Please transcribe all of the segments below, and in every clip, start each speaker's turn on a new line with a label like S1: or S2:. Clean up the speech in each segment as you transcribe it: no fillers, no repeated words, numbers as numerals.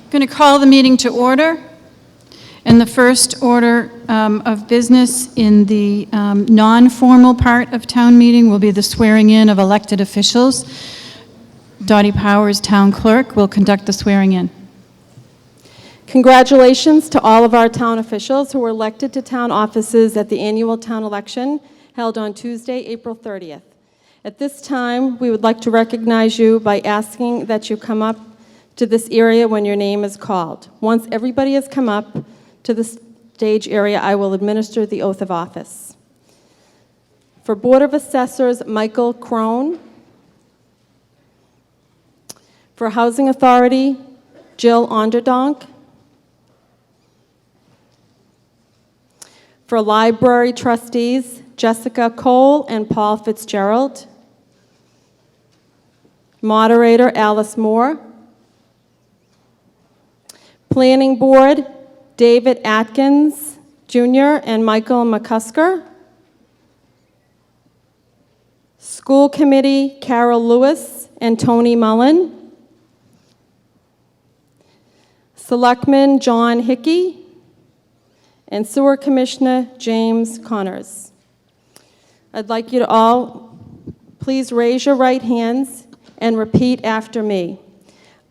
S1: I'm going to call the meeting to order. And the first order of business in the non-formal part of town meeting will be the swearing in of elected officials. Dottie Powers, town clerk, will conduct the swearing in.
S2: Congratulations to all of our town officials who were elected to town offices at the annual town election held on Tuesday, April 30th. At this time, we would like to recognize you by asking that you come up to this area when your name is called. Once everybody has come up to the stage area, I will administer the oath of office. For Board of Assessors, Michael Crone. For Housing Authority, Jill Onderdonk. For Library Trustees, Jessica Cole and Paul Fitzgerald. Moderator, Alice Moore. Planning Board, David Atkins, Jr. and Michael McCusker. School Committee, Carol Lewis and Tony Mullen. Selectman, John Hickey. And Sewer Commissioner, James Connors. I'd like you to all please raise your right hands and repeat after me.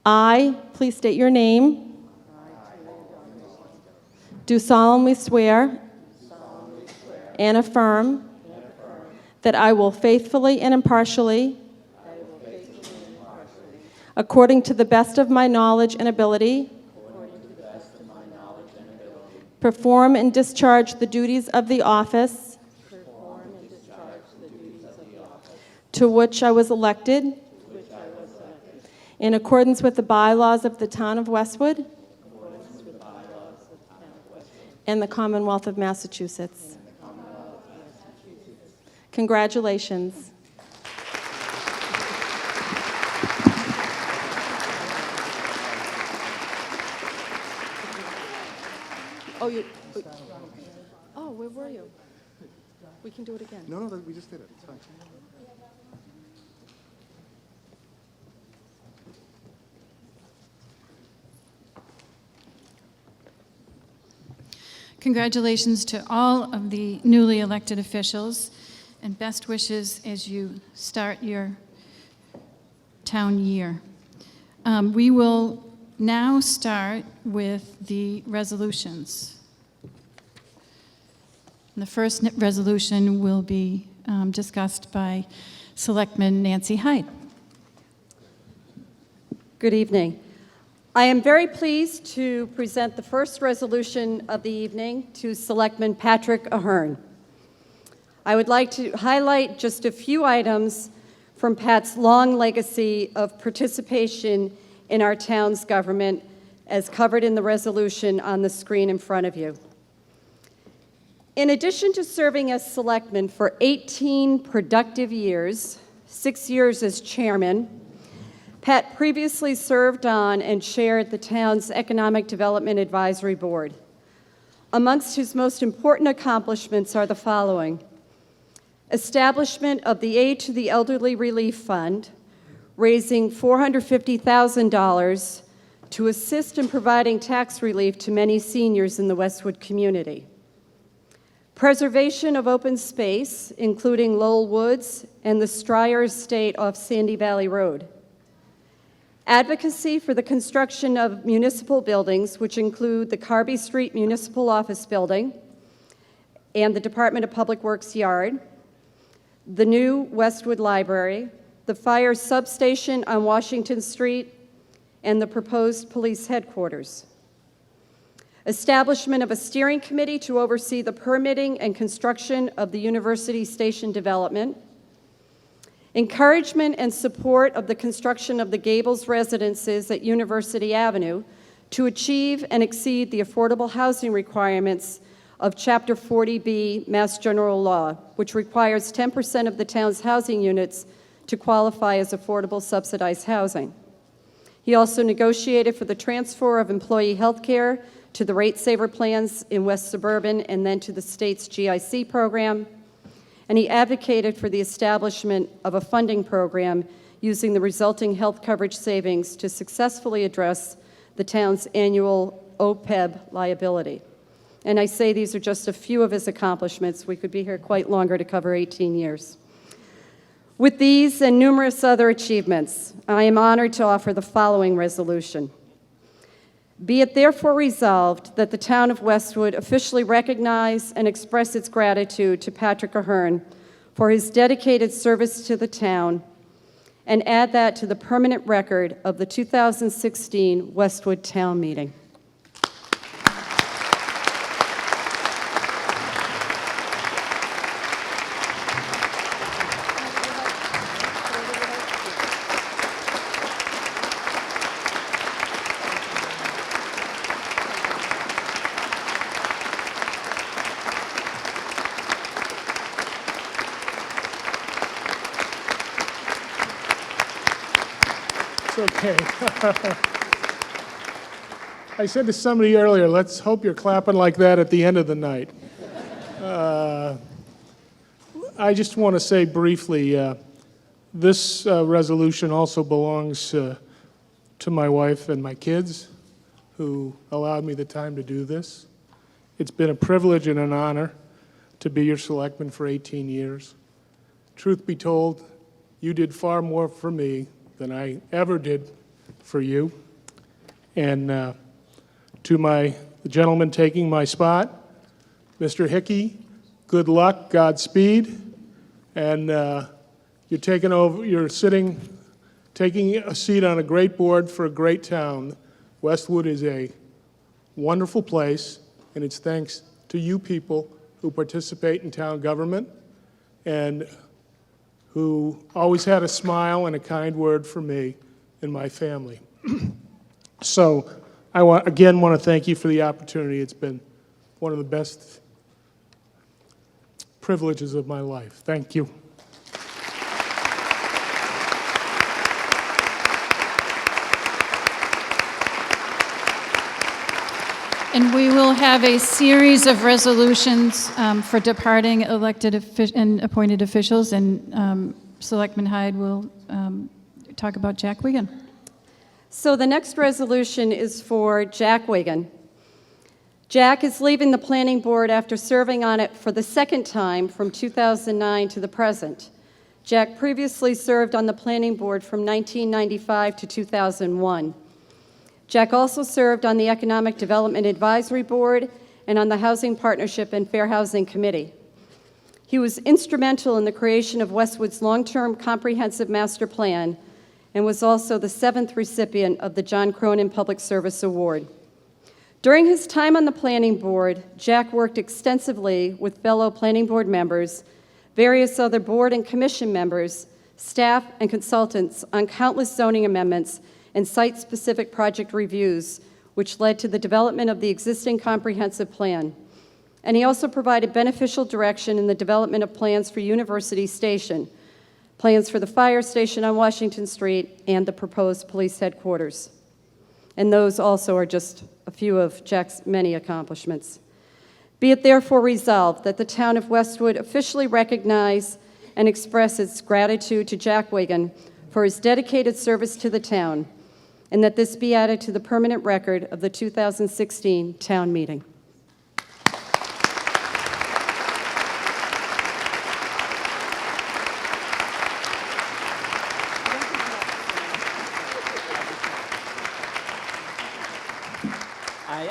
S2: I, please state your name, do solemnly swear and affirm that I will faithfully and impartially, according to the best of my knowledge and ability, perform and discharge the duties of the office to which I was elected in accordance with the bylaws of the town of Westwood and the Commonwealth of Massachusetts. Congratulations. Oh, where were you? We can do it again.
S3: No, we just did it. It's fine.
S1: Congratulations to all of the newly elected officials, and best wishes as you start your town year. We will now start with the resolutions. And the first resolution will be discussed by Selectman Nancy Hyde.
S4: Good evening. I am very pleased to present the first resolution of the evening to Selectman Patrick Ahern. I would like to highlight just a few items from Pat's long legacy of participation in our town's government, as covered in the resolution on the screen in front of you. In addition to serving as selectman for 18 productive years, 6 years as chairman, Pat previously served on and chaired the town's Economic Development Advisory Board. Amongst his most important accomplishments are the following: establishment of the Aid to the Elderly Relief Fund, raising $450,000 to assist in providing tax relief to many seniors in the Westwood community. Preservation of open space, including Lowell Woods and the Stryer Estate off Sandy Valley Road. Advocacy for the construction of municipal buildings, which include the Carby Street Municipal Office Building and the Department of Public Works Yard, the new Westwood Library, the fire substation on Washington Street, and the proposed police headquarters. Establishment of a steering committee to oversee the permitting and construction of the University Station development. Encouragement and support of the construction of the Gables residences at University Avenue to achieve and exceed the affordable housing requirements of Chapter 40B Mass General Law, which requires 10% of the town's housing units to qualify as affordable subsidized housing. He also negotiated for the transfer of employee health care to the rate saver plans in West Suburban and then to the state's GIC program. And he advocated for the establishment of a funding program using the resulting health coverage savings to successfully address the town's annual OPEB liability. And I say these are just a few of his accomplishments. We could be here quite longer to cover 18 years. With these and numerous other achievements, I am honored to offer the following resolution. Be it therefore resolved that the town of Westwood officially recognize and express its gratitude to Patrick Ahern for his dedicated service to the town, and add that to the permanent record of the 2016 Westwood Town Meeting.
S3: Okay. I said to somebody earlier, let's hope you're clapping like that at the end of the night. I just want to say briefly, this resolution also belongs to my wife and my kids, who allowed me the time to do this. It's been a privilege and an honor to be your selectman for 18 years. Truth be told, you did far more for me than I ever did for you. And to the gentleman taking my spot, Mr. Hickey, good luck, Godspeed. And you're taking a seat on a great board for a great town. Westwood is a wonderful place, and it's thanks to you people who participate in town government and who always had a smile and a kind word for me and my family. So I want to thank you for the opportunity. It's been one of the best privileges of my life. Thank you.
S1: And we will have a series of resolutions for departing elected and appointed officials, and Selectman Hyde will talk about Jack Wigan.
S4: So the next resolution is for Jack Wigan. Jack is leaving the planning board after serving on it for the second time from 2009 to the present. Jack previously served on the planning board from 1995 to 2001. Jack also served on the Economic Development Advisory Board and on the Housing Partnership and Fair Housing Committee. He was instrumental in the creation of Westwood's long-term comprehensive master plan and was also the 7th recipient of the John Cronin Public Service Award. During his time on the planning board, Jack worked extensively with fellow planning board members, various other board and commission members, staff, and consultants on countless zoning amendments and site-specific project reviews, which led to the development of the existing comprehensive plan. And he also provided beneficial direction in the development of plans for University Station, plans for the fire station on Washington Street, and the proposed police headquarters. And those also are just a few of Jack's many accomplishments. Be it therefore resolved that the town of Westwood officially recognize and express its gratitude to Jack Wigan for his dedicated service to the town, and that this be added to the permanent record of the 2016 town meeting.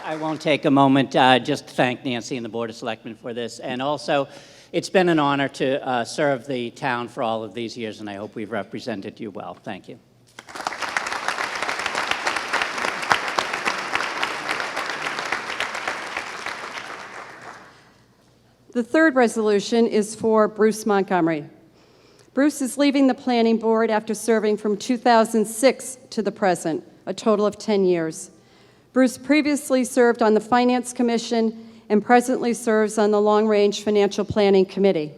S5: I won't take a moment just to thank Nancy and the Board of Selectmen for this. And also, it's been an honor to serve the town for all of these years, and I hope we've represented you well. Thank you.
S4: The third resolution is for Bruce Montgomery. Bruce is leaving the planning board after serving from 2006 to the present, a total of 10 years. Bruce previously served on the Finance Commission and presently serves on the Long Range Financial Planning Committee.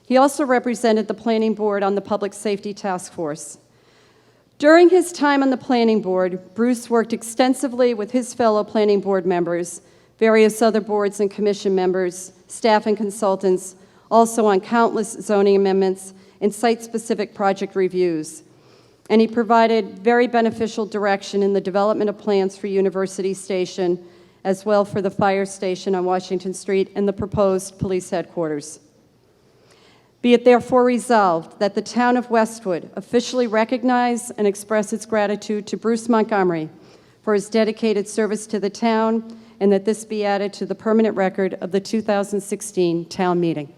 S4: He also represented the planning board on the Public Safety Task Force. During his time on the planning board, Bruce worked extensively with his fellow planning board members, various other boards and commission members, staff and consultants, also on countless zoning amendments and site-specific project reviews. and he provided very beneficial direction in the development of plans for University Station, as well for the fire station on Washington Street and the proposed police headquarters. Be it therefore resolved that the town of Westwood officially recognize and express its gratitude to Bruce Montgomery for his dedicated service to the town, and that this be added to the permanent record of the 2016 town meeting.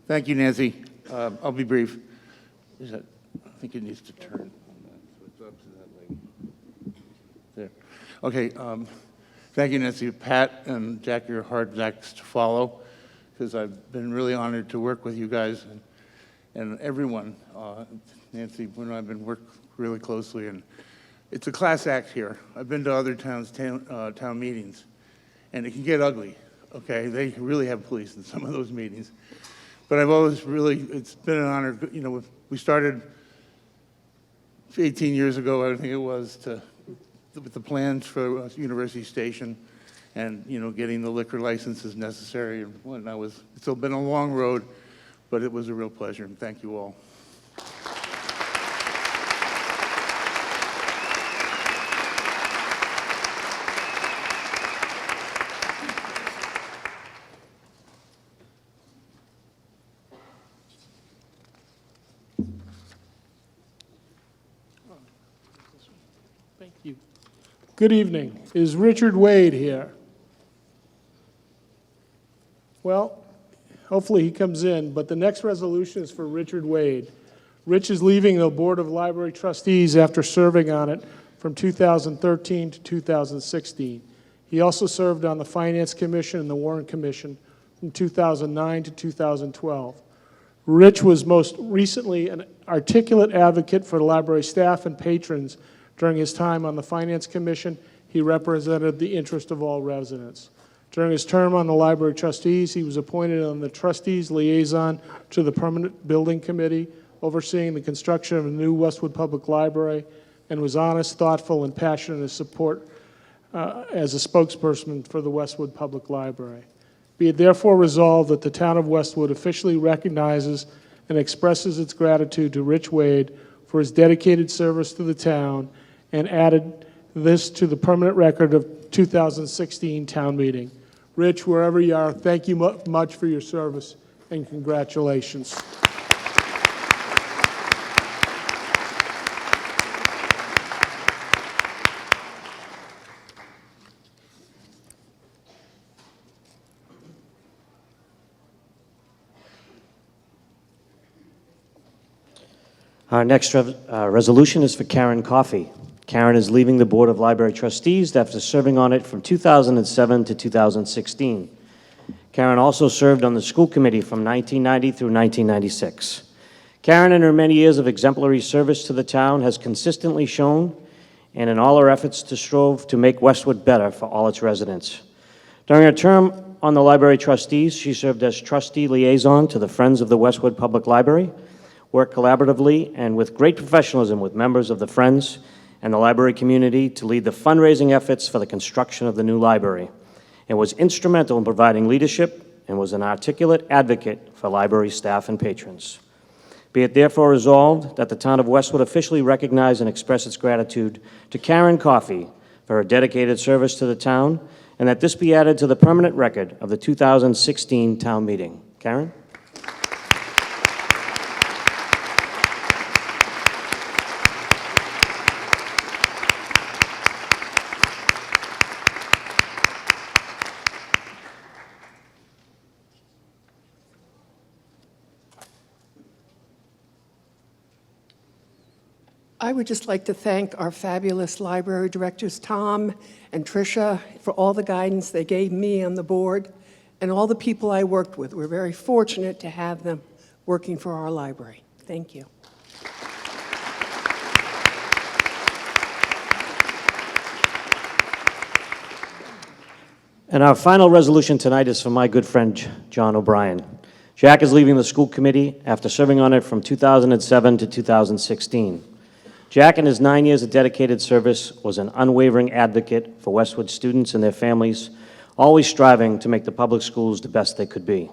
S6: Thank you, Nancy. I'll be brief. I think it needs to turn. So it's up to that way. There. Okay. Thank you, Nancy. Pat and Jack, you're hard acts to follow, because I've been really honored to work with you guys and everyone. Nancy and I've been working really closely, and it's a class act here. I've been to other towns' town meetings, and it can get ugly. Okay, they really have police in some of those meetings. But I've always really, it's been an honor. You know, we started 18 years ago, I think it was, with the plans for University Station, and getting the liquor licenses necessary. And whatnot. It's been a long road, but it was a real pleasure. And thank you all.
S3: Thank you. Good evening. Is Richard Wade here? Well, hopefully he comes in, but the next resolution is for Richard Wade. Rich is leaving the Board of Library Trustees after serving on it from 2013 to 2016. He also served on the Finance Commission and the Warrant Commission from 2009 to 2012. Rich was most recently an articulate advocate for library staff and patrons. During his time on the Finance Commission, he represented the interest of all residents. During his term on the Library Trustees, he was appointed on the Trustees Liaison to the Permanent Building Committee, overseeing the construction of a new Westwood Public Library, and was honest, thoughtful, and passionate in his support as a spokesperson for the Westwood Public Library. Be it therefore resolved that the town of Westwood officially recognizes and expresses its gratitude to Rich Wade for his dedicated service to the town, and added this to the permanent record of 2016 town meeting. Rich, wherever you are, thank you much for your service, and congratulations.
S7: Our next resolution is for Karen Coffey. Karen is leaving the Board of Library Trustees after serving on it from 2007 to 2016. Karen also served on the school committee from 1990 through 1996. Karen, in her many years of exemplary service to the town, has consistently shown, and in all her efforts to strive to make Westwood better for all its residents. During her term on the Library Trustees, she served as trustee liaison to the Friends of the Westwood Public Library, worked collaboratively and with great professionalism with members of the Friends and the library community to lead the fundraising efforts for the construction of the new library, and was instrumental in providing leadership and was an articulate advocate for library staff and patrons. Be it therefore resolved that the town of Westwood officially recognize and express its gratitude to Karen Coffey for her dedicated service to the town, and that this be added to the permanent record of the 2016 town meeting. Karen?
S8: I would just like to thank our fabulous library directors, Tom and Tricia, for all the guidance they gave me on the board, and all the people I worked with. We're very fortunate to have them working for our library. Thank you.
S7: And our final resolution tonight is from my good friend, John O'Brien. Jack is leaving the school committee after serving on it from 2007 to 2016. Jack, in his 9 years of dedicated service, was an unwavering advocate for Westwood students and their families, always striving to make the public schools the best they could be.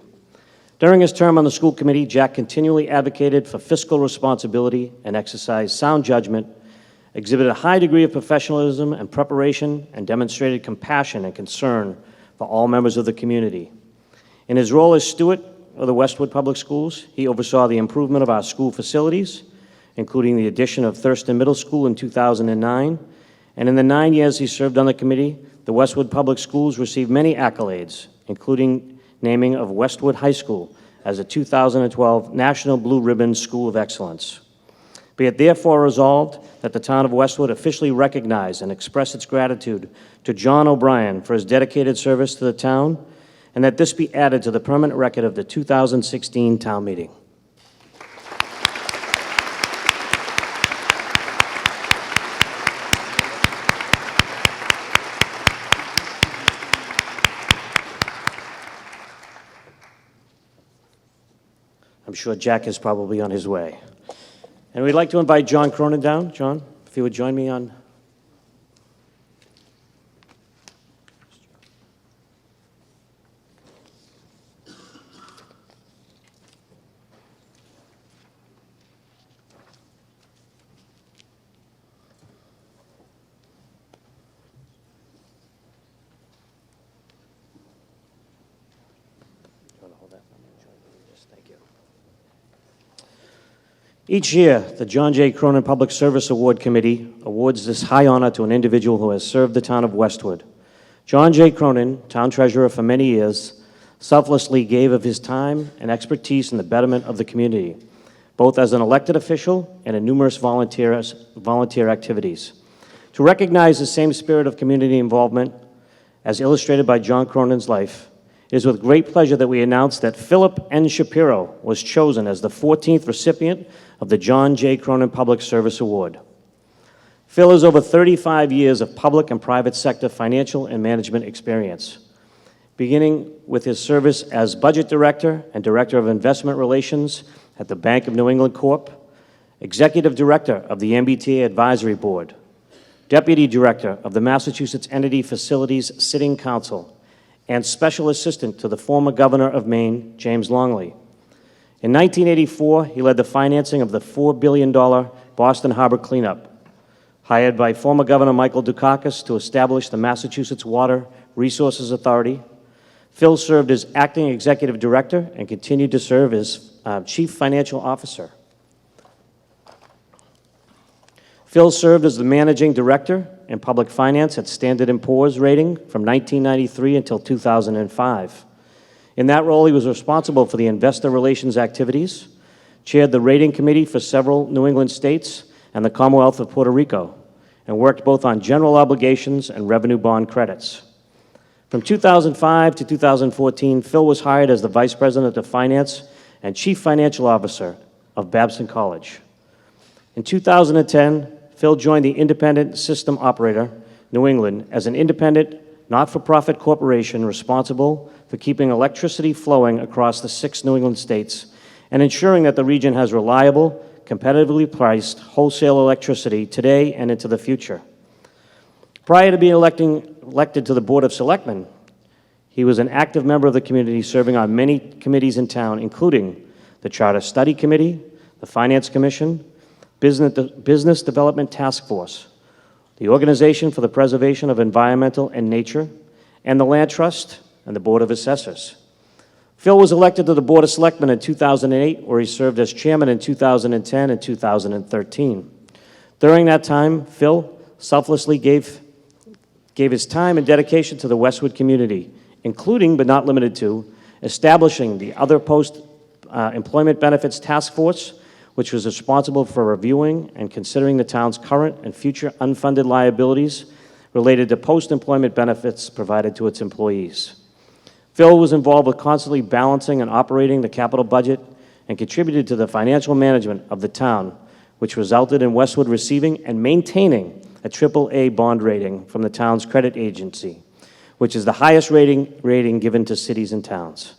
S7: During his term on the school committee, Jack continually advocated for fiscal responsibility and exercised sound judgment, exhibited a high degree of professionalism and preparation, and demonstrated compassion and concern for all members of the community. In his role as steward of the Westwood Public Schools, he oversaw the improvement of our school facilities, including the addition of Thurston Middle School in 2009, and in the 9 years he served on the committee, the Westwood Public Schools received many accolades, including naming of Westwood High School as a 2012 National Blue Ribbon School of Excellence. Be it therefore resolved that the town of Westwood officially recognize and express its gratitude to John O'Brien for his dedicated service to the town, and that this be added to the permanent record of the 2016 town meeting. I'm sure Jack is probably on his way. And we'd like to invite John Cronin down. John, if you would join me on. Each year, the John J. Cronin Public Service Award Committee awards this high honor to an individual who has served the town of Westwood. John J. Cronin, town treasurer for many years, selflessly gave of his time and expertise in the betterment of the community, both as an elected official and in numerous volunteer activities. To recognize the same spirit of community involvement as illustrated by John Cronin's life, it is with great pleasure that we announce that Philip N. Shapiro was chosen as the 14th recipient of the John J. Cronin Public Service Award. Phil has over 35 years of public and private sector financial and management experience, beginning with his service as Budget Director and Director of Investment Relations at the Bank of New England Corp., Executive Director of the MBTA Advisory Board, Deputy Director of the Massachusetts Entity Facilities Sitting Council, and Special Assistant to the former Governor of Maine, James Longley. In 1984, he led the financing of the $4 billion Boston Harbor cleanup, hired by former Governor Michael Dukakis to establish the Massachusetts Water Resources Authority. Phil served as acting executive director and continued to serve as chief financial officer. Phil served as the managing director in public finance at Standard & Poor's Rating from 1993 until 2005. In that role, he was responsible for the investor relations activities, chaired the rating committee for several New England states and the Commonwealth of Puerto Rico, and worked both on general obligations and revenue bond credits. From 2005 to 2014, Phil was hired as the Vice President of Finance and Chief Financial Officer of Babson College. In 2010, Phil joined the Independent System Operator, New England, as an independent, not-for-profit corporation responsible for keeping electricity flowing across the 6 New England states and ensuring that the region has reliable, competitively priced wholesale electricity today and into the future. Prior to being elected to the Board of Selectmen, he was an active member of the community, serving on many committees in town, including the Charter Study Committee, the Finance Commission, Business Development Task Force, the Organization for the Preservation of Environmental and Nature, and the Land Trust and the Board of Assessors. Phil was elected to the Board of Selectmen in 2008, where he served as chairman in 2010 and 2013. During that time, Phil selflessly gave his time and dedication to the Westwood community, including, but not limited to, establishing the Other Post-Employment Benefits Task Force, which was responsible for reviewing and considering the town's current and future unfunded liabilities related to post-employment benefits provided to its employees. Phil was involved with constantly balancing and operating the capital budget and contributed to the financial management of the town, which resulted in Westwood receiving and maintaining a AAA bond rating from the town's credit agency, which is the highest rating given to cities and towns.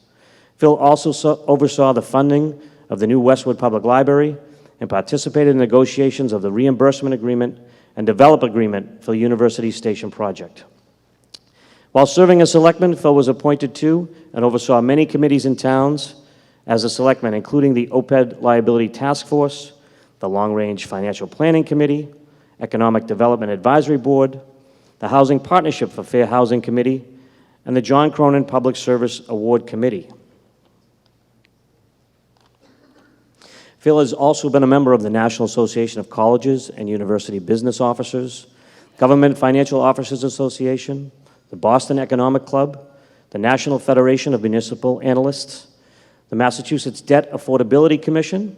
S7: Phil also oversaw the funding of the new Westwood Public Library and participated in negotiations of the reimbursement agreement and develop agreement for the University Station project. While serving as selectman, Phil was appointed to and oversaw many committees in towns as a selectman, including the OPED Liability Task Force, the Long Range Financial Planning Committee, Economic Development Advisory Board, the Housing Partnership for Fair Housing Committee, and the John Cronin Public Service Award Committee. Phil has also been a member of the National Association of Colleges and University Business Officers, Government Financial Officers Association, the Boston Economic Club, the National Federation of Municipal Analysts, the Massachusetts Debt Affordability Commission.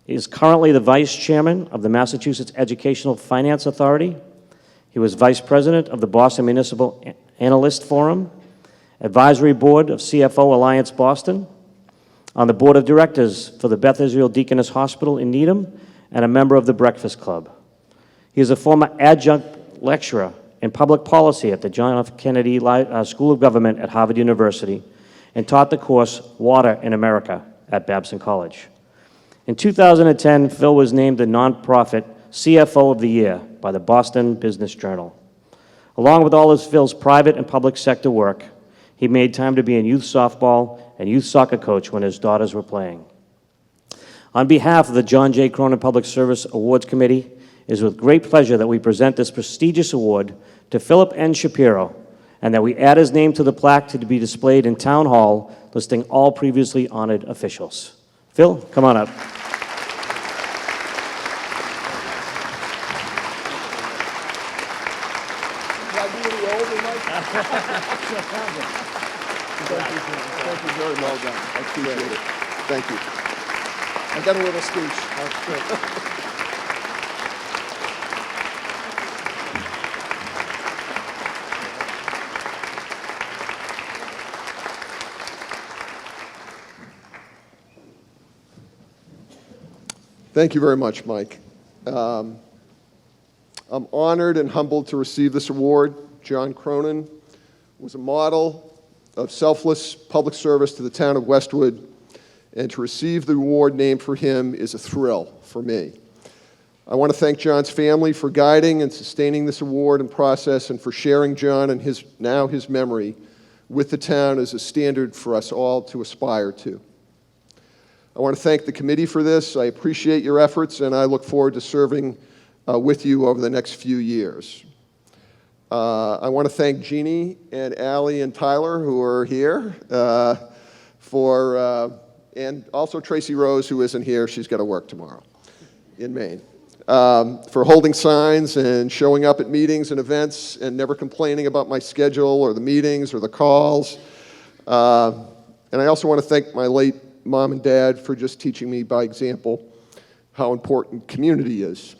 S7: He is currently the Vice Chairman of the Massachusetts Educational Finance Authority. He was Vice President of the Boston Municipal Analyst Forum, Advisory Board of CFO Alliance Boston, on the Board of Directors for the Beth Israel Deaconess Hospital in Needham, and a member of the Breakfast Club. He is a former adjunct lecturer in public policy at the John F. Kennedy School of Government at Harvard University and taught the course Water in America at Babson College. In 2010, Phil was named the nonprofit CFO of the Year by the Boston Business Journal. Along with all of Phil's private and public sector work, he made time to be a youth softball and youth soccer coach when his daughters were playing. On behalf of the John J. Cronin Public Service Awards Committee, it is with great pleasure that we present this prestigious award to Philip N. Shapiro, and that we add his name to the plaque to be displayed in Town Hall, listing all previously honored officials. Phil, come on up.
S9: Thank you very well done. I appreciate it. Thank you. I got a little speech. Thank you very much, Mike. I'm honored and humbled to receive this award. John Cronin was a model of selfless public service to the town of Westwood, and to receive the award named for him is a thrill for me. I want to thank John's family for guiding and sustaining this award and process, and for sharing John and his memory with the town as a standard for us all to aspire to. I want to thank the committee for this. I appreciate your efforts, and I look forward to serving with you over the next few years. I want to thank Jeannie and Allie and Tyler, who are here, and also Tracy Rose, who isn't here. She's got to work tomorrow in Maine, for holding signs and showing up at meetings and events and never complaining about my schedule or the meetings or the calls. And I also want to thank my late mom and dad for just teaching me by example how important community is.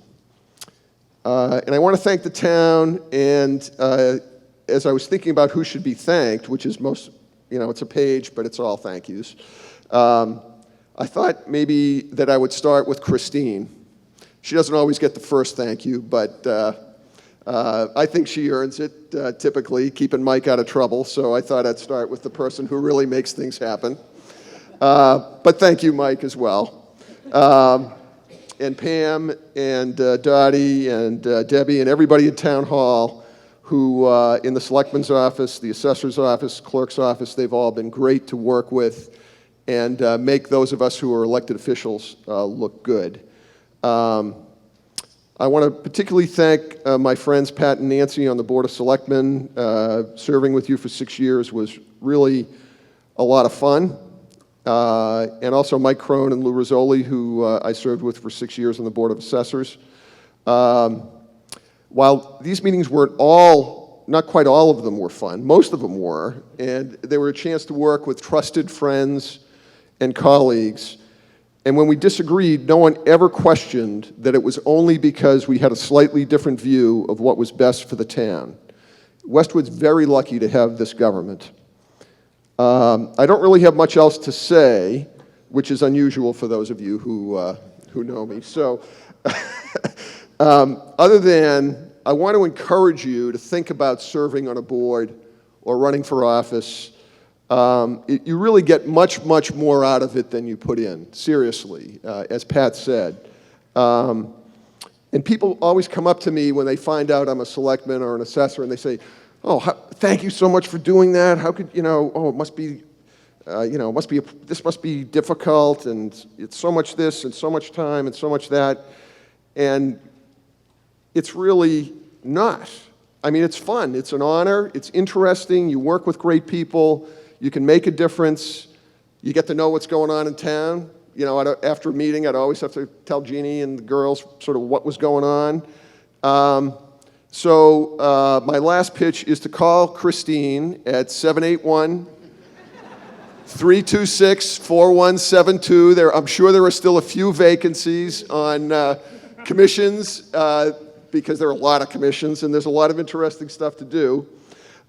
S9: And I want to thank the town, and as I was thinking about who should be thanked, which is most, it's a page, but it's all thank yous, I thought maybe that I would start with Christine. She doesn't always get the first thank you, but I think she earns it, typically, keeping Mike out of trouble, so I thought I'd start with the person who really makes things happen. But thank you, Mike, as well. And Pam and Dottie and Debbie and everybody at Town Hall who, in the Selectman's office, the Assessor's office, Clerk's office, they've all been great to work with and make those of us who are elected officials look good. I want to particularly thank my friends Pat and Nancy on the Board of Selectmen. Serving with you for 6 years was really a lot of fun. And also Mike Crone and Lou Rizzoli, who I served with for 6 years on the Board of Assessors. While these meetings weren't not quite all of them were fun, most of them were, and they were a chance to work with trusted friends and colleagues. And when we disagreed, no one ever questioned that it was only because we had a slightly different view of what was best for the town. Westwood's very lucky to have this government. I don't really have much else to say, which is unusual for those of you who know me. So, other than I want to encourage you to think about serving on a board or running for office you really get much, much more out of it than you put in, seriously, as Pat said. And people always come up to me when they find out I'm a selectman or an assessor, and they say, oh, thank you so much for doing that. How could, oh, it must be, this must be difficult, and it's so much this, and so much time, and so much that. And it's really not. I mean, it's fun. It's an honor. It's interesting. You work with great people. You can make a difference. You get to know what's going on in town. After a meeting, I'd always have to tell Jeannie and the girls sort of what was going on. So my last pitch is to call Christine at 781-326-4172. I'm sure there are still a few vacancies on commissions, because there are a lot of commissions and there's a lot of interesting stuff to do.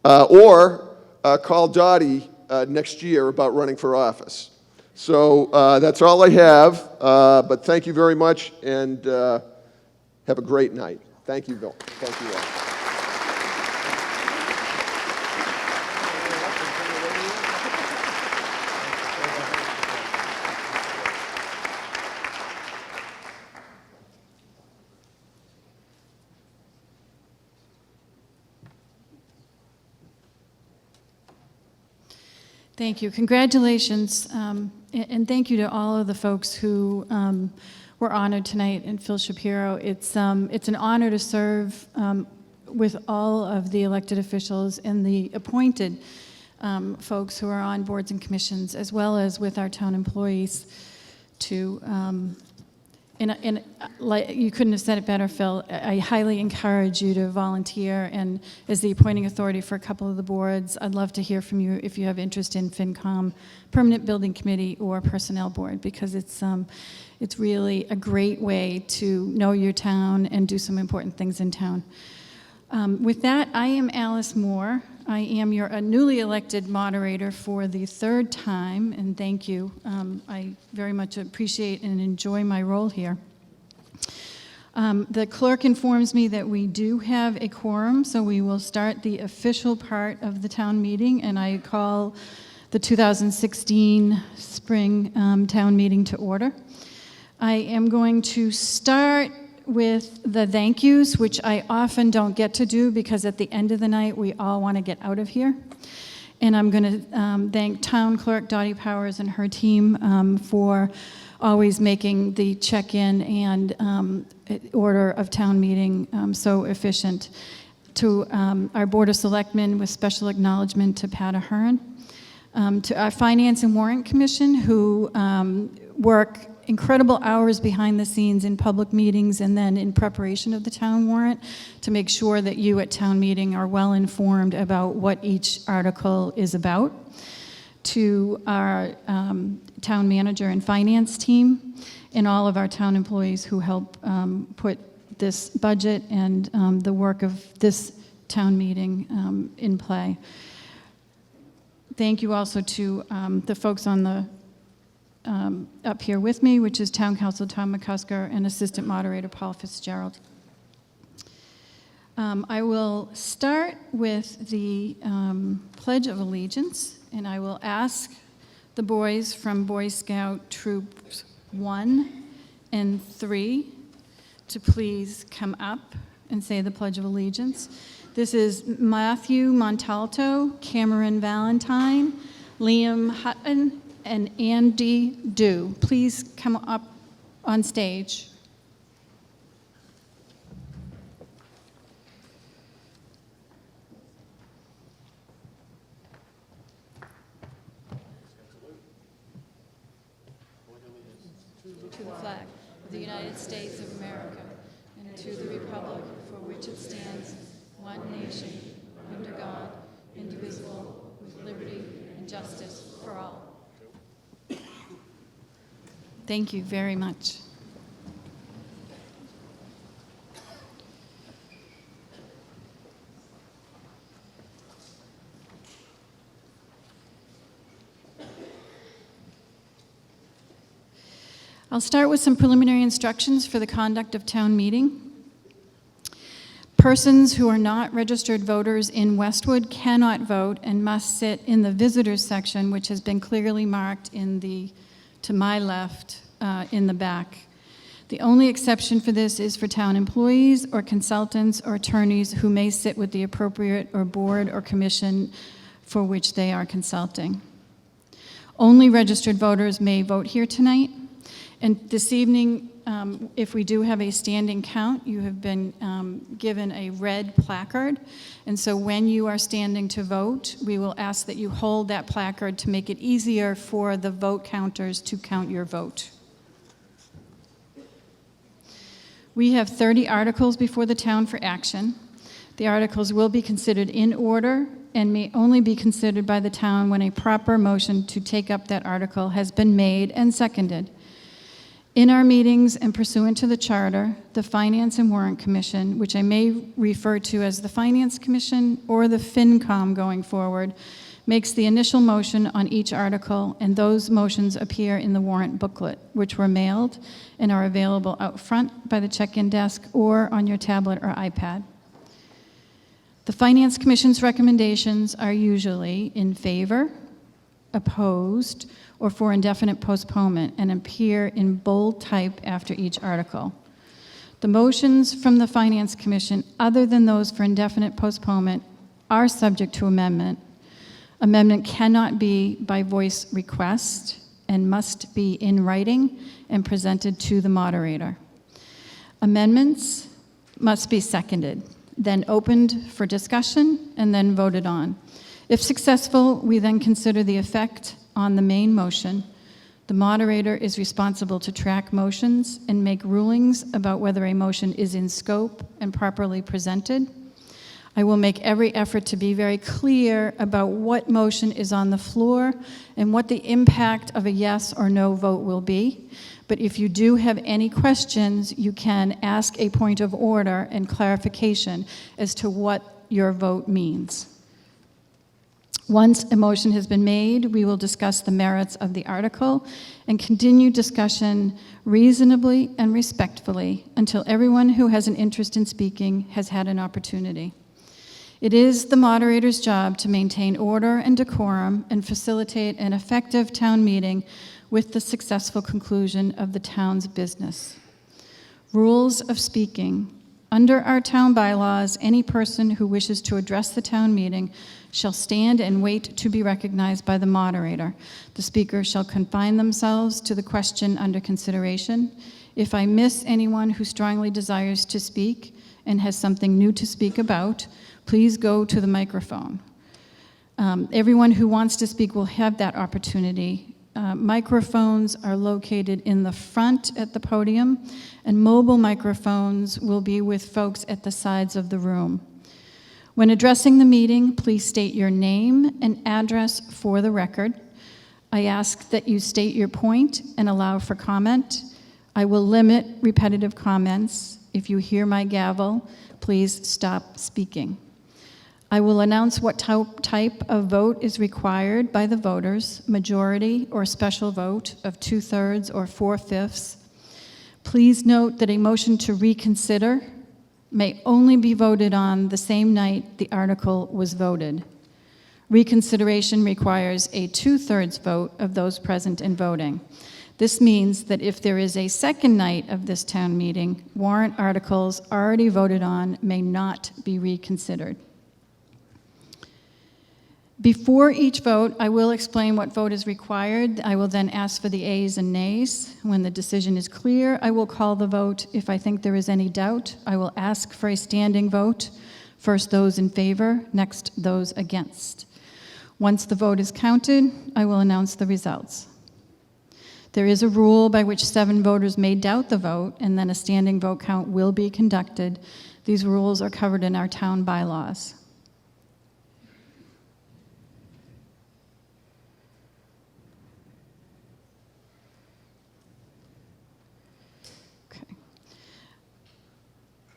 S9: Or call Dottie next year about running for office. So that's all I have, but thank you very much, and have a great night. Thank you, Bill. Thank you all.
S1: Thank you. Congratulations, and thank you to all of the folks who were honored tonight, and Phil Shapiro. It's an honor to serve with all of the elected officials and the appointed folks who are on boards and commissions, as well as with our town employees to, and like, you couldn't have said it better, Phil. I highly encourage you to volunteer, and as the appointing authority for a couple of the boards, I'd love to hear from you if you have interest in FinCom, Permanent Building Committee, or Personnel Board, because it's really a great way to know your town and do some important things in town. With that, I am Alice Moore. I am your newly elected moderator for the third time, and thank you. I very much appreciate and enjoy my role here. The clerk informs me that we do have a quorum, so we will start the official part of the town meeting, and I call the 2016 spring town meeting to order. I am going to start with the thank yous, which I often don't get to do because at the end of the night, we all want to get out of here. And I'm going to thank Town Clerk Dottie Powers and her team for always making the check-in and order of town meeting so efficient. To our Board of Selectmen, with special acknowledgement to Pat Ahern. To our Finance and Warrant Commission, who work incredible hours behind the scenes in public meetings and then in preparation of the town warrant to make sure that you at town meeting are well informed about what each article is about. To our town manager and finance team and all of our town employees who help put this budget and the work of this town meeting in play. Thank you also to the folks on the up here with me, which is Town Council Tom McCusker and Assistant Moderator Paul Fitzgerald. I will start with the Pledge of Allegiance, and I will ask the boys from Boy Scout Troops 1 and 3 to please come up and say the Pledge of Allegiance. This is Matthew Montalto, Cameron Valentine, Liam Hutton, and Andy Dew. Please come up on stage. To the flag of the United States of America and to the republic for which it stands, one nation, under God, indivisible, with liberty and justice for all. Thank you very much. I'll start with some preliminary instructions for the conduct of town meeting. Persons who are not registered voters in Westwood cannot vote and must sit in the visitors section, which has been clearly marked to my left, in the back. The only exception for this is for town employees or consultants or attorneys who may sit with the appropriate or board or commission for which they are consulting. Only registered voters may vote here tonight. And this evening, if we do have a standing count, you have been given a red placard. And so when you are standing to vote, we will ask that you hold that placard to make it easier for the vote counters to count your vote. We have 30 articles before the town for action. The articles will be considered in order and may only be considered by the town when a proper motion to take up that article has been made and seconded. In our meetings and pursuant to the charter, the Finance and Warrant Commission, which I may refer to as the Finance Commission or the FinCom going forward, makes the initial motion on each article, and those motions appear in the warrant booklet, which were mailed and are available out front by the check-in desk or on your tablet or iPad. The Finance Commission's recommendations are usually in favor, opposed, or for indefinite postponement, and appear in bold type after each article. The motions from the Finance Commission, other than those for indefinite postponement, are subject to amendment. Amendment cannot be by voice request and must be in writing and presented to the moderator. Amendments must be seconded, then opened for discussion, and then voted on. If successful, we then consider the effect on the main motion. The moderator is responsible to track motions and make rulings about whether a motion is in scope and properly presented. I will make every effort to be very clear about what motion is on the floor and what the impact of a yes or no vote will be. But if you do have any questions, you can ask a point of order and clarification as to what your vote means. Once a motion has been made, we will discuss the merits of the article and continue discussion reasonably and respectfully until everyone who has an interest in speaking has had an opportunity. It is the moderator's job to maintain order and decorum and facilitate an effective town meeting with the successful conclusion of the town's business. Rules of speaking. Under our town bylaws, any person who wishes to address the town meeting shall stand and wait to be recognized by the moderator. The speaker shall confine themselves to the question under consideration. If I miss anyone who strongly desires to speak and has something new to speak about, please go to the microphone. Everyone who wants to speak will have that opportunity. Microphones are located in the front at the podium, and mobile microphones will be with folks at the sides of the room. When addressing the meeting, please state your name and address for the record. I ask that you state your point and allow for comment. I will limit repetitive comments. If you hear my gavel, please stop speaking. I will announce what type of vote is required by the voters, majority or special vote of 2/3 or 4/5. Please note that a motion to reconsider may only be voted on the same night the article was voted. Reconsideration requires a 2/3 vote of those present and voting. This means that if there is a second night of this town meeting, warrant articles already voted on may not be reconsidered. Before each vote, I will explain what vote is required. I will then ask for the ayes and nays. When the decision is clear, I will call the vote. If I think there is any doubt, I will ask for a standing vote. First those in favor, next those against. Once the vote is counted, I will announce the results. There is a rule by which 7 voters may doubt the vote, and then a standing vote count will be conducted. These rules are covered in our town bylaws.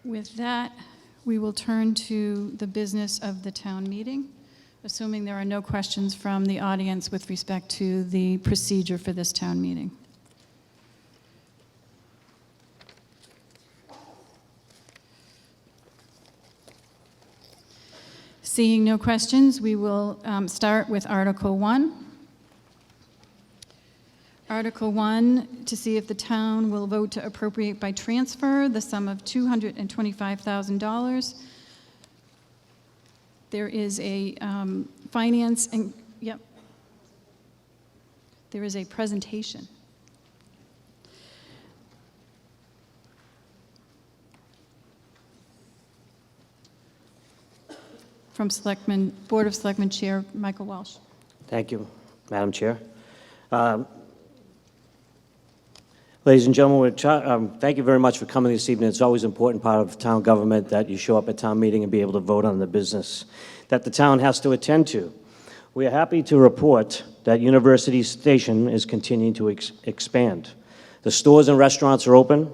S1: With that, we will turn to the business of the town meeting, assuming there are no questions from the audience with respect to the procedure for this town meeting. Seeing no questions, we will start with Article 1. Article 1, to see if the town will vote to appropriate by transfer the sum of $225,000. There is a finance and, yep, there is a presentation. From Board of Selectmen Chair Michael Walsh.
S7: Thank you, Madam Chair. Ladies and gentlemen, thank you very much for coming this evening. It's always an important part of town government that you show up at town meeting and be able to vote on the business that the town has to attend to. We are happy to report that University Station is continuing to expand. The stores and restaurants are open.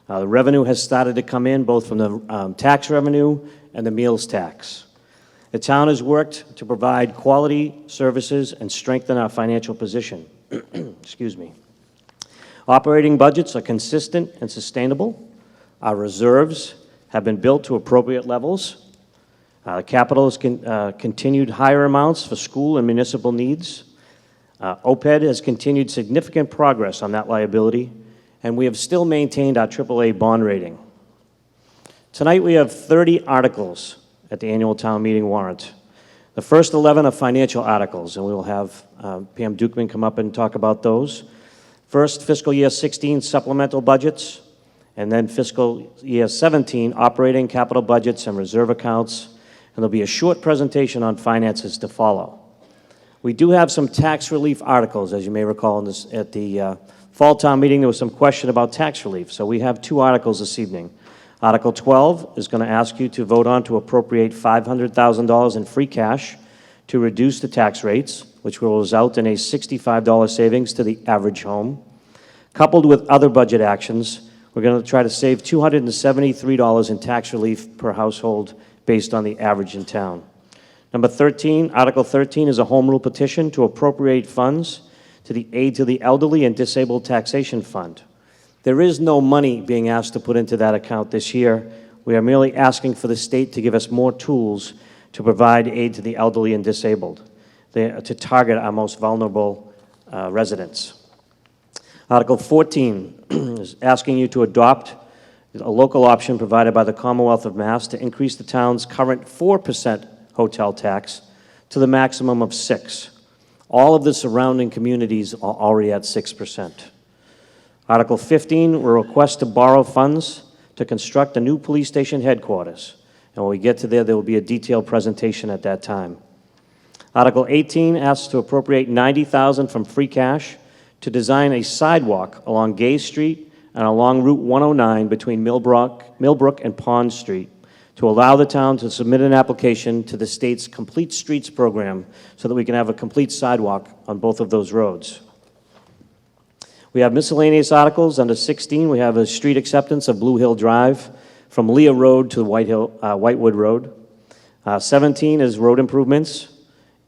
S7: The revenue has started to come in, both from the tax revenue and the meals tax. The town has worked to provide quality services and strengthen our financial position. Excuse me. Operating budgets are consistent and sustainable. Our reserves have been built to appropriate levels. Capital has continued higher amounts for school and municipal needs. OPED has continued significant progress on that liability, and we have still maintained our AAA bond rating. Tonight we have 30 articles at the annual town meeting warrant. The first 11 are financial articles, and we will have Pam Dukeman come up and talk about those. First, fiscal year 16 supplemental budgets, and then fiscal year 17 operating capital budgets and reserve accounts, and there'll be a short presentation on finances to follow. We do have some tax relief articles, as you may recall at the fall town meeting. There was some question about tax relief, so we have 2 articles this evening. Article 12 is going to ask you to vote on to appropriate $500,000 in free cash to reduce the tax rates, which will result in a $65 savings to the average home. Coupled with other budget actions, we're going to try to save $273 in tax relief per household based on the average in town. Number 13, Article 13 is a home rule petition to appropriate funds to the Aid to the Elderly and Disabled Taxation Fund. There is no money being asked to put into that account this year. We are merely asking for the state to give us more tools to provide aid to the elderly and disabled, to target our most vulnerable residents. Article 14 is asking you to adopt a local option provided by the Commonwealth of Mass to increase the town's current 4% hotel tax to the maximum of 6%. All of the surrounding communities are already at 6%. Article 15 will request to borrow funds to construct a new police station headquarters. And when we get to there will be a detailed presentation at that time. Article 18 asks to appropriate $90,000 from free cash to design a sidewalk along Gay Street and along Route 109 between Millbrook and Pond Street to allow the town to submit an application to the state's Complete Streets program so that we can have a complete sidewalk on both of those roads. We have miscellaneous articles. Under 16, we have a street acceptance of Blue Hill Drive from Leah Road to Whitewood Road. 17 is road improvements.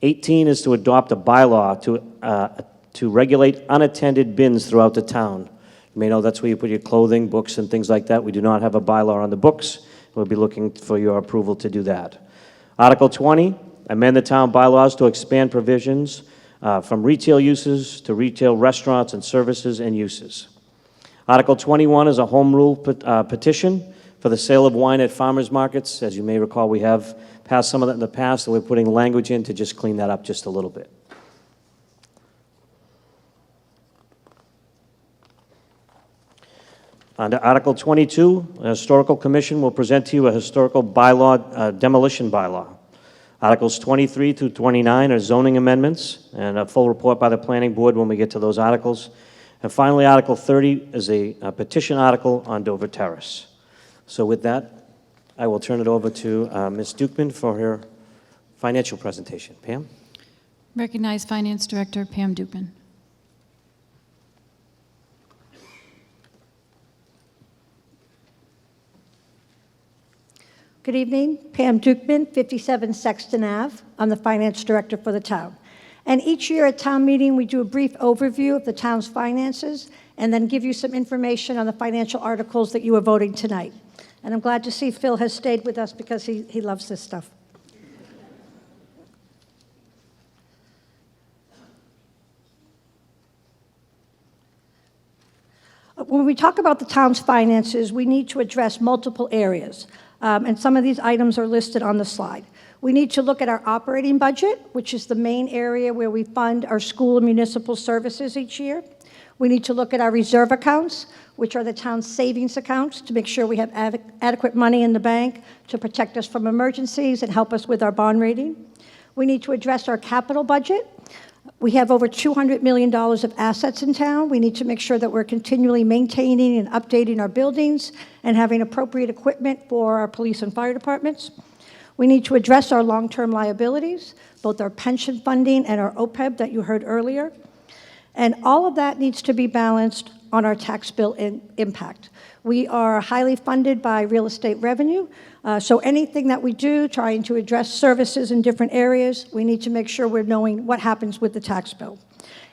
S7: 18 is to adopt a bylaw to regulate unattended bins throughout the town. You may know that's where you put your clothing, books, and things like that. We do not have a bylaw on the books. We'll be looking for your approval to do that. Article 20, amend the town bylaws to expand provisions from retail uses to retail restaurants and services and uses. Article 21 is a home rule petition for the sale of wine at farmers markets. As you may recall, we have passed some of that in the past, and we're putting language in to just clean that up just a little bit. Under Article 22, the Historical Commission will present to you a historical bylaw, demolition bylaw. Articles 23 through 29 are zoning amendments, and a full report by the Planning Board when we get to those articles. And finally, Article 30 is a petition article on Dover Terrace. So with that, I will turn it over to Ms. Dukeman for her financial presentation. Pam?
S1: Recognize Finance Director Pam Dukeman.
S10: Good evening, Pam Dukeman, 57 Sexton Ave. I'm the Finance Director for the town. And each year at town meeting, we do a brief overview of the town's finances and then give you some information on the financial articles that you are voting tonight. And I'm glad to see Phil has stayed with us because he loves this stuff. when we talk about the town's finances, we need to address multiple areas, and some of these items are listed on the slide. We need to look at our operating budget, which is the main area where we fund our school and municipal services each year. We need to look at our reserve accounts, which are the town's savings accounts, to make sure we have adequate money in the bank to protect us from emergencies and help us with our bond rating. We need to address our capital budget. We have over $200 million of assets in town. We need to make sure that we're continually maintaining and updating our buildings and having appropriate equipment for our police and fire departments. We need to address our long-term liabilities, both our pension funding and our OPEB that you heard earlier. And all of that needs to be balanced on our tax bill impact. We are highly funded by real estate revenue, so anything that we do trying to address services in different areas, we need to make sure we're knowing what happens with the tax bill.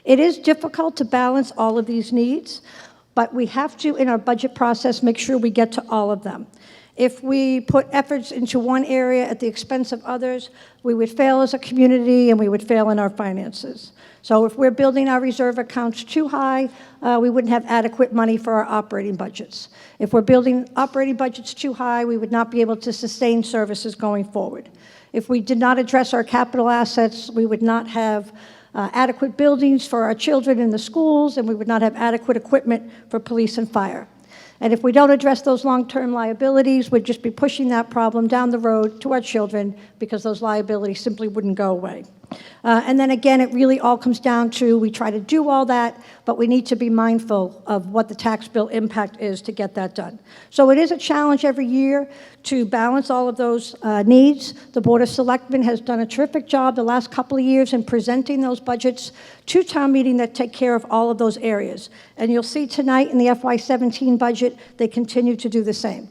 S10: It is difficult to balance all of these needs, but we have to, in our budget process, make sure we get to all of them. If we put efforts into one area at the expense of others, we would fail as a community and we would fail in our finances. So if we're building our reserve accounts too high, we wouldn't have adequate money for our operating budgets. If we're building operating budgets too high, we would not be able to sustain services going forward. If we did not address our capital assets, we would not have adequate buildings for our children in the schools, and we would not have adequate equipment for police and fire. And if we don't address those long-term liabilities, we'd just be pushing that problem down the road to our children because those liabilities simply wouldn't go away. And then again, it really all comes down to we try to do all that, but we need to be mindful of what the tax bill impact is to get that done. So it is a challenge every year to balance all of those needs. The Board of Selectmen has done a terrific job the last couple of years in presenting those budgets to town meeting that take care of all of those areas. And you'll see tonight in the FY17 budget, they continue to do the same.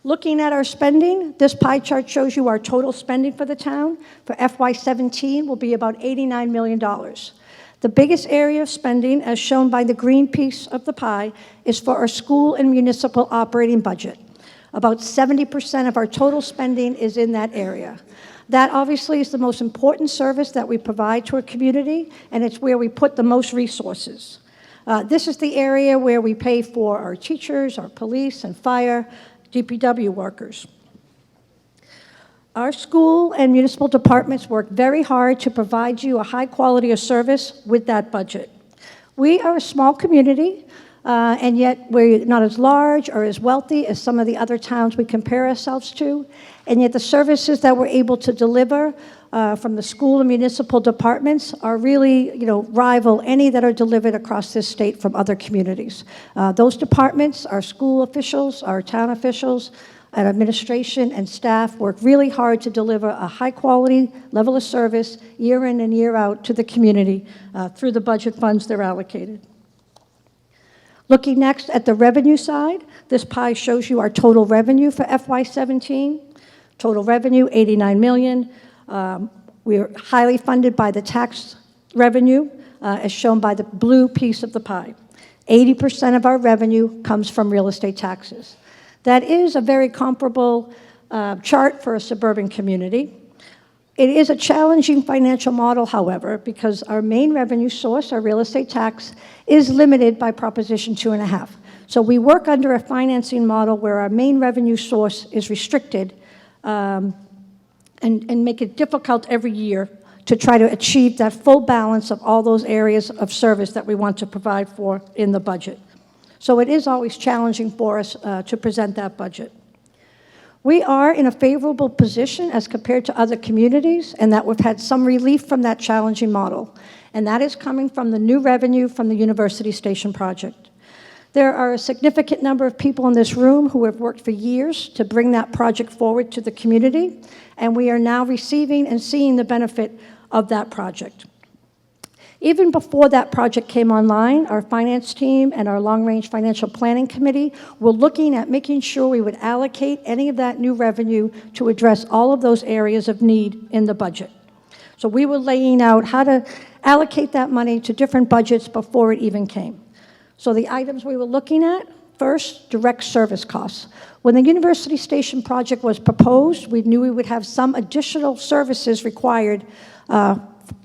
S10: Looking at our spending, this pie chart shows you our total spending for the town. For FY17 will be about $89 million. The biggest area of spending, as shown by the green piece of the pie, is for our school and municipal operating budget. About 70% of our total spending is in that area. That obviously is the most important service that we provide to our community, and it's where we put the most resources. This is the area where we pay for our teachers, our police and fire, DPW workers. Our school and municipal departments work very hard to provide you a high quality of service with that budget. We are a small community, and yet we're not as large or as wealthy as some of the other towns we compare ourselves to, and yet the services that we're able to deliver from the school and municipal departments are really, rival any that are delivered across this state from other communities. Those departments, our school officials, our town officials, and administration and staff work really hard to deliver a high-quality level of service year in and year out to the community through the budget funds they're allocated. Looking next at the revenue side, this pie shows you our total revenue for FY17. Total revenue, $89 million. We're highly funded by the tax revenue, as shown by the blue piece of the pie. 80% of our revenue comes from real estate taxes. That is a very comparable chart for a suburban community. It is a challenging financial model, however, because our main revenue source, our real estate tax, is limited by Proposition 2.5. So we work under a financing model where our main revenue source is restricted and make it difficult every year to try to achieve that full balance of all those areas of service that we want to provide for in the budget. So it is always challenging for us to present that budget. We are in a favorable position as compared to other communities, and that we've had some relief from that challenging model, and that is coming from the new revenue from the University Station project. There are a significant number of people in this room who have worked for years to bring that project forward to the community, and we are now receiving and seeing the benefit of that project. Even before that project came online, our finance team and our long-range financial planning committee were looking at making sure we would allocate any of that new revenue to address all of those areas of need in the budget. So we were laying out how to allocate that money to different budgets before it even came. So the items we were looking at, first, direct service costs. When the University Station project was proposed, we knew we would have some additional services required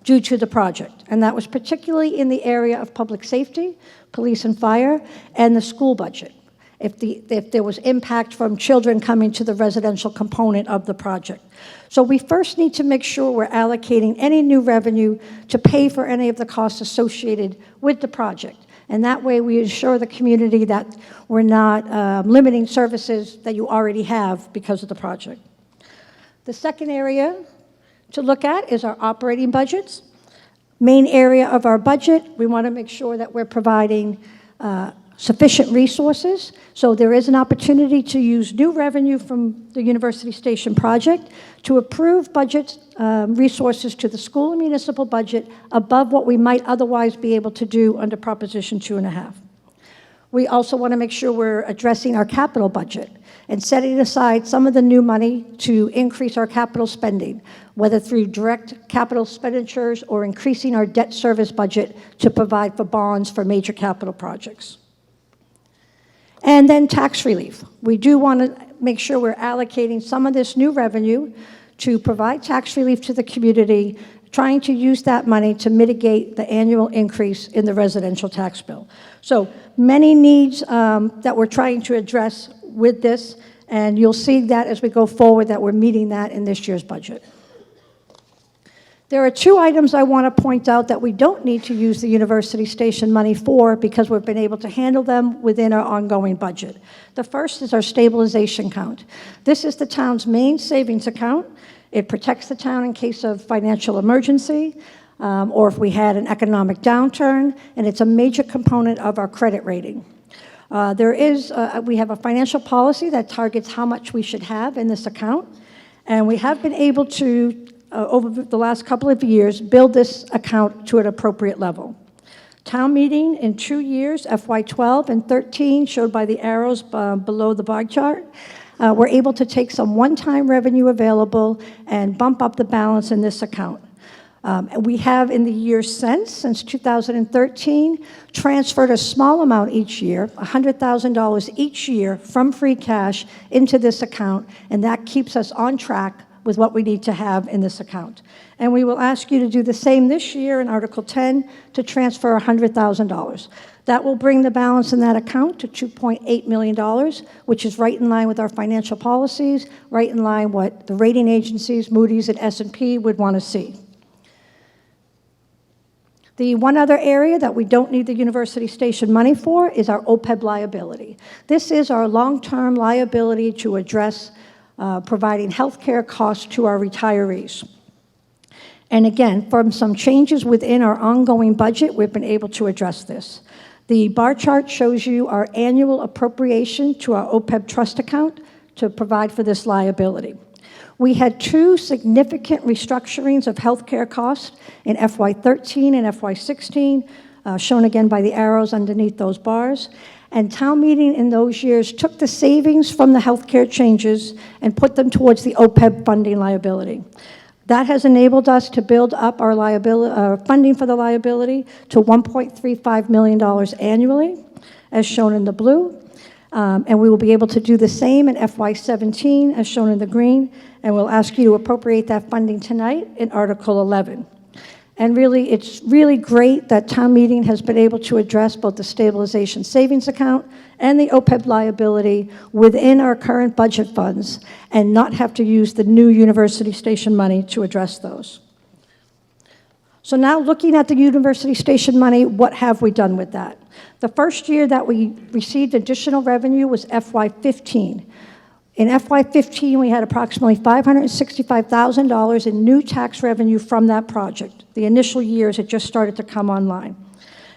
S10: due to the project. And that was particularly in the area of public safety, police and fire, and the school budget, if there was impact from children coming to the residential component of the project. So we first need to make sure we're allocating any new revenue to pay for any of the costs associated with the project. And that way we assure the community that we're not limiting services that you already have because of the project. The second area to look at is our operating budgets. Main area of our budget, we want to make sure that we're providing sufficient resources. So there is an opportunity to use new revenue from the University Station project to approve budget resources to the school and municipal budget above what we might otherwise be able to do under Proposition 2.5. We also want to make sure we're addressing our capital budget and setting aside some of the new money to increase our capital spending, whether through direct capital expenditures or increasing our debt service budget to provide for bonds for major capital projects. And then tax relief. We do want to make sure we're allocating some of this new revenue to provide tax relief to the community, trying to use that money to mitigate the annual increase in the residential tax bill. So many needs that we're trying to address with this, and you'll see that as we go forward that we're meeting that in this year's budget. There are two items I want to point out that we don't need to use the University Station money for because we've been able to handle them within our ongoing budget. The first is our stabilization account. This is the town's main savings account. It protects the town in case of financial emergency or if we had an economic downturn, and it's a major component of our credit rating. We have a financial policy that targets how much we should have in this account, and we have been able to over the last couple of years, build this account to an appropriate level. Town meeting in 2 years, FY12 and 13, showed by the arrows below the bar chart, we're able to take some one-time revenue available and bump up the balance in this account. We have in the years since 2013, transferred a small amount each year, $100,000 each year from free cash into this account, and that keeps us on track with what we need to have in this account. And we will ask you to do the same this year in Article 10 to transfer $100,000. That will bring the balance in that account to $2.8 million, which is right in line with our financial policies, right in line what the rating agencies, Moody's and S&P would want to see. The one other area that we don't need the University Station money for is our OPEB liability. This is our long-term liability to address providing health care costs to our retirees. And again, from some changes within our ongoing budget, we've been able to address this. The bar chart shows you our annual appropriation to our OPEB trust account to provide for this liability. We had two significant restructurings of health care costs in FY13 and FY16, shown again by the arrows underneath those bars. And town meeting in those years took the savings from the healthcare changes and put them towards the OPEB funding liability. That has enabled us to build up our funding for the liability to $1.35 million annually, as shown in the blue. And we will be able to do the same in FY17, as shown in the green, and we'll ask you to appropriate that funding tonight in Article 11. And really, it's really great that town meeting has been able to address both the stabilization savings account and the OPEB liability within our current budget funds and not have to use the new University Station money to address those. So now looking at the University Station money, what have we done with that? The first year that we received additional revenue was FY15. In FY15, we had approximately $565,000 in new tax revenue from that project. The initial years, it just started to come online.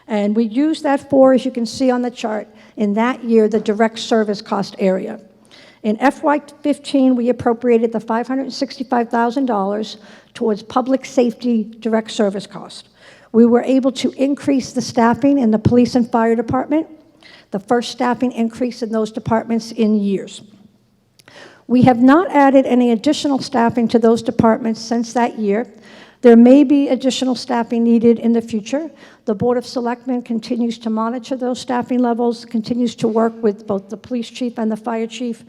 S10: And we used that for, as you can see on the chart, in that year, the direct service cost area. In FY15, we appropriated the $565,000 towards public safety direct service cost. We were able to increase the staffing in the police and fire department, the first staffing increase in those departments in years. We have not added any additional staffing to those departments since that year, There may be additional staffing needed in the future. The Board of Selectmen continues to monitor those staffing levels, continues to work with both the police chief and the fire chief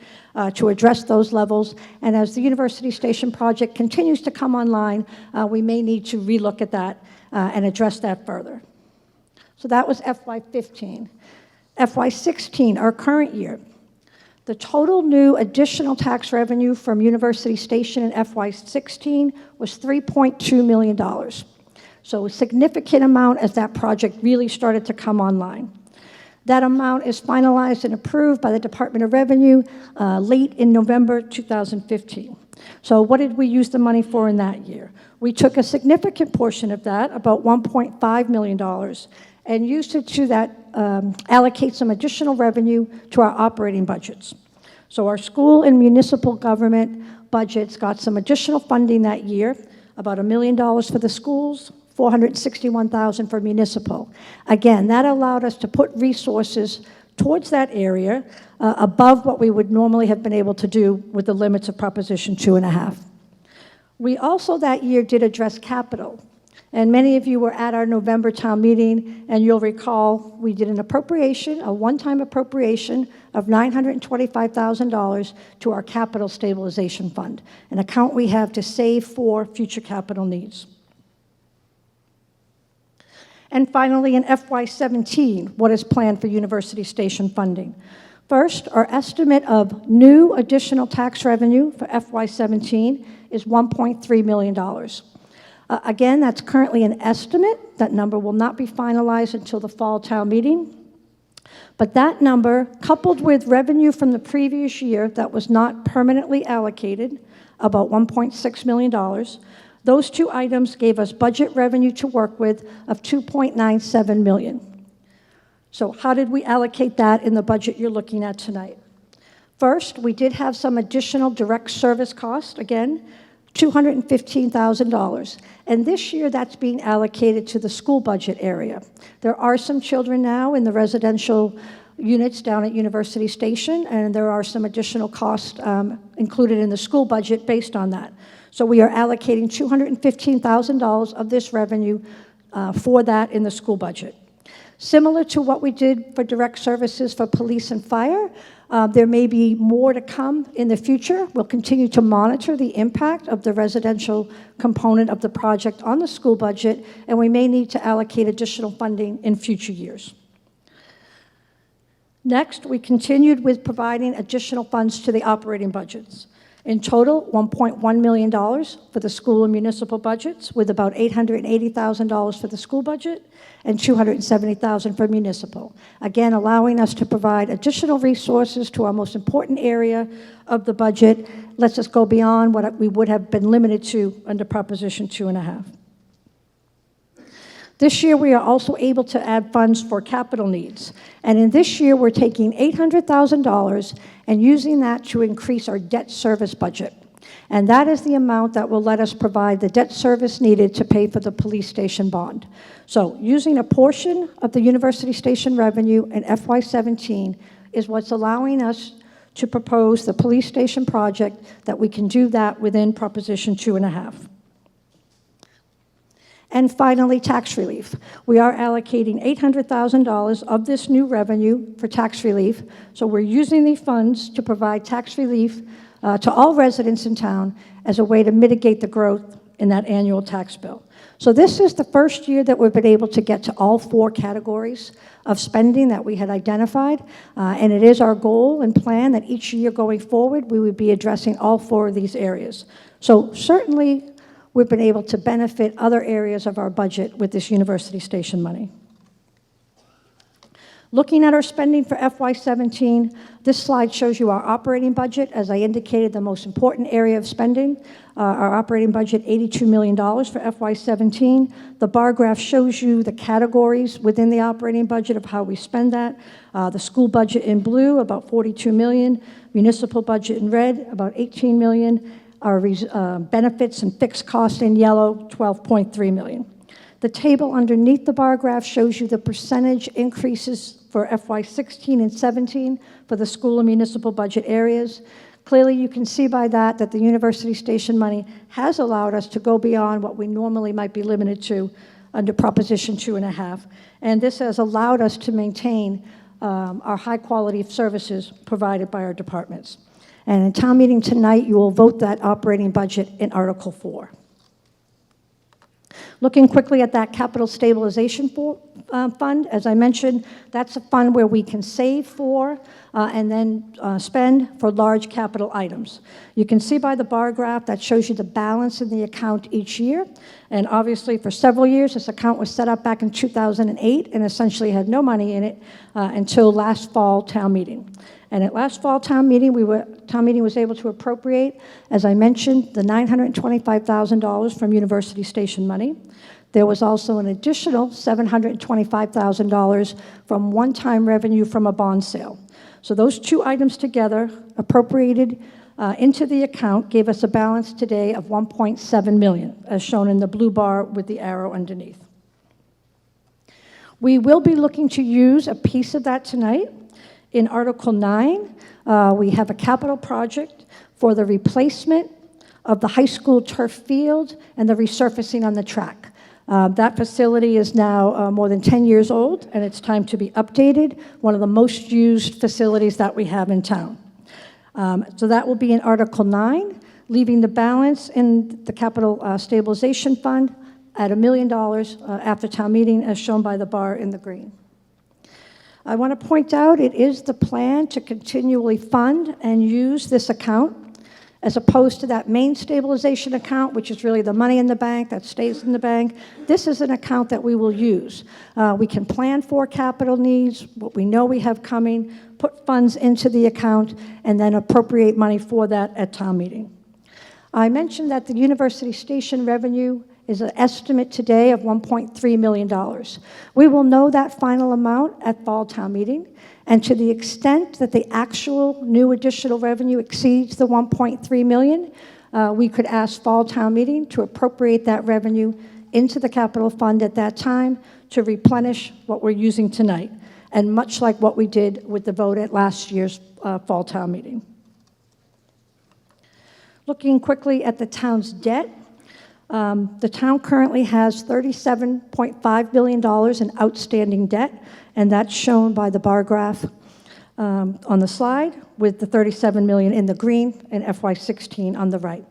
S10: to address those levels. And as the University Station project continues to come online, we may need to relook at that and address that further. So that was FY15. FY16, our current year. The total new additional tax revenue from University Station in FY16 was $3.2 million. So a significant amount as that project really started to come online. That amount is finalized and approved by the Department of Revenue late in November 2015. So what did we use the money for in that year? We took a significant portion of that, about $1.5 million, and used it to allocate some additional revenue to our operating budgets. So our school and municipal government budgets got some additional funding that year, about $1 million for the schools, $461,000 for municipal. Again, that allowed us to put resources towards that area above what we would normally have been able to do with the limits of Proposition 2.5. We also that year did address capital. And many of you were at our November town meeting, and you'll recall we did an appropriation, a one-time appropriation of $925,000 to our capital stabilization fund, an account we have to save for future capital needs. And finally, in FY17, what is planned for University Station funding? First, our estimate of new additional tax revenue for FY17 is $1.3 million. Again, that's currently an estimate. That number will not be finalized until the fall town meeting. But that number, coupled with revenue from the previous year that was not permanently allocated, about $1.6 million, those two items gave us budget revenue to work with of $2.97 million. So how did we allocate that in the budget you're looking at tonight? First, we did have some additional direct service cost, again, $215,000. And this year, that's being allocated to the school budget area. There are some children now in the residential units down at University Station, and there are some additional costs included in the school budget based on that. So we are allocating $215,000 of this revenue for that in the school budget. Similar to what we did for direct services for police and fire, there may be more to come in the future. We'll continue to monitor the impact of the residential component of the project on the school budget, and we may need to allocate additional funding in future years. Next, we continued with providing additional funds to the operating budgets. In total, $1.1 million for the school and municipal budgets, with about $880,000 for the school budget and $270,000 for municipal. Again, allowing us to provide additional resources to our most important area of the budget, lets us go beyond what we would have been limited to under Proposition 2.5. This year, we are also able to add funds for capital needs. And in this year, we're taking $800,000 and using that to increase our debt service budget. And that is the amount that will let us provide the debt service needed to pay for the police station bond. So using a portion of the University Station revenue in FY17 is what's allowing us to propose the police station project, that we can do that within Proposition 2.5. And finally, tax relief. We are allocating $800,000 of this new revenue for tax relief. So we're using these funds to provide tax relief to all residents in town as a way to mitigate the growth in that annual tax bill. So this is the first year that we've been able to get to all four categories of spending that we had identified. And it is our goal and plan that each year going forward, we would be addressing all four of these areas. So certainly, we've been able to benefit other areas of our budget with this University Station money. Looking at our spending for FY17, this slide shows you our operating budget. As I indicated, the most important area of spending, our operating budget, $82 million for FY17. The bar graph shows you the categories within the operating budget of how we spend that. The school budget in blue, about $42 million. Municipal budget in red, about $18 million. Our benefits and fixed costs in yellow, $12.3 million. The table underneath the bar graph shows you the percentage increases for FY16 and 17 for the school and municipal budget areas. Clearly, you can see by that that the university station money has allowed us to go beyond what we normally might be limited to under Proposition 2.5. And this has allowed us to maintain our high quality of services provided by our departments. And in town meeting tonight, you will vote that operating budget in Article 4. Looking quickly at that capital stabilization fund, as I mentioned, that's a fund where we can save for and then spend for large capital items. You can see by the bar graph that shows you the balance in the account each year. And obviously, for several years, this account was set up back in 2008 and essentially had no money in it until last fall town meeting. And at last fall town meeting, town meeting was able to appropriate, as I mentioned, the $925,000 from university station money. There was also an additional $725,000 from one-time revenue from a bond sale. So those two items together, appropriated into the account, gave us a balance today of $1.7 million, as shown in the blue bar with the arrow underneath. We will be looking to use a piece of that tonight. In Article 9, we have a capital project for the replacement of the high school turf field and the resurfacing on the track. That facility is now more than 10 years old, and it's time to be updated, one of the most used facilities that we have in town. So that will be in Article 9, leaving the balance in the Capital Stabilization Fund at $1 million after town meeting, as shown by the bar in the green. I want to point out it is the plan to continually fund and use this account as opposed to that main stabilization account, which is really the money in the bank that stays in the bank. This is an account that we will use. We can plan for capital needs, what we know we have coming, put funds into the account, and then appropriate money for that at town meeting. I mentioned that the university station revenue is an estimate today of $1.3 million. We will know that final amount at fall town meeting, and to the extent that the actual new additional revenue exceeds the $1.3 million, we could ask fall town meeting to appropriate that revenue into the capital fund at that time to replenish what we're using tonight, and much like what we did with the vote at last year's fall town meeting. Looking quickly at the town's debt, the town currently has $37.5 billion in outstanding debt, and that's shown by the bar graph on the slide, with the $37 million in the green and FY16 on the right.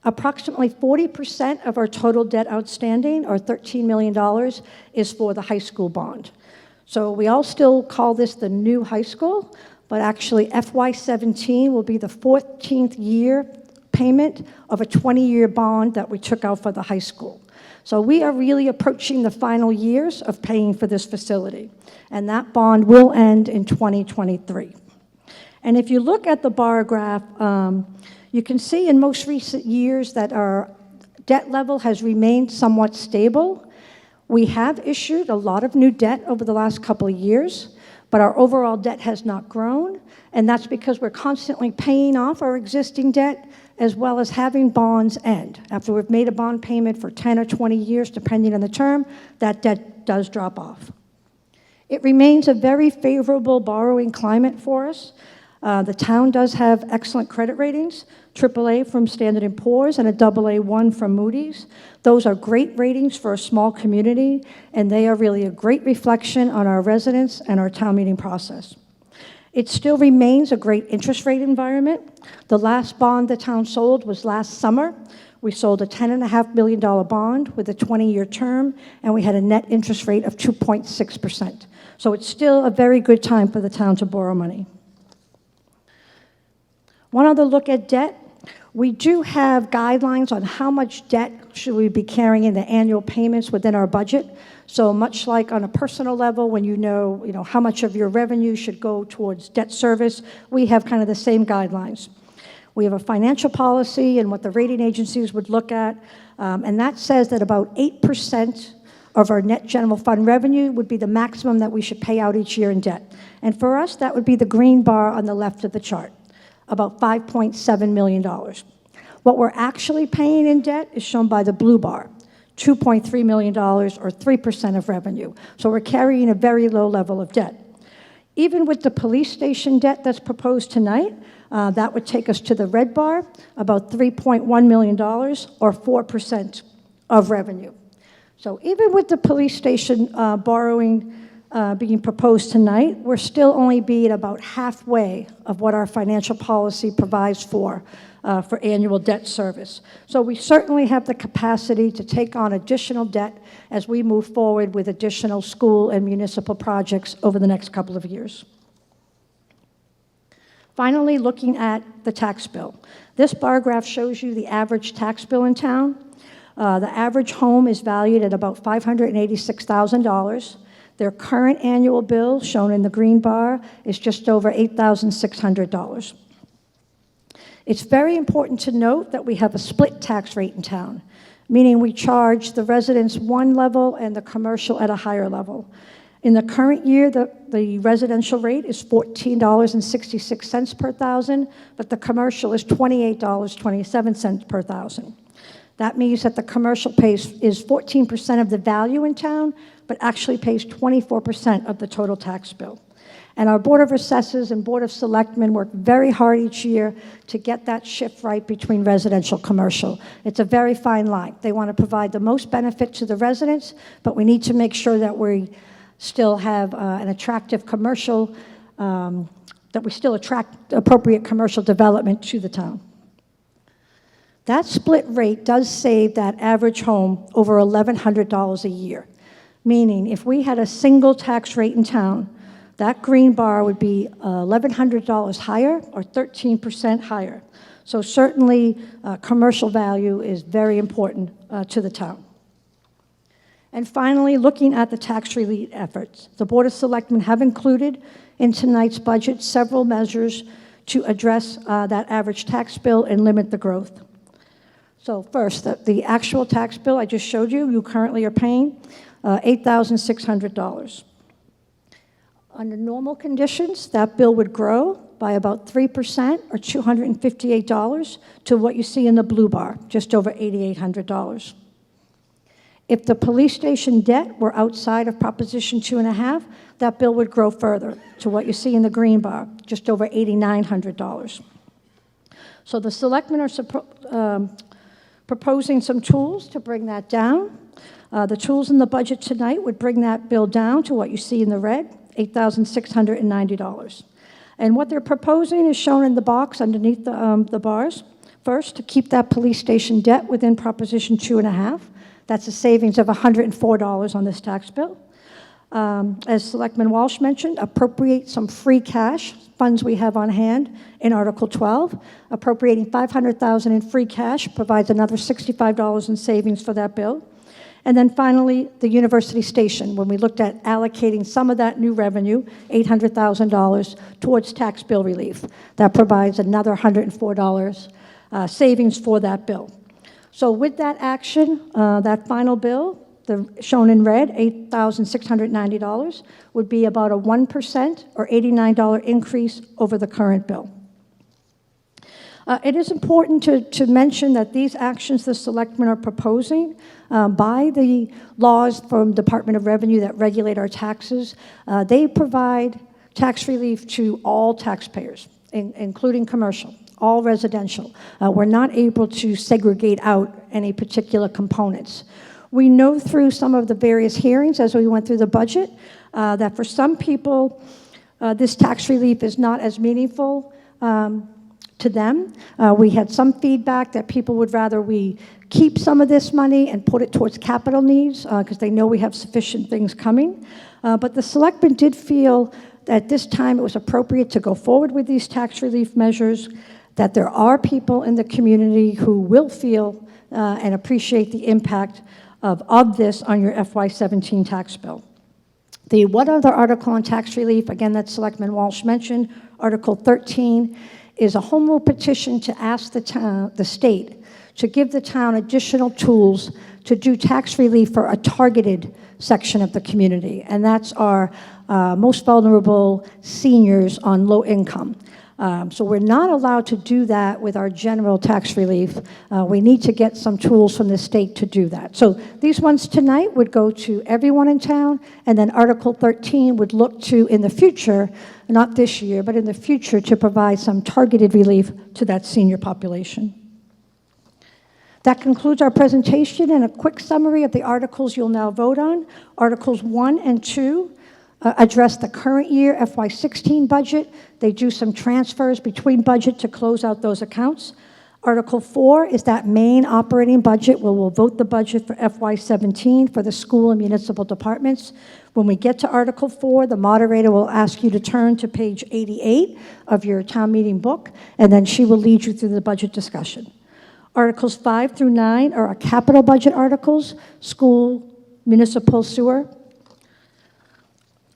S10: Approximately 40% of our total debt outstanding, or $13 million, is for the high school bond. So we all still call this the new high school, but actually FY17 will be the 14th year payment of a 20-year bond that we took out for the high school. So we are really approaching the final years of paying for this facility, and that bond will end in 2023. And if you look at the bar graph, you can see in most recent years that our debt level has remained somewhat stable. We have issued a lot of new debt over the last couple of years, but our overall debt has not grown, and that's because we're constantly paying off our existing debt as well as having bonds end. After we've made a bond payment for 10 or 20 years, depending on the term, that debt does drop off. It remains a very favorable borrowing climate for us. The town does have excellent credit ratings, AAA from Standard & Poor's and a AA1 from Moody's. Those are great ratings for a small community, and they are really a great reflection on our residents and our town meeting process. It still remains a great interest rate environment. The last bond the town sold was last summer. We sold a $10.5 million bond with a 20-year term, and we had a net interest rate of 2.6%. So it's still a very good time for the town to borrow money. One other look at debt. We do have guidelines on how much debt should we be carrying in the annual payments within our budget. So much like on a personal level, when you know how much of your revenue should go towards debt service, we have kind of the same guidelines. We have a financial policy and what the rating agencies would look at, and that says that about 8% of our net general fund revenue would be the maximum that we should pay out each year in debt. And for us, that would be the green bar on the left of the chart, about $5.7 million. What we're actually paying in debt is shown by the blue bar, $2.3 million, or 3% of revenue. So we're carrying a very low level of debt. Even with the police station debt that's proposed tonight, that would take us to the red bar, about $3.1 million, or 4% of revenue. So even with the police station borrowing being proposed tonight, we're still only being about halfway of what our financial policy provides for annual debt service. So we certainly have the capacity to take on additional debt as we move forward with additional school and municipal projects over the next couple of years. Finally, looking at the tax bill. This bar graph shows you the average tax bill in town. The average home is valued at about $586,000. Their current annual bill, shown in the green bar, is just over $8,600. It's very important to note that we have a split tax rate in town, meaning we charge the residents one level and the commercial at a higher level. In the current year, the residential rate is $14.66 per thousand, but the commercial is $28.27 per thousand. That means that the commercial is 14% of the value in town, but actually pays 24% of the total tax bill. And our Board of Assessors and Board of Selectmen work very hard each year to get that shift right between residential and commercial. It's a very fine line. They want to provide the most benefit to the residents, but we need to make sure that we still have an attractive commercial, that we still attract appropriate commercial development to the town. That split rate does save that average home over $1,100 a year, meaning if we had a single tax rate in town, that green bar would be $1,100 higher or 13% higher. So certainly, commercial value is very important to the town. And finally, looking at the tax relief efforts, the Board of Selectmen have included in tonight's budget several measures to address that average tax bill and limit the growth. So first, the actual tax bill I just showed you, you currently are paying $8,600. Under normal conditions, that bill would grow by about 3% or $258 to what you see in the blue bar, just over $8,800. If the police station debt were outside of Proposition 2.5, that bill would grow further to what you see in the green bar, just over $8,900. So the selectmen are proposing some tools to bring that down. The tools in the budget tonight would bring that bill down to what you see in the red, $8,690. And what they're proposing is shown in the box underneath the bars. First, to keep that police station debt within Proposition 2.5. That's a savings of $104 on this tax bill. As Selectman Walsh mentioned, appropriate some free cash, funds we have on hand in Article 12. Appropriating $500,000 in free cash provides another $65 in savings for that bill. And then finally, the university station, when we looked at allocating some of that new revenue, $800,000, towards tax bill relief. That provides another $104 savings for that bill. So with that action, that final bill, shown in red, $8,690, would be about a 1% or $89 increase over the current bill. It is important to mention that these actions the selectmen are proposing by the laws from Department of Revenue that regulate our taxes, they provide tax relief to all taxpayers, including commercial, all residential. We're not able to segregate out any particular components. We know through some of the various hearings as we went through the budget that for some people, this tax relief is not as meaningful to them. We had some feedback that people would rather we keep some of this money and put it towards capital needs because they know we have sufficient things coming. But the selectmen did feel that this time it was appropriate to go forward with these tax relief measures, that there are people in the community who will feel and appreciate the impact of this on your FY17 tax bill. The one other article on tax relief, again, that Selectman Walsh mentioned, Article 13, is a home rule petition to ask the state to give the town additional tools to do tax relief for a targeted section of the community, and that's our most vulnerable seniors on low income. So we're not allowed to do that with our general tax relief. We need to get some tools from the state to do that. So these ones tonight would go to everyone in town, and then Article 13 would look to, in the future, not this year, but in the future, to provide some targeted relief to that senior population. That concludes our presentation and a quick summary of the articles you'll now vote on. Articles 1 and 2 address the current year FY16 budget. They do some transfers between budget to close out those accounts. Article 4 is that main operating budget where we'll vote the budget for FY17 for the school and municipal departments. When we get to Article 4, the moderator will ask you to turn to page 88 of your town meeting book, and then she will lead you through the budget discussion. Articles 5 through 9 are our capital budget articles, school, municipal, sewer.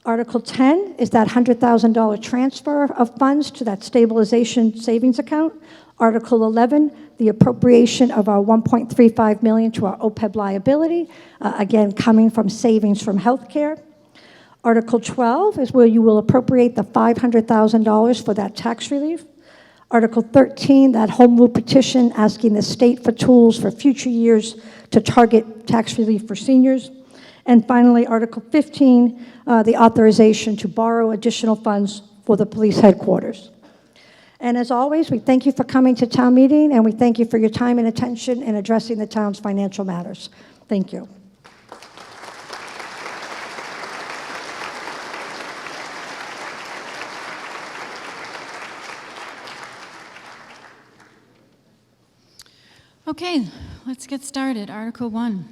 S10: Article 10 is that $100,000 transfer of funds to that stabilization savings account. Article 11, the appropriation of our $1.35 million to our OPEB liability, again, coming from savings from healthcare. Article 12 is where you will appropriate the $500,000 for that tax relief. Article 13, that home rule petition asking the state for tools for future years to target tax relief for seniors. And finally, Article 15, the authorization to borrow additional funds for the police headquarters. And as always, we thank you for coming to town meeting, and we thank you for your time and attention in addressing the town's financial matters. Thank you.
S1: Okay, let's get started. Article 1.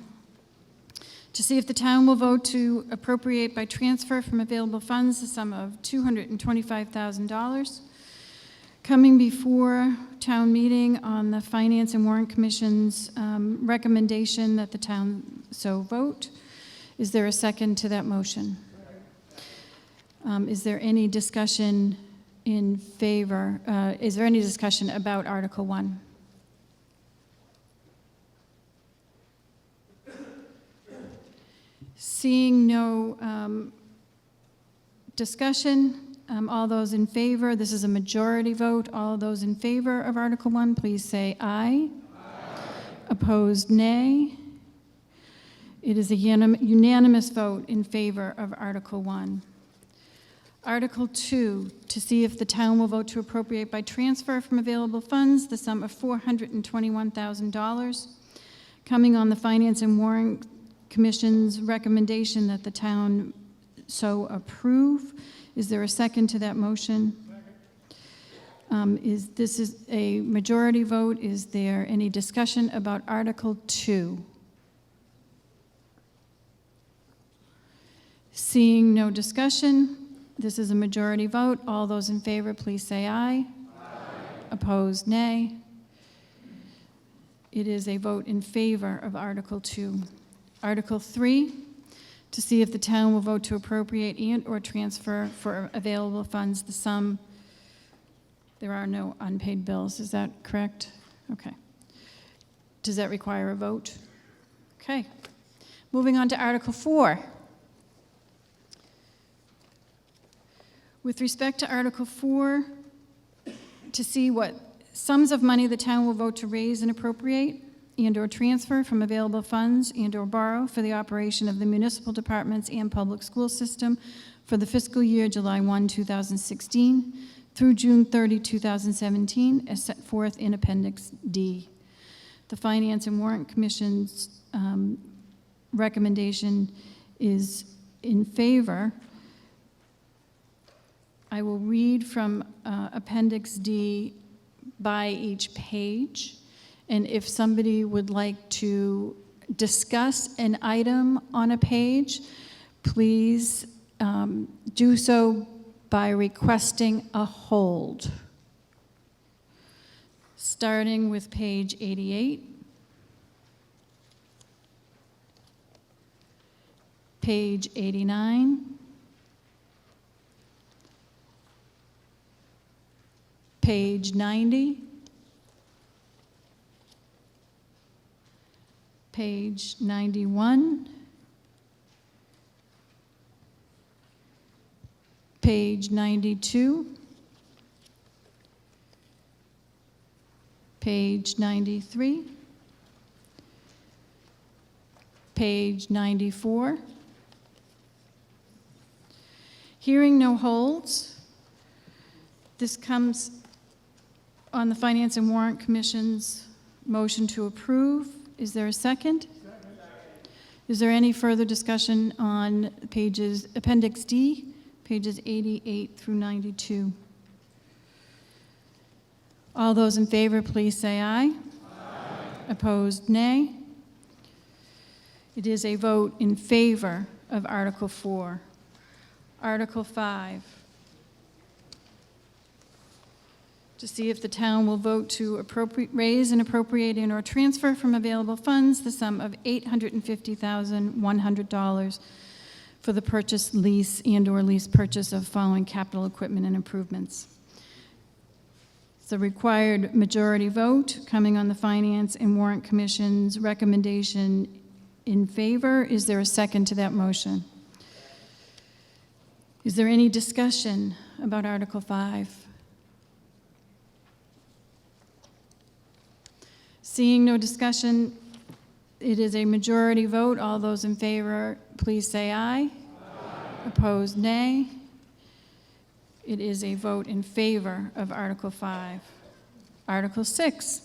S1: To see if the town will vote to appropriate by transfer from available funds the sum of $225,000 coming before town meeting on the Finance and Warrant Commission's recommendation that the town so vote. Is there a second to that motion? Is there any discussion in favor? Is there any discussion about Article 1? Seeing no discussion, all those in favor, this is a majority vote, all those in favor of Article 1, please say aye. Aye. Opposed, nay. It is a unanimous vote in favor of Article 1. Article 2, to see if the town will vote to appropriate by transfer from available funds the sum of $421,000 coming on the Finance and Warrant Commission's recommendation that the town so approve. Is there a second to that motion? This is a majority vote. Is there any discussion about Article 2? Seeing no discussion, this is a majority vote. All those in favor, please say aye. Aye. Opposed, nay. It is a vote in favor of Article 2. Article 3, to see if the town will vote to appropriate and/or transfer for available funds the sum. There are no unpaid bills, is that correct? Okay. Does that require a vote? Okay. Moving on to Article 4. With respect to Article 4, to see what sums of money the town will vote to raise and appropriate and/or transfer from available funds and/or borrow for the operation of the municipal departments and public school system for the fiscal year July 1, 2016 through June 30, 2017, as set forth in Appendix D. The Finance and Warrant Commission's recommendation is in favor. I will read from Appendix D by each page. And if somebody would like to discuss an item on a page, please do so by requesting a hold. Starting with page 88, page 89, page 90, page 91, page 92, page 93, page 94. Hearing no holds, this comes on the Finance and Warrant Commission's motion to approve. Is there a second? Is there any further discussion on pages, Appendix D, pages 88 through 92? All those in favor, please say aye. Aye. Opposed, nay. It is a vote in favor of Article 4. Article 5. To see if the town will vote to raise and appropriate and or transfer from available funds the sum of $850,100 for the purchase, lease, and or lease purchase of following capital equipment and improvements. It's a required majority vote coming on the Finance and Warrant Commission's recommendation in favor. Is there a second to that motion? Is there any discussion about Article 5? Seeing no discussion, it is a majority vote. All those in favor, please say aye. Aye. Opposed, nay. It is a vote in favor of Article 5. Article 6,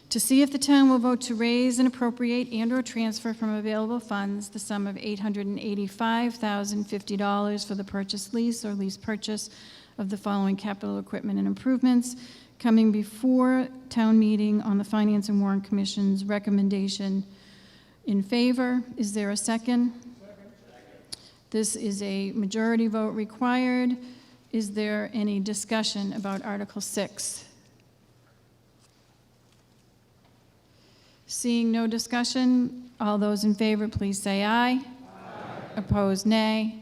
S1: to see if the town will vote to raise and appropriate and or transfer from available funds the sum of $885,050 for the purchase, lease, or lease purchase of the following capital equipment and improvements, coming before town meeting on the Finance and Warrant Commission's recommendation in favor. Is there a second? This is a majority vote required. Is there any discussion about Article 6? Seeing no discussion, all those in favor, please say aye. Aye. Opposed, nay.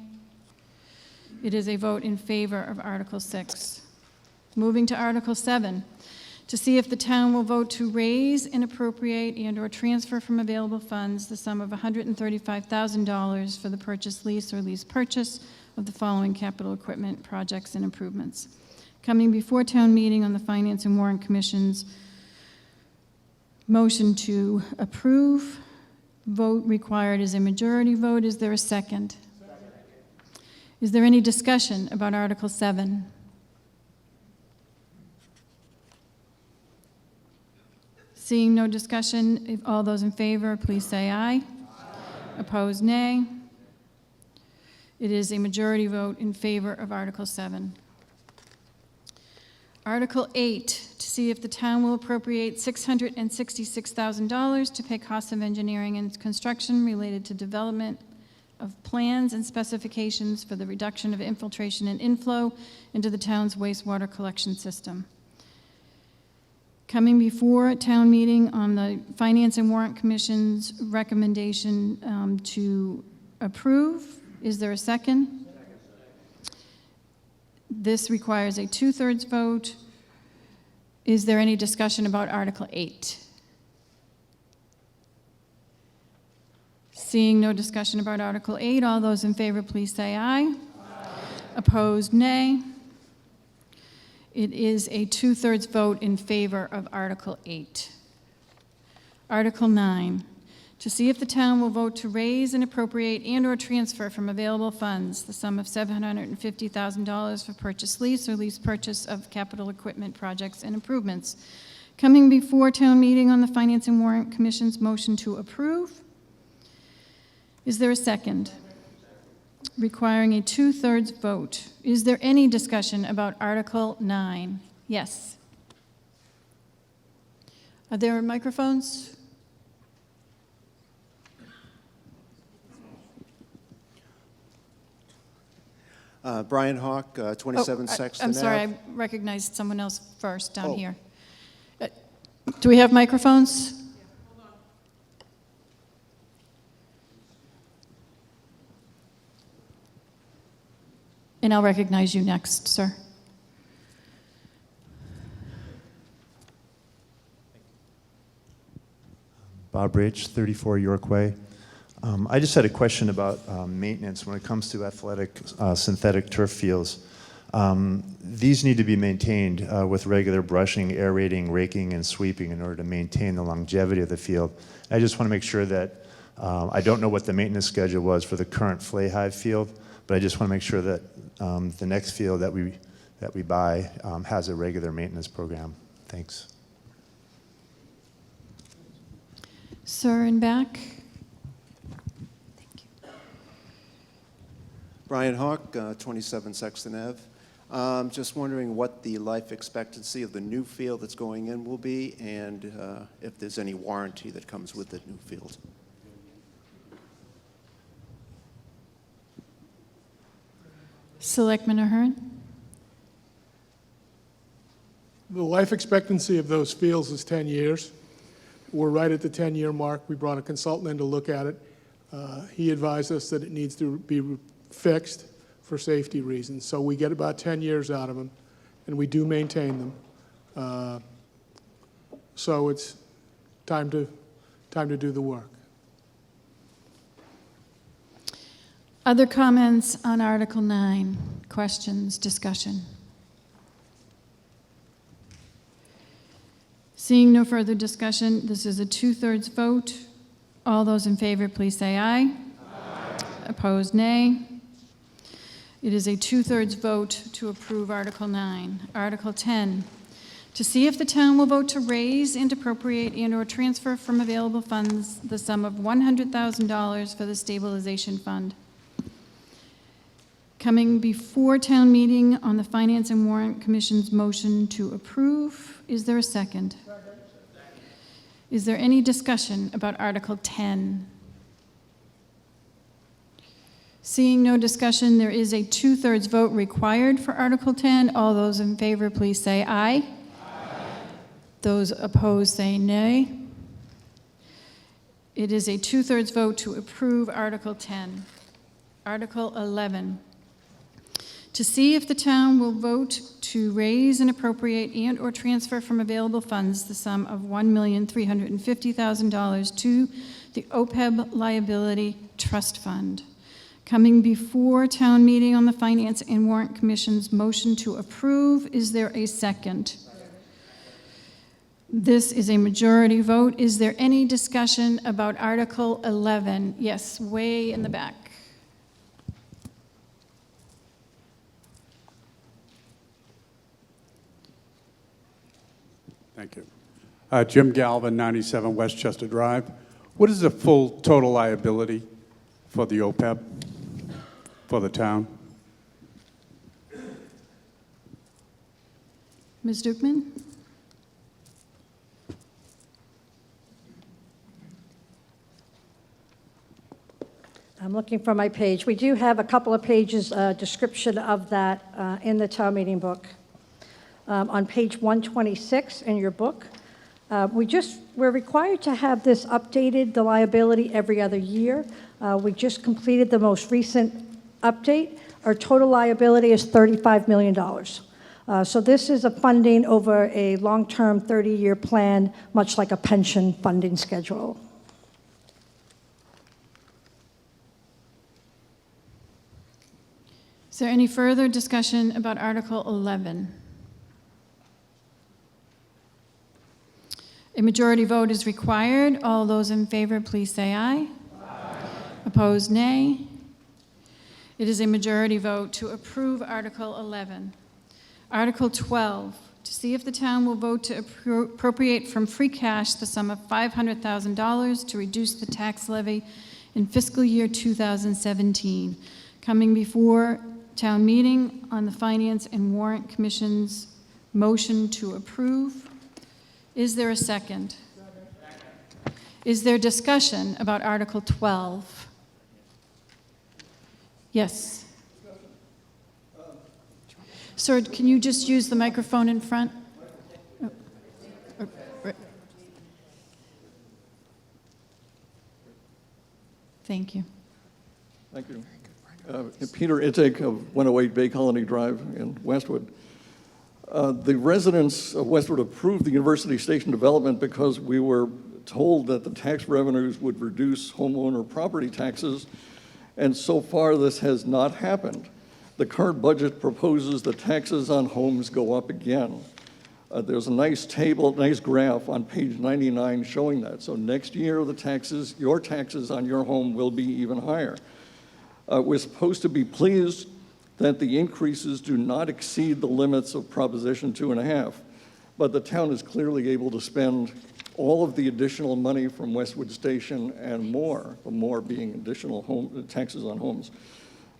S1: It is a vote in favor of Article 6. Moving to Article 7, to see if the town will vote to raise and appropriate and or transfer from available funds the sum of $135,000 for the purchase, lease, or lease purchase of the following capital equipment, projects, and improvements. Coming before town meeting on the Finance and Warrant Commission's motion to approve. Vote required is a majority vote. Is there a second? Is there any discussion about Article 7? Seeing no discussion, if all those in favor, please say aye. Aye. Opposed, nay. It is a majority vote in favor of Article 7. Article 8, to see if the town will appropriate $666,000 to pay costs of engineering and construction related to development of plans and specifications for the reduction of infiltration and inflow into the town's wastewater collection system. Coming before a town meeting on the Finance and Warrant Commission's recommendation to approve. Is there a second? This requires a 2/3 vote. Is there any discussion about Article 8? Seeing no discussion about Article 8, all those in favor, please say aye. Aye. Opposed, nay. It is a 2/3 vote in favor of Article 8. Article 9, to see if the town will vote to raise and appropriate and or transfer from available funds the sum of $750,000 for purchase, lease, or lease purchase of capital equipment, projects, and improvements. Coming before town meeting on the Finance and Warrant Commission's motion to approve. Is there a second? Requiring a 2/3 vote. Is there any discussion about Article 9? Yes. Are there microphones?
S11: Brian Hawk, 27 Sexton
S1: I'm sorry,
S11: Ave.
S1: I recognized someone else first down
S11: Oh.
S1: here. Do we have microphones? And I'll recognize you next, sir.
S12: Bob Rich, 34 York Way. I just had a question about maintenance when it comes to athletic synthetic turf fields. These need to be maintained with regular brushing, aerating, raking, and sweeping in order to maintain the longevity of the field. I just want to make sure that, I don't know what the maintenance schedule was for the current flay hive field, but I just want to make sure that the next field that we buy has a regular maintenance program. Thanks.
S1: Sir in back.
S11: Brian Hawk, 27 Sexton Ave. Just wondering what the life expectancy of the new field that's going in will be, and if there's any warranty that comes with the new field.
S1: Selectman Ahern.
S3: The life expectancy of those fields is 10 years. We're right at the 10-year mark. We brought a consultant in to look at it. He advised us that it needs to be fixed for safety reasons. So we get about 10 years out of them, and we do maintain them. So it's time to do the work.
S1: Other comments on Article 9? Questions, discussion? Seeing no further discussion, this is a 2/3 vote. All those in favor, please say aye. Aye. Opposed, nay. It is a 2/3 vote to approve Article 9. Article 10, to see if the town will vote to raise and appropriate and/or transfer from available funds the sum of $100,000 for the Stabilization Fund. Coming before town meeting on the Finance and Warrant Commission's motion to approve. Is there a second? Is there any discussion about Article 10? Seeing no discussion, there is a 2/3 vote required for Article 10. All those in favor, please say aye. Aye. Those opposed say nay. It is a 2/3 vote to approve Article 10. Article 11. To see if the town will vote to raise and appropriate and/or transfer from available funds the sum of $1,350,000 to the OPEB Liability Trust Fund. Coming before town meeting on the Finance and Warrant Commission's motion to approve. Is there a second? This is a majority vote. Is there any discussion about Article 11? Yes, way in the back.
S13: Thank you. Jim Galvin, 97 Westchester Drive. What is the full total liability for the OPEB for the town?
S1: Ms. Dukeman?
S10: I'm looking for my page. We do have a couple of pages description of that in the town meeting book. On page 126 in your book, we're required to have this updated, the liability, every other year. We just completed the most recent update. Our total liability is $35 million. So this is a funding over a long-term 30-year plan, much like a pension funding schedule.
S1: Is there any further discussion about Article 11? A majority vote is required. All those in favor, please say aye. Aye. Opposed, nay. It is a majority vote to approve Article 11. Article 12, to see if the town will vote to appropriate from free cash the sum of $500,000 to reduce the tax levy in fiscal year 2017. Coming before town meeting on the Finance and Warrant Commission's motion to approve. Is there a second? Is there discussion about Article 12? Yes. Sir, can you just use the microphone in front? Thank you.
S14: Thank you. Peter Ittig of 108 Bay Colony Drive in Westwood. The residents of Westwood approved the University Station development because we were told that the tax revenues would reduce homeowner property taxes, and so far this has not happened. The current budget proposes the taxes on homes go up again. There's a nice table, nice graph on page 99 showing that. So next year, your taxes on your home will be even higher. We're supposed to be pleased that the increases do not exceed the limits of Proposition 2.5, but the town is clearly able to spend all of the additional money from Westwood Station and more, the more being additional taxes on homes.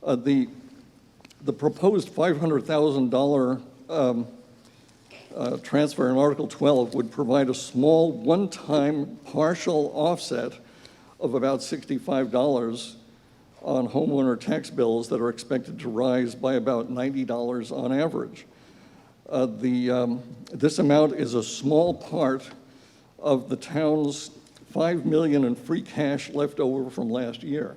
S14: The proposed $500,000 transfer in Article 12 would provide a small one-time partial offset of about $65 on homeowner tax bills that are expected to rise by about $90 on average. This amount is a small part of the town's $5 million in free cash left over from last year.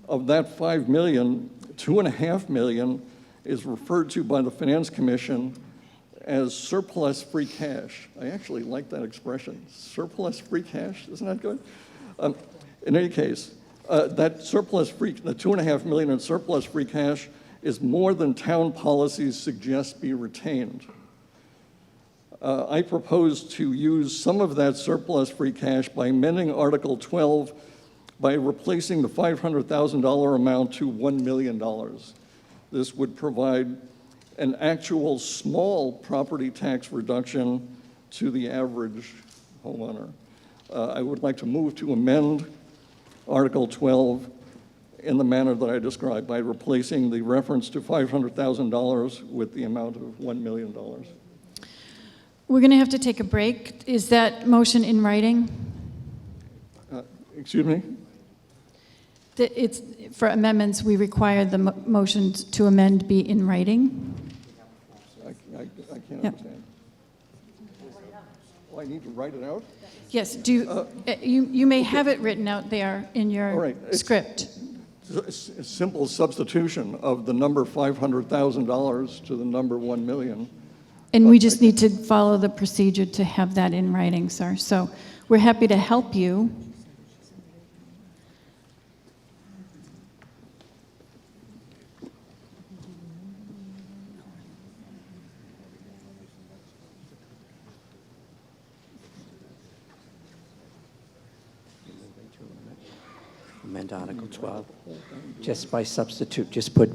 S14: Of that $5 million, $2.5 million is referred to by the Finance Commission as surplus free cash. I actually like that expression, surplus free cash. Isn't that good? In any case, the $2.5 million in surplus free cash is more than town policies suggest be retained. I propose to use some of that surplus free cash by amending Article 12 by replacing the $500,000 amount to $1 million. This would provide an actual small property tax reduction to the average homeowner. I would like to move to amend Article 12 in the manner that I described by replacing the reference to $500,000 with the amount of $1 million.
S1: We're going to have to take a break. Is that motion in writing?
S14: Excuse me?
S1: It's, for amendments, we require the motion to amend be in writing.
S14: I can't understand. Oh, I need to write it out?
S1: Yes, you may have it written out there in your script.
S14: It's a simple substitution of the number $500,000 to the number $1 million.
S1: And we just need to follow the procedure to have that in writing, sir. So we're happy to help you.
S5: Amend Article 12, just by substitute, just put...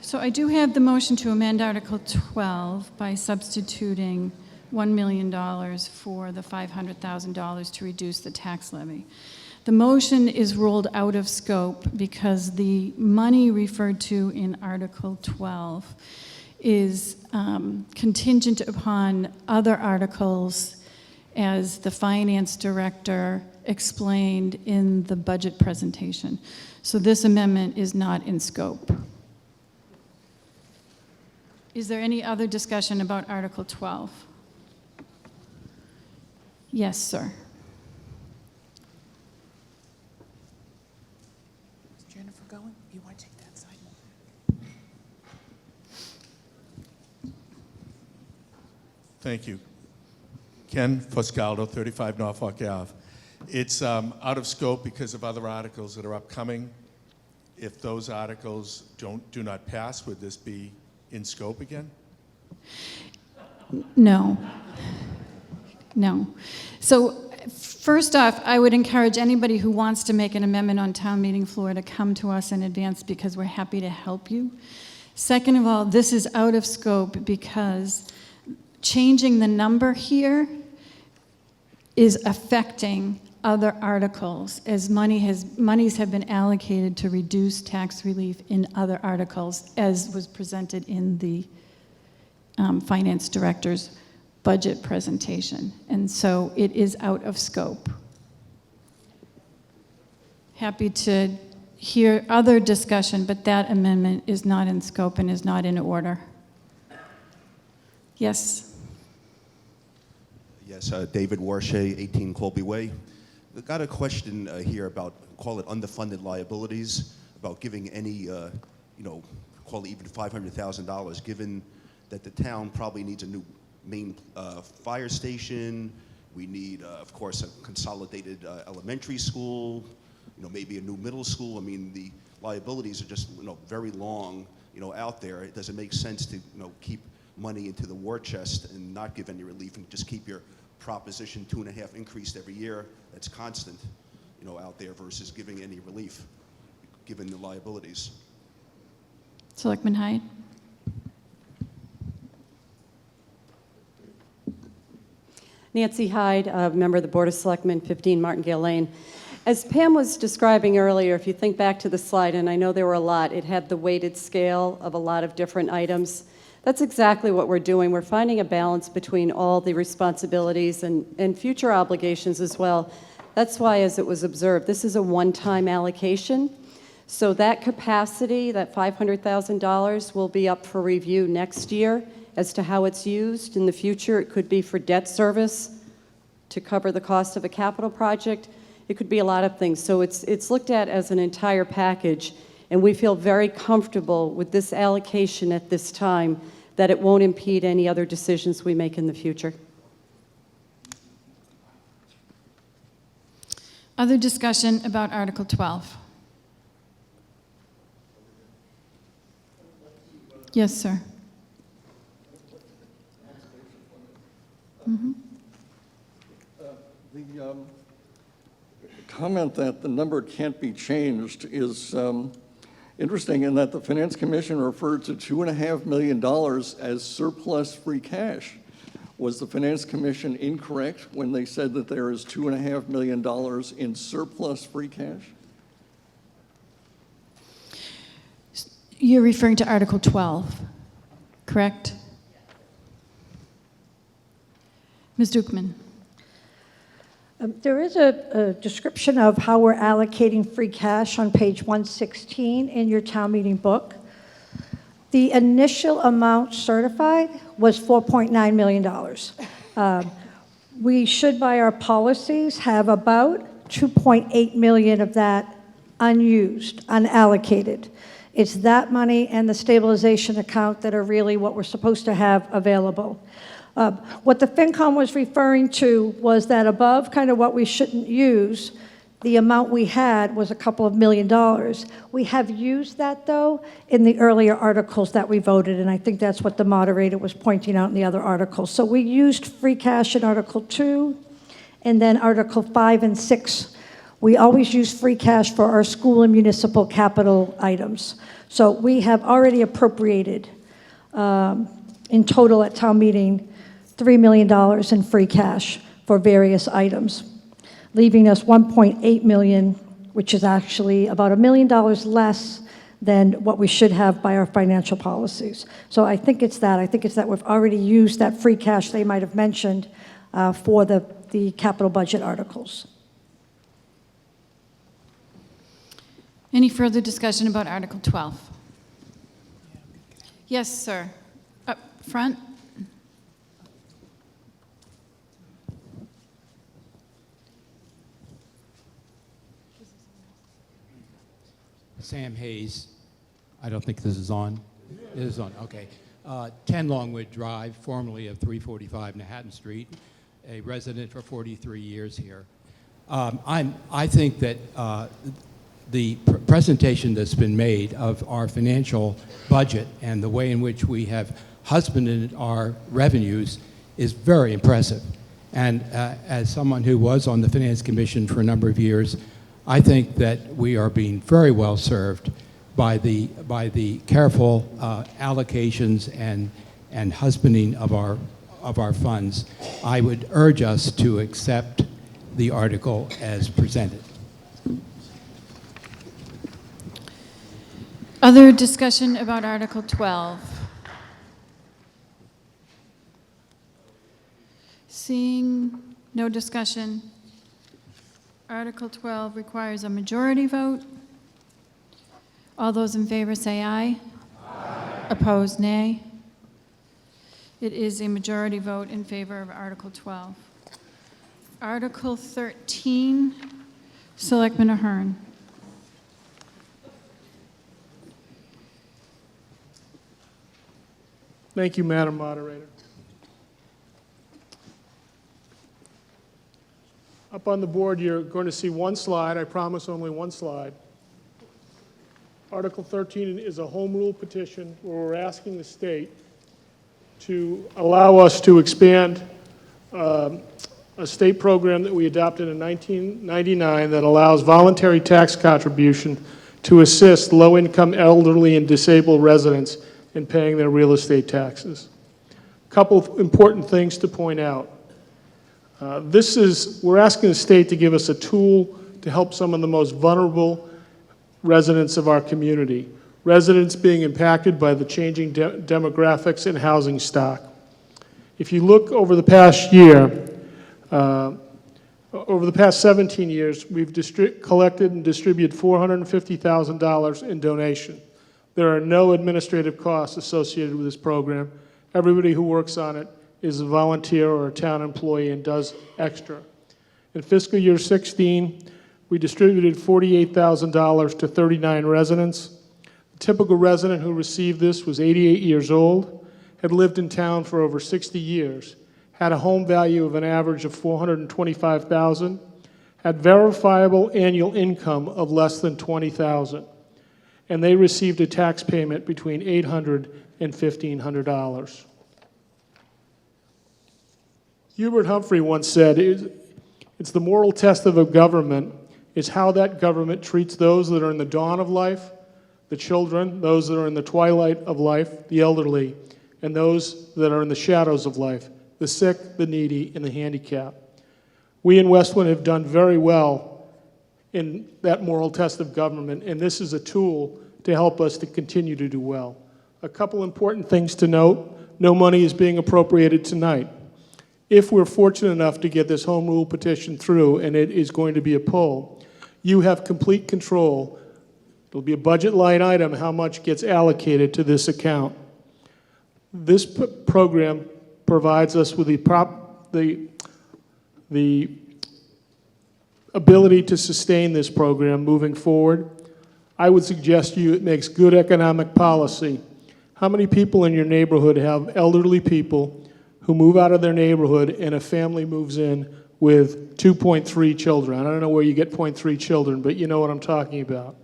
S1: So I do have the motion to amend Article 12 by substituting $1 million for the $500,000 to reduce the tax levy. The motion is ruled out of scope because the money referred to in Article 12 is contingent upon other articles, as the finance director explained in the budget presentation. So this amendment is not in scope. Is there any other discussion about Article 12? Yes, sir.
S15: Is Jennifer going? You want to take that side?
S16: Thank you. Ken Foscaldo, 35 Norfolk Ave. It's out of scope because of other articles that are upcoming. If those articles do not pass, would this be in scope again?
S1: No. No. So first off, I would encourage anybody who wants to make an amendment on town meeting floor to come to us in advance because we're happy to help you. Second of all, this is out of scope because changing the number here is affecting other articles, as monies have been allocated to reduce tax relief in other articles, as was presented in the finance director's budget presentation. And so it is out of scope. Happy to hear other discussion, but that amendment is not in scope and is not in order. Yes.
S17: Yes, David Warshay, 18 Colby Way. I've got a question here about, call it underfunded liabilities, about giving any, call it even $500,000, given that the town probably needs a new main fire station. We need, of course, a consolidated elementary school, maybe a new middle school. I mean, the liabilities are just, very long, out there. It doesn't make sense to, keep money into the war chest and not give any relief and just keep your Proposition 2.5 increased every year. That's constant, out there versus giving any relief, given the liabilities.
S1: Selectman Hyde?
S4: Nancy Hyde, a member of the Board of Selectmen, 15 Martingale Lane. As Pam was describing earlier, if you think back to the slide, and I know there were a lot, it had the weighted scale of a lot of different items. That's exactly what we're doing. We're finding a balance between all the responsibilities and future obligations as well. That's why, as it was observed, this is a one-time allocation. So that capacity, that $500,000, will be up for review next year as to how it's used. In the future, it could be for debt service to cover the cost of a capital project. It could be a lot of things. So it's looked at as an entire package, and we feel very comfortable with this allocation at this time, that it won't impede any other decisions we make in the future.
S1: Other discussion about Article 12? Yes, sir. Mm-hmm.
S14: The comment that the number can't be changed is interesting in that the Finance Commission referred to $2.5 million as surplus free cash. Was the Finance Commission incorrect when they said that there is $2.5 million in surplus free cash?
S1: You're referring to Article 12, correct? Ms. Dukeman.
S10: There is a description of how we're allocating free cash on page 116 in your town meeting book. The initial amount certified was $4.9 million. We should, by our policies, have about $2.8 million of that unused, unallocated. It's that money and the stabilization account that are really what we're supposed to have available. What the FinCom was referring to was that above kind of what we shouldn't use, the amount we had was a couple of $1 million. We have used that, though, in the earlier articles that we voted, and I think that's what the moderator was pointing out in the other articles. So we used free cash in Article 2, and then Article 5 and 6. We always use free cash for our school and municipal capital items. So we have already appropriated, in total at town meeting, $3 million in free cash for various items. leaving us $1.8 million, which is actually about $1 million less than what we should have by our financial policies. So I think it's that. I think it's that we've already used that free cash they might have mentioned for the capital budget articles.
S1: Any further discussion about Article 12? Yes, sir. Up front.
S18: Sam Hayes. I don't think this is on. It is on, okay. 10 Longwood Drive, formerly of 345 Manhattan Street, a resident for 43 years here. I think that the presentation that's been made of our financial budget and the way in which we have husbanded our revenues is very impressive. And as someone who was on the Finance Commission for a number of years, I think that we are being very well served by the careful allocations and husbanding of our funds. I would urge us to accept the article as presented.
S1: Other discussion about Article 12? Seeing no discussion, Article 12 requires a majority vote. All those in favor say aye. Aye. Opposed, nay. It is a majority vote in favor of Article 12. Article 13, Selectman Ahern.
S3: Thank you, Madam Moderator. Up on the board, you're going to see one slide. I promise only one slide. Article 13 is a home rule petition where we're asking the state to allow us to expand a state program that we adopted in 1999 that allows voluntary tax contribution to assist low-income elderly and disabled residents in paying their real estate taxes. A couple of important things to point out. We're asking the state to give us a tool to help some of the most vulnerable residents of our community, residents being impacted by the changing demographics and housing stock. If you look over the past year, over the past 17 years, we've collected and distributed $450,000 in donation. There are no administrative costs associated with this program. Everybody who works on it is a volunteer or a town employee and does extra. In fiscal year 16, we distributed $48,000 to 39 residents. The typical resident who received this was 88 years old, had lived in town for over 60 years, had a home value of an average of $425,000, had verifiable annual income of less than $20,000, and they received a tax payment between $800 and $1,500. Hubert Humphrey once said, it's the moral test of a government is how that government treats those that are in the dawn of life, the children, those that are in the twilight of life, the elderly, and those that are in the shadows of life, the sick, the needy, and the handicapped. We in Westwood have done very well in that moral test of government, and this is a tool to help us to continue to do well. A couple important things to note: no money is being appropriated tonight. If we're fortunate enough to get this home rule petition through, and it is going to be a pull, you have complete control. It'll be a budget line item how much gets allocated to this account. This program provides us with the ability to sustain this program moving forward. I would suggest to you it makes good economic policy. How many people in your neighborhood have elderly people who move out of their neighborhood and a family moves in with 2.3 children? I don't know where you get 0.3 children, but you know what I'm talking about.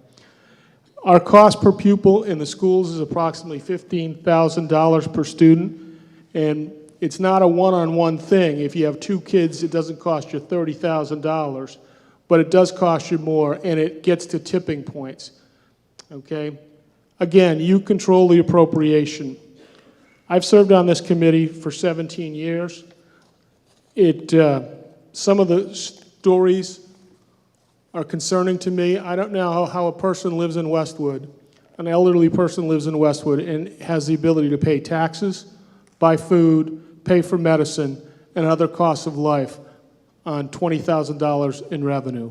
S3: Our cost per pupil in the schools is approximately $15,000 per student, and it's not a one-on-one thing. If you have two kids, it doesn't cost you $30,000, but it does cost you more, and it gets to tipping points, okay? Again, you control the appropriation. I've served on this committee for 17 years. Some of the stories are concerning to me. I don't know how a person lives in Westwood, an elderly person lives in Westwood and has the ability to pay taxes, buy food, pay for medicine, and other costs of life on $20,000 in revenue.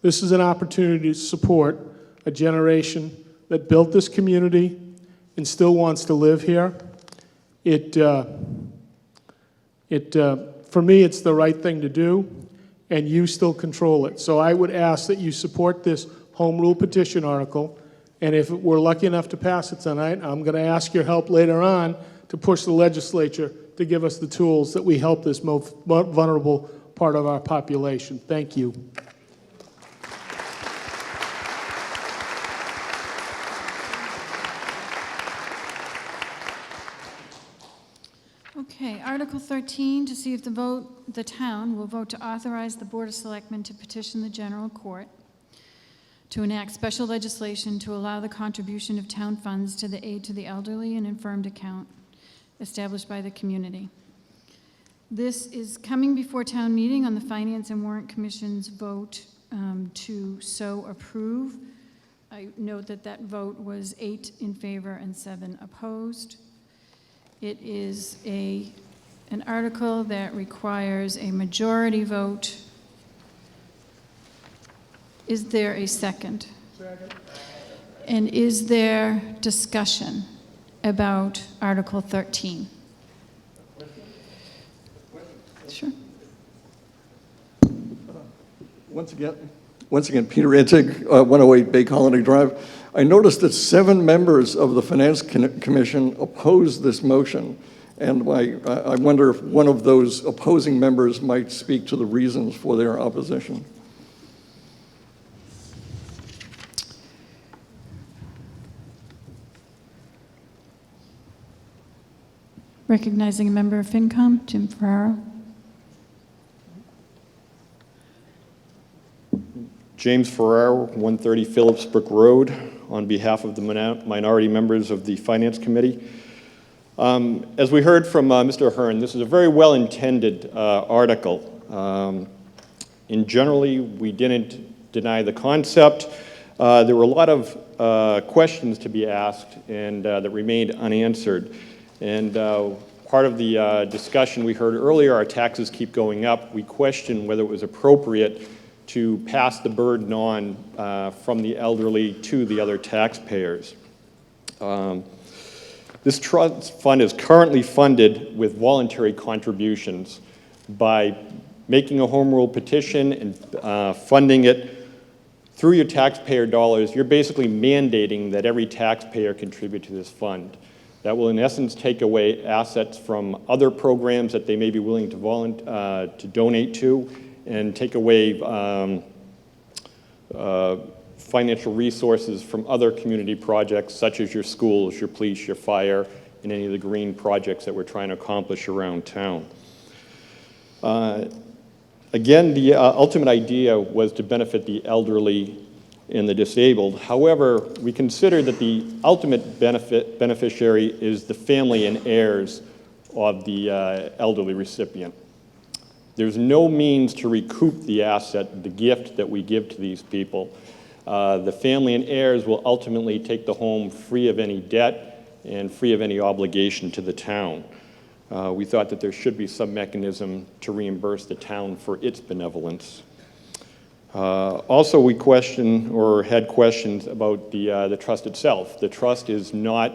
S3: This is an opportunity to support a generation that built this community and still wants to live here. For me, it's the right thing to do, and you still control it. So I would ask that you support this home rule petition article, and if we're lucky enough to pass it tonight, I'm going to ask your help later on to push the legislature to give us the tools that we help this most vulnerable part of our population. Thank you.
S1: Okay, Article 13, to see if the town will vote to authorize the Board of Selectmen to petition the General Court to enact special legislation to allow the contribution of town funds to the Aid to the Elderly and Infirmed account established by the community. This is coming before town meeting on the Finance and Warrant Commission's vote to so approve. I note that that vote was 8 in favor and 7 opposed. It is an article that requires a majority vote. Is there a second? Second. And is there discussion about Article 13? Sure.
S14: Once again, Peter Itzig, 108 Bay Colony Drive. I noticed that 7 members of the Finance Commission opposed this motion, and I wonder if one of those opposing members might speak to the reasons for their opposition.
S1: Recognizing a member of FinCom, Jim Ferraro.
S19: James Ferraro, 130 Phillipsbrook Road, on behalf of the minority members of the Finance Committee. As we heard from Mr. Ahern, this is a very well-intended article. Generally, we didn't deny the concept. There were a lot of questions to be asked and that remained unanswered. And part of the discussion we heard earlier, our taxes keep going up. We questioned whether it was appropriate to pass the burden on from the elderly to the other taxpayers. This trust fund is currently funded with voluntary contributions. By making a home rule petition and funding it through your taxpayer dollars, you're basically mandating that every taxpayer contribute to this fund. That will, in essence, take away assets from other programs that they may be willing to donate to, and take away financial resources from other community projects, such as your schools, your police, your fire, and any of the green projects that we're trying to accomplish around town. Again, the ultimate idea was to benefit the elderly and the disabled. However, we consider that the ultimate beneficiary is the family and heirs of the elderly recipient. There's no means to recoup the asset, the gift that we give to these people. The family and heirs will ultimately take the home free of any debt and free of any obligation to the town. We thought that there should be some mechanism to reimburse the town for its benevolence. Also, we questioned or had questions about the trust itself. The trust is not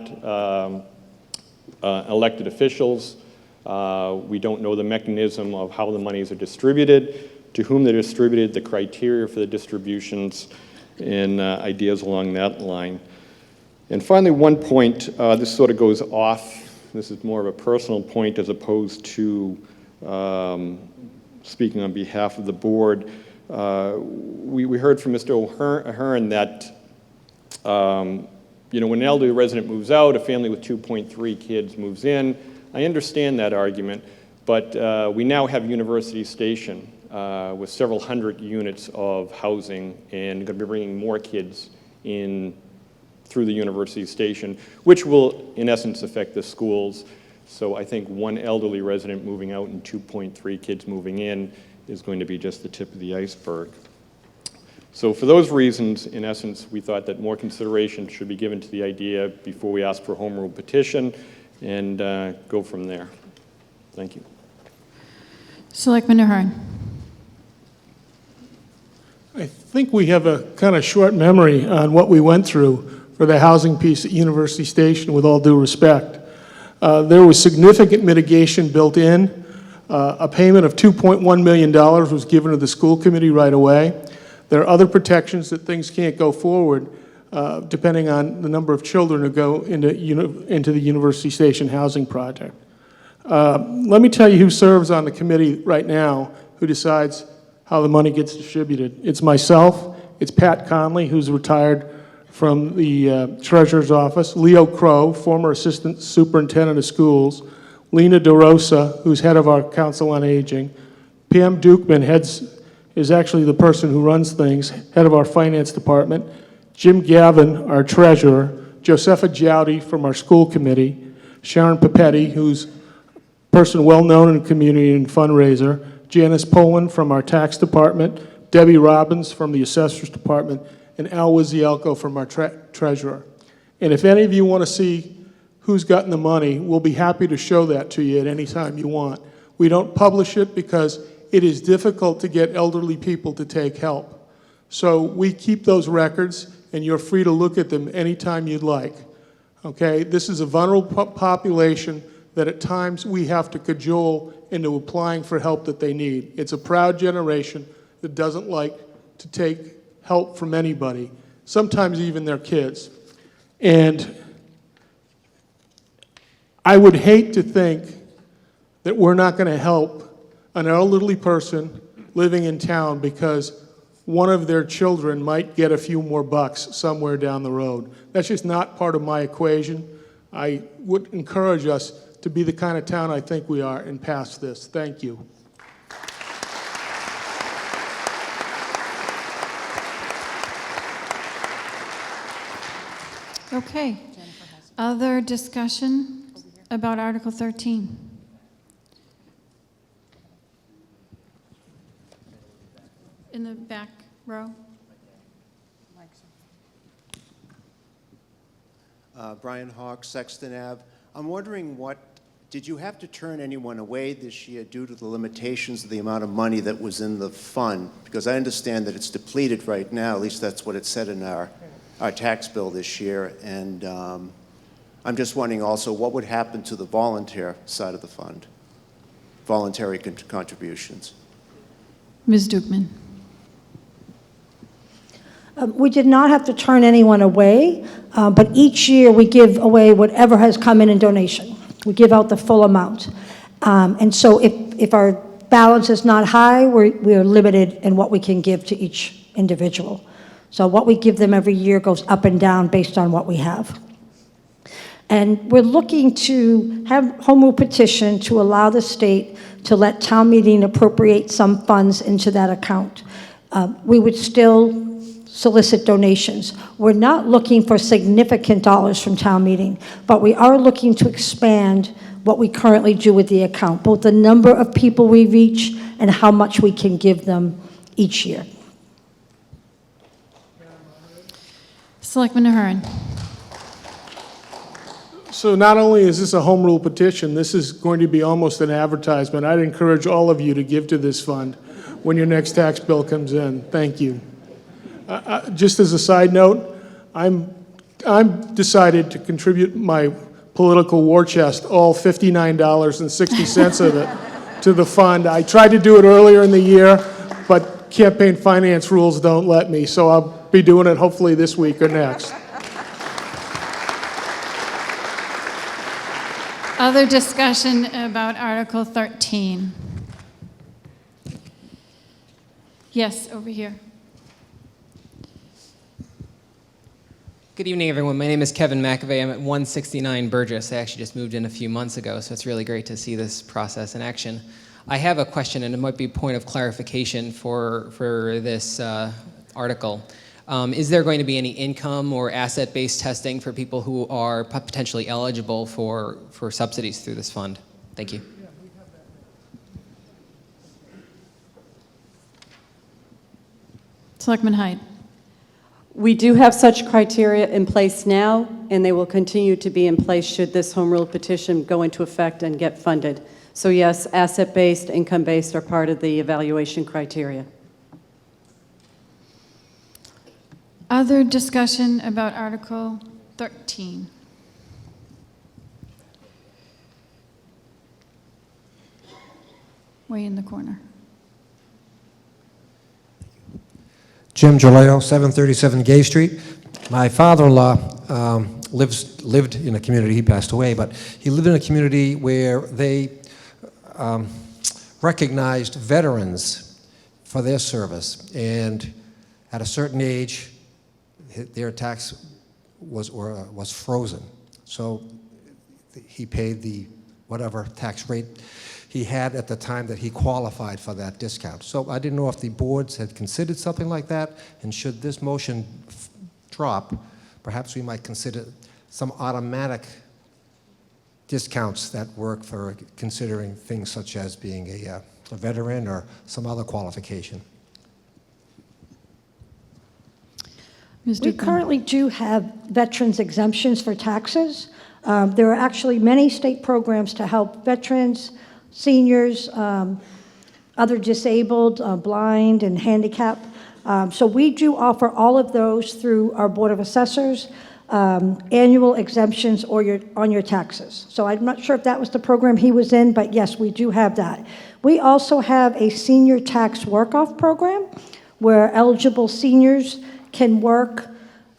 S19: elected officials. We don't know the mechanism of how the monies are distributed, to whom they're distributed, the criteria for the distributions, and ideas along that line. And finally, one point, this sort of goes off. This is more of a personal point as opposed to speaking on behalf of the board. We heard from Mr. Ahern that when an elderly resident moves out, a family with 2.3 kids moves in. I understand that argument, but we now have University Station with several hundred units of housing, and going to be bringing more kids in through the University Station, which will, in essence, affect the schools. So I think one elderly resident moving out and 2.3 kids moving in is going to be just the tip of the iceberg. So for those reasons, in essence, we thought that more consideration should be given to the idea before we ask for a home rule petition and go from there. Thank you.
S1: Selectman Ahern.
S3: I think we have a kind of short memory on what we went through for the housing piece at University Station, with all due respect. There was significant mitigation built in. A payment of $2.1 million was given to the school committee right away. There are other protections that things can't go forward depending on the number of children who go into the University Station housing project. Let me tell you who serves on the committee right now, who decides how the money gets distributed. It's myself, it's Pat Conley, who's retired from the Treasurer's Office, Leo Crow, former Assistant Superintendent of Schools, Lena DeRosa, who's head of our Council on Aging, Pam Dukeman is actually the person who runs things, head of our Finance Department, Jim Gavin, our Treasurer, Josepha Jowdy from our School Committee, Sharon Papetti, who's a person well-known in the community and fundraiser, Janice Poland from our Tax Department, Debbie Robbins from the Assessor's Department, and Al Wizielko from our Treasurer. And if any of you want to see who's gotten the money, we'll be happy to show that to you at any time you want. We don't publish it because it is difficult to get elderly people to take help. So we keep those records, and you're free to look at them anytime you'd like. Okay? This is a vulnerable population that at times we have to cajole into applying for help that they need. It's a proud generation that doesn't like to take help from anybody, sometimes even their kids. And I would hate to think that we're not going to help an elderly person living in town because one of their children might get a few more bucks somewhere down the road. That's just not part of my equation. I would encourage us to be the kind of town I think we are and pass this. Thank you.
S1: Okay. Other discussion about Article 13? In the back row.
S11: Brian Hawk, Sexton Ave. I'm wondering did you have to turn anyone away this year due to the limitations of the amount of money that was in the fund? Because I understand that it's depleted right now, at least that's what it said in our tax bill this year. And I'm just wondering also what would happen to the volunteer side of the fund, voluntary contributions?
S1: Ms. Dukeman.
S10: We did not have to turn anyone away, but each year we give away whatever has come in donation. We give out the full amount. And so if our balance is not high, we're limited in what we can give to each individual. So what we give them every year goes up and down based on what we have. And we're looking to have home rule petition to allow the state to let town meeting appropriate some funds into that account. We would still solicit donations. We're not looking for significant dollars from town meeting, but we are looking to expand what we currently do with the account, both the number of people we reach and how much we can give them each year.
S1: Selectman Ahern.
S3: So not only is this a home rule petition, this is going to be almost an advertisement. I'd encourage all of you to give to this fund when your next tax bill comes in. Thank you. Just as a side note, I'm decided to contribute my political war chest, all $59.60 of it, to the fund. I tried to do it earlier in the year, but campaign finance rules don't let me, so I'll be doing it hopefully this week or next.
S1: Other discussion about Article 13? Yes, over here.
S20: Good evening, everyone. My name is Kevin McAvey. I'm at 169 Burgess. I actually just moved in a few months ago, so it's really great to see this process in action. I have a question, and it might be a point of clarification for this article. Is there going to be any income or asset-based testing for people who are potentially eligible for subsidies through this fund? Thank you.
S1: Selectman Hyde.
S4: We do have such criteria in place now, and they will continue to be in place should this home rule petition go into effect and get funded. So yes, asset-based, income-based are part of the evaluation criteria.
S1: Other discussion about Article 13? Way in the corner.
S21: Jim Jaleo, 737 Gay Street. My father-in-law lived in a community, he passed away, but he lived in a community where they recognized veterans for their service. And at a certain age, their tax was frozen. So he paid the whatever tax rate he had at the time that he qualified for that discount. So I didn't know if the boards had considered something like that, and should this motion drop, perhaps we might consider some automatic discounts that work for considering things such as being a veteran or some other qualification.
S10: We currently do have veterans exemptions for taxes. There are actually many state programs to help veterans, seniors, other disabled, blind, and handicapped. So we do offer all of those through our Board of Assessors, annual exemptions on your taxes. So I'm not sure if that was the program he was in, but yes, we do have that. We also have a senior tax work-off program where eligible seniors can work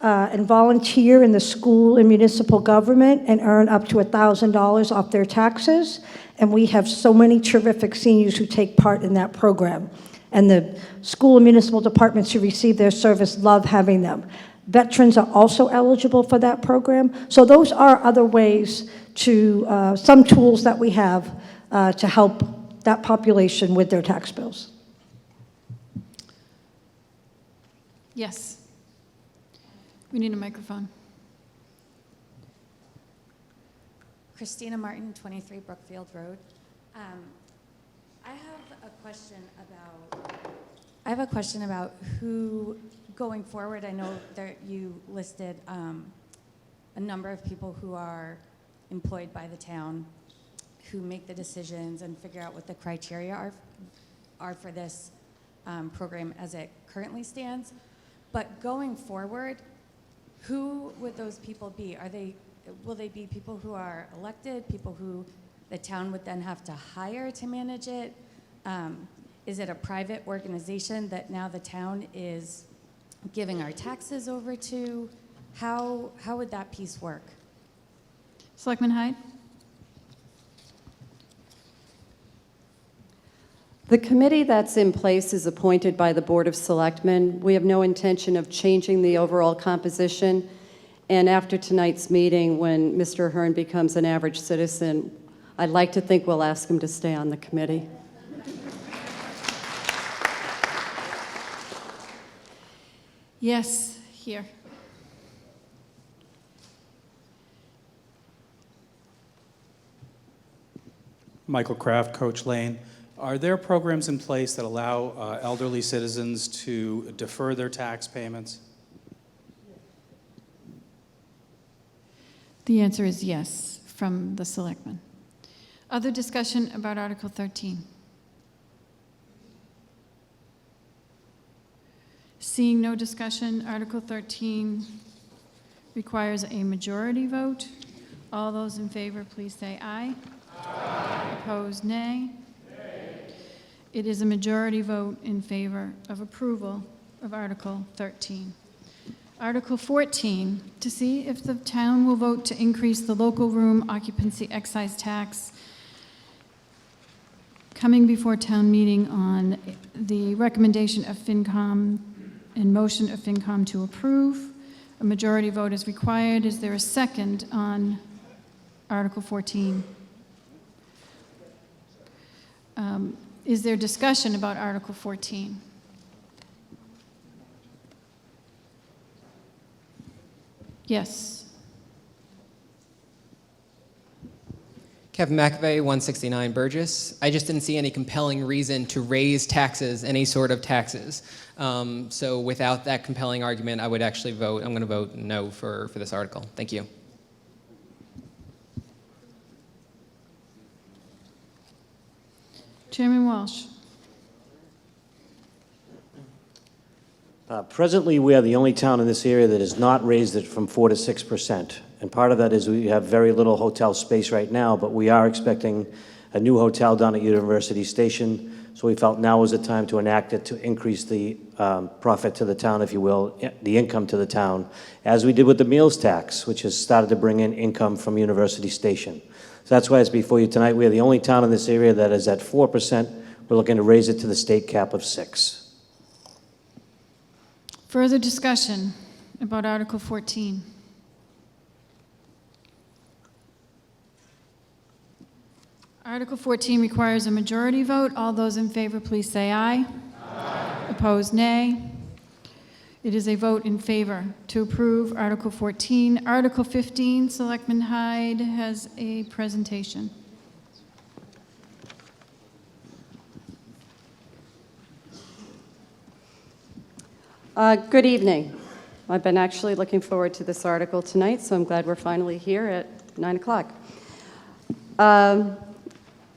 S10: and volunteer in the school and municipal government and earn up to $1,000 off their taxes. And we have so many terrific seniors who take part in that program. And the school and municipal departments who receive their service love having them. Veterans are also eligible for that program. So those are other ways to, some tools that we have to help that population with their tax bills.
S1: Yes. We need a microphone.
S22: Christina Martin, 23 Brookfield Road. I have a question about who, going forward, I know that you listed a number of people who are employed by the town who make the decisions and figure out what the criteria are for this program as it currently stands. But going forward, who would those people be? Will they be people who are elected, people who the town would then have to hire to manage it? Is it a private organization that now the town is giving our taxes over to? How would that piece work?
S1: Selectman Hyde?
S4: The committee that's in place is appointed by the Board of Selectmen. We have no intention of changing the overall composition. And after tonight's meeting, when Mr. Ahern becomes an average citizen, I'd like to think we'll ask him to stay on the committee.
S1: Yes, here.
S23: Michael Kraft, Coach Lane. Are there programs in place that allow elderly citizens to defer their tax payments?
S1: The answer is yes, from the selectmen. Other discussion about Article 13? Seeing no discussion, Article 13 requires a majority vote. All those in favor, please say aye. Aye. Opposed, nay. It is a majority vote in favor of approval of Article 13. Article 14, to see if the town will vote to increase the local room occupancy excise tax, coming before town meeting on the recommendation of FinCom and motion of FinCom to approve. A majority vote is required. Is there a second on Article 14? Is there discussion about Article 14? Yes.
S20: Kevin McAvey, 169 Burgess. I just didn't see any compelling reason to raise taxes, any sort of taxes. So without that compelling argument, I would actually vote, I'm going to vote no for this article. Thank you.
S1: Chairman Walsh.
S7: Presently, we are the only town in this area that has not raised it from 4 to 6%. And part of that is we have very little hotel space right now, but we are expecting a new hotel down at University Station. So we felt now was the time to enact it to increase the profit to the town, if you will, the income to the town, as we did with the meals tax, which has started to bring in income from University Station. So that's why it's before you tonight. We are the only town in this area that is at 4%. We're looking to raise it to the state cap of 6%.
S1: Further discussion about Article 14. Article 14 requires a majority vote. All those in favor, please say aye. Aye. Opposed, nay. It is a vote in favor to approve Article 14. Article 15, Selectman Hyde has a presentation.
S4: Good evening. I've been actually looking forward to this article tonight, so I'm glad we're finally here at 9 o'clock.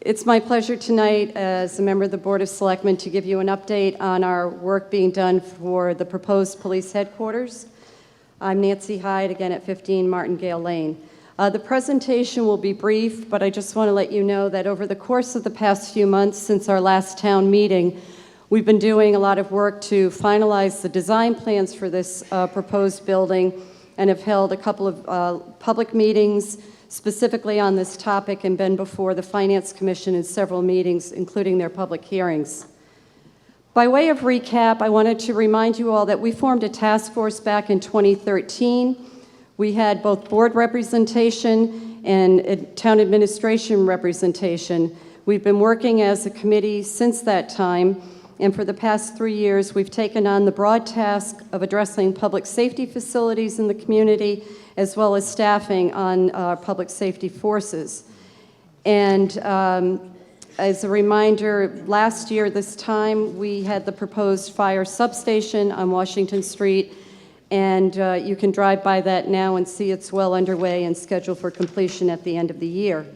S4: It's my pleasure tonight as a member of the Board of Selectmen to give you an update on our work being done for the proposed police headquarters. I'm Nancy Hyde, again at 15 Martingale Lane. The presentation will be brief, but I just want to let you know that over the course of the past few months since our last town meeting, we've been doing a lot of work to finalize the design plans for this proposed building and have held a couple of public meetings specifically on this topic and been before the Finance Commission in several meetings, including their public hearings. By way of recap, I wanted to remind you all that we formed a task force back in 2013. We had both board representation and town administration representation. We've been working as a committee since that time, and for the past 3 years, we've taken on the broad task of addressing public safety facilities in the community, as well as staffing on public safety forces. And as a reminder, last year this time, we had the proposed fire substation on Washington Street, and you can drive by that now and see it's well underway and scheduled for completion at the end of the year.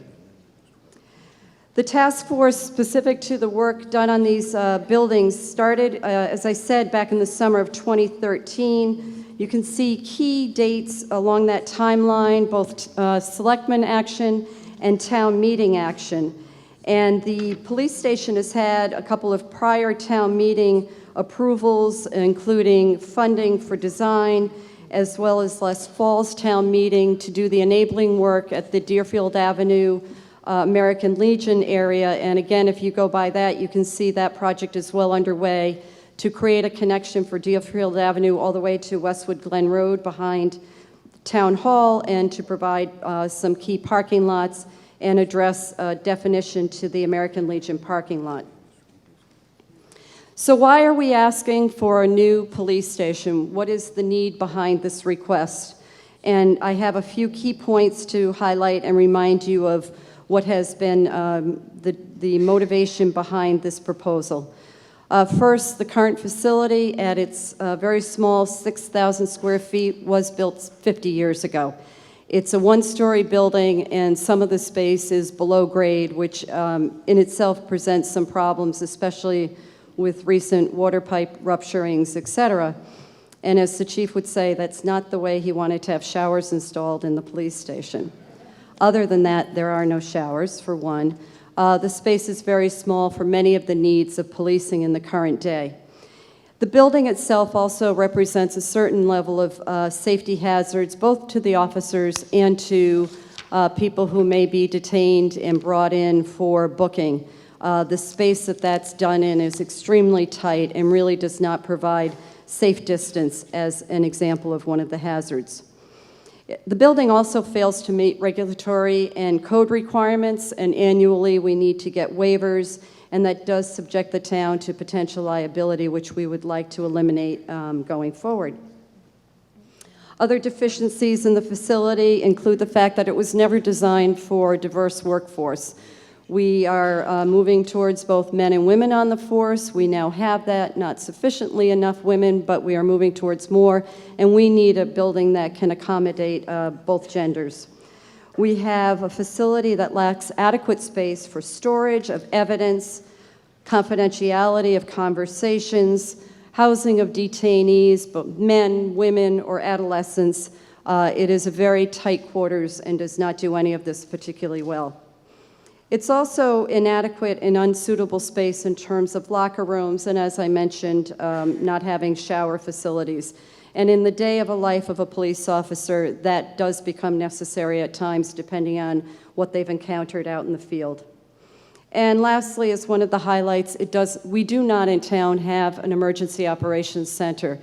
S4: The task force specific to the work done on these buildings started, as I said, back in the summer of 2013. You can see key dates along that timeline, both selectmen action and town meeting action. And the police station has had a couple of prior town meeting approvals, including funding for design, as well as last fall's town meeting to do the enabling work at the Deerfield Avenue American Legion area. And again, if you go by that, you can see that project is well underway to create a connection for Deerfield Avenue all the way to Westwood Glen Road behind Town Hall, and to provide some key parking lots and address definition to the American Legion parking lot. So why are we asking for a new police station? What is the need behind this request? And I have a few key points to highlight and remind you of what has been the motivation behind this proposal. First, the current facility at its very small 6,000 square feet was built 50 years ago. It's a one-story building, and some of the space is below grade, which in itself presents some problems, especially with recent water pipe rupturings, etc. And as the chief would say, that's not the way he wanted to have showers installed in the police station. Other than that, there are no showers, for one. The space is very small for many of the needs of policing in the current day. The building itself also represents a certain level of safety hazards, both to the officers and to people who may be detained and brought in for booking. The space that's done in is extremely tight and really does not provide safe distance as an example of one of the hazards. The building also fails to meet regulatory and code requirements, and annually we need to get waivers, and that does subject the town to potential liability, which we would like to eliminate going forward. Other deficiencies in the facility include the fact that it was never designed for a diverse workforce. We are moving towards both men and women on the force. We now have that, not sufficiently enough women, but we are moving towards more, and we need a building that can accommodate both genders. We have a facility that lacks adequate space for storage of evidence, confidentiality of conversations, housing of detainees, both men, women, or adolescents. It is a very tight quarters and does not do any of this particularly well. It's also inadequate and unsuitable space in terms of locker rooms, and as I mentioned, not having shower facilities. And in the day of a life of a police officer, that does become necessary at times, depending on what they've encountered out in the field. And lastly, as one of the highlights, we do not in town have an emergency operations center.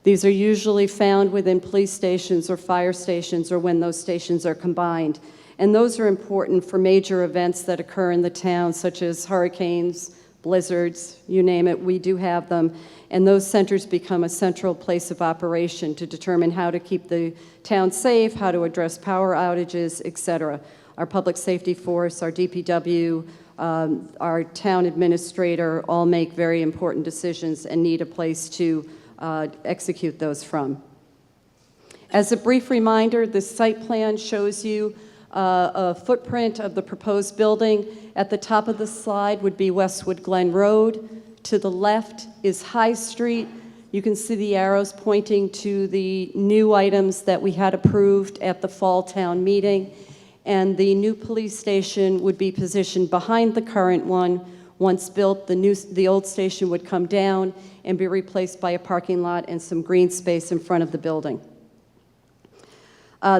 S4: These are usually found within police stations or fire stations, or when those stations are combined. And those are important for major events that occur in the town, such as hurricanes, blizzards, you name it, we do have them. And those centers become a central place of operation to determine how to keep the town safe, how to address power outages, et cetera. Our public safety force, our DPW, our town administrator all make very important decisions and need a place to execute those from. As a brief reminder, this site plan shows you a footprint of the proposed building. At the top of the slide would be Westwood Glen Road. To the left is High Street. You can see the arrows pointing to the new items that we had approved at the fall town meeting. And the new police station would be positioned behind the current one. Once built, the old station would come down and be replaced by a parking lot and some green space in front of the building.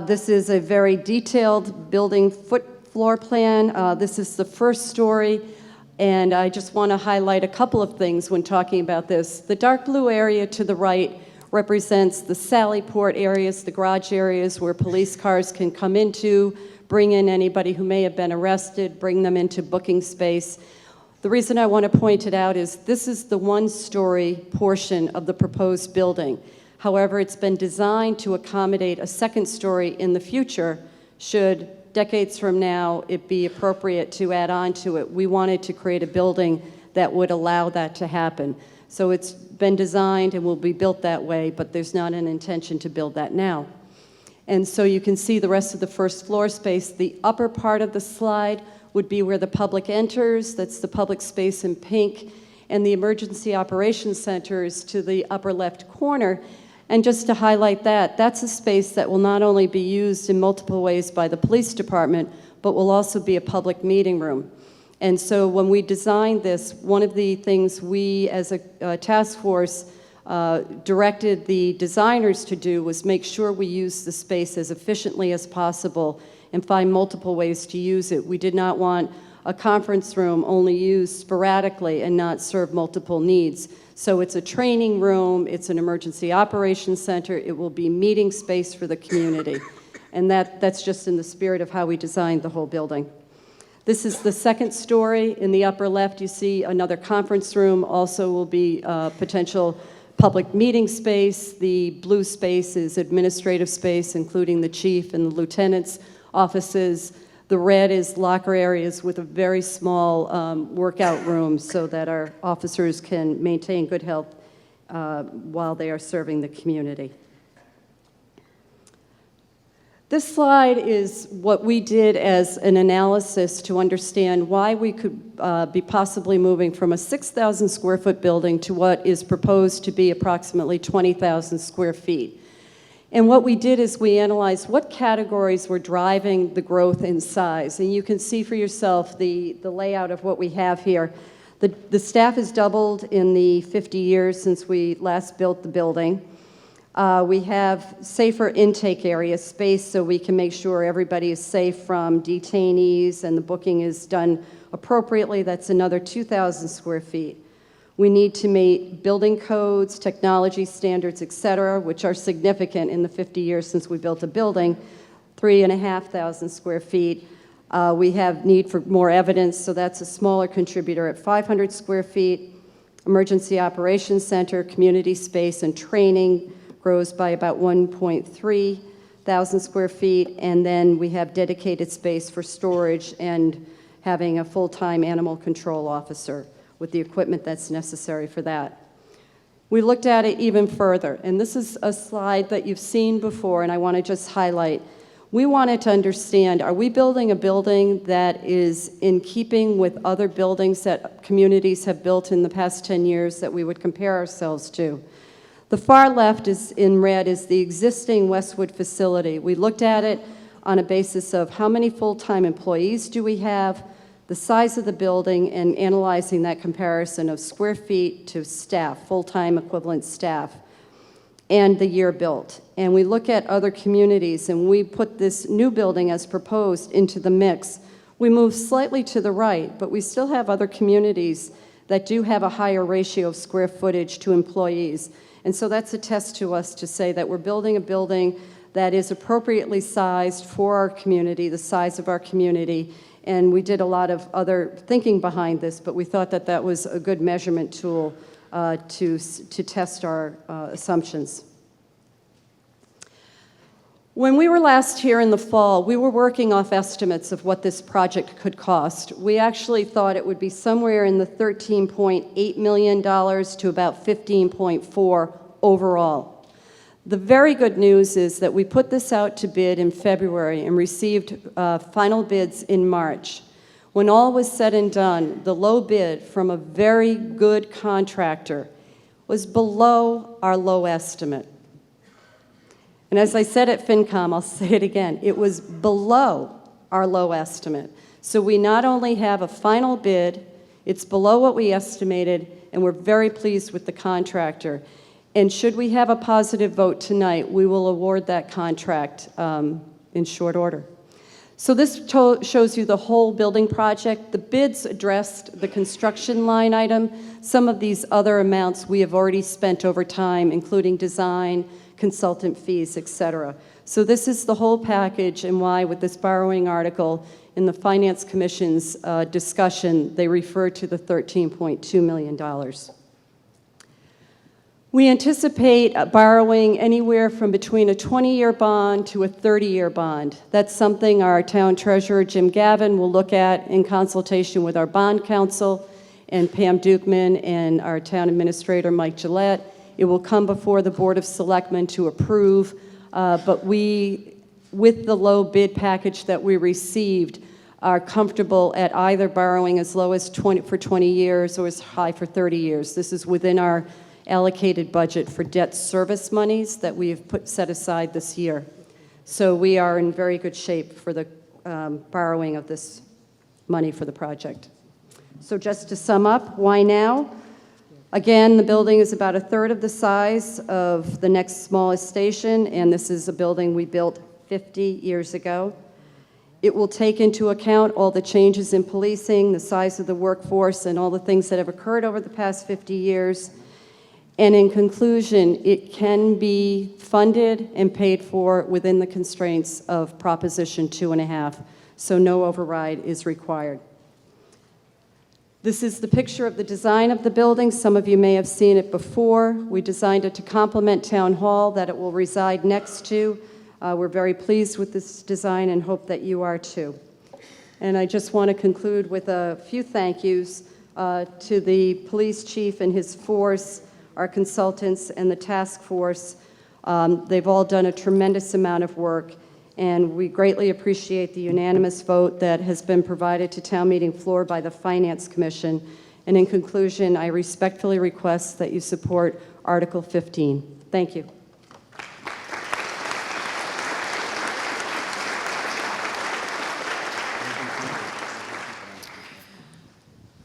S4: This is a very detailed building floor plan. This is the first story, and I just want to highlight a couple of things when talking about this. The dark blue area to the right represents the Sally Port areas, the garage areas where police cars can come into, bring in anybody who may have been arrested, bring them into booking space. The reason I want to point it out is this is the one-story portion of the proposed building. However, it's been designed to accommodate a second story in the future should decades from now it be appropriate to add on to it. We wanted to create a building that would allow that to happen. So it's been designed and will be built that way, but there's not an intention to build that now. And so you can see the rest of the first floor space. The upper part of the slide would be where the public enters. That's the public space in pink. And the Emergency Operations Center is to the upper left corner. And just to highlight that, that's a space that will not only be used in multiple ways by the police department, but will also be a public meeting room. And so when we designed this, one of the things we as a task force directed the designers to do was make sure we use the space as efficiently as possible and find multiple ways to use it. We did not want a conference room only used sporadically and not serve multiple needs. So it's a training room, it's an emergency operations center, it will be meeting space for the community. And that's just in the spirit of how we designed the whole building. This is the second story. In the upper left, you see another conference room, also will be potential public meeting space. The blue space is administrative space, including the chief and the lieutenant's offices. The red is locker areas with a very small workout room so that our officers can maintain good health while they are serving the community. This slide is what we did as an analysis to understand why we could be possibly moving from a 6,000 square foot building to what is proposed to be approximately 20,000 square feet. And what we did is we analyzed what categories were driving the growth in size. And you can see for yourself the layout of what we have here. The staff has doubled in the 50 years since we last built the building. We have safer intake area space so we can make sure everybody is safe from detainees and the booking is done appropriately. That's another 2,000 square feet. We need to meet building codes, technology standards, et cetera, which are significant in the 50 years since we built a building, 3,500 square feet. We have need for more evidence, so that's a smaller contributor at 500 square feet. Emergency Operations Center, community space and training grows by about 1.3 thousand square feet, and then we have dedicated space for storage and having a full-time animal control officer with the equipment that's necessary for that. We looked at it even further, and this is a slide that you've seen before, and I want to just highlight. We wanted to understand, are we building a building that is in keeping with other buildings that communities have built in the past 10 years that we would compare ourselves to? The far left is in red is the existing Westwood facility. We looked at it on a basis of how many full-time employees do we have, the size of the building, and analyzing that comparison of square feet to staff, full-time equivalent staff, and the year built. And we look at other communities, and we put this new building as proposed into the mix. We move slightly to the right, but we still have other communities that do have a higher ratio of square footage to employees. And so that's a test to us to say that we're building a building that is appropriately sized for our community, the size of our community. And we did a lot of other thinking behind this, but we thought that that was a good measurement tool to test our assumptions. When we were last here in the fall, we were working off estimates of what this project could cost. We actually thought it would be somewhere in the $13.8 million to about $15.4 overall. The very good news is that we put this out to bid in February and received final bids in March. When all was said and done, the low bid from a very good contractor was below our low estimate. And as I said at FinCom, I'll say it again, it was below our low estimate. So we not only have a final bid, it's below what we estimated, and we're very pleased with the contractor. And should we have a positive vote tonight, we will award that contract in short order. So this shows you the whole building project. The bids addressed the construction line item. Some of these other amounts we have already spent over time, including design, consultant fees, etc. So this is the whole package, and why with this borrowing article in the Finance Commission's discussion, they refer to the $13.2 million. We anticipate borrowing anywhere from between a 20-year bond to a 30-year bond. That's something our town treasurer, Jim Gavin, will look at in consultation with our bond counsel and Pam Dukeman and our town administrator, Mike Gillette. It will come before the Board of Selectmen to approve, but we, with the low bid package that we received, are comfortable at either borrowing as low as 20 years or as high for 30 years. This is within our allocated budget for debt service monies that we have set aside this year. So we are in very good shape for the borrowing of this money for the project. So just to sum up, why now? Again, the building is about a third of the size of the next smallest station, and this is a building we built 50 years ago. It will take into account all the changes in policing, the size of the workforce, and all the things that have occurred over the past 50 years. And in conclusion, it can be funded and paid for within the constraints of Proposition 2.5, so no override is required. This is the picture of the design of the building. Some of you may have seen it before. We designed it to complement Town Hall that it will reside next to. We're very pleased with this design and hope that you are too. And I just want to conclude with a few thank yous to the police chief and his force, our consultants, and the task force. They've all done a tremendous amount of work, and we greatly appreciate the unanimous vote that has been provided to town meeting floor by the Finance Commission. And in conclusion, I respectfully request that you support Article 15. Thank you.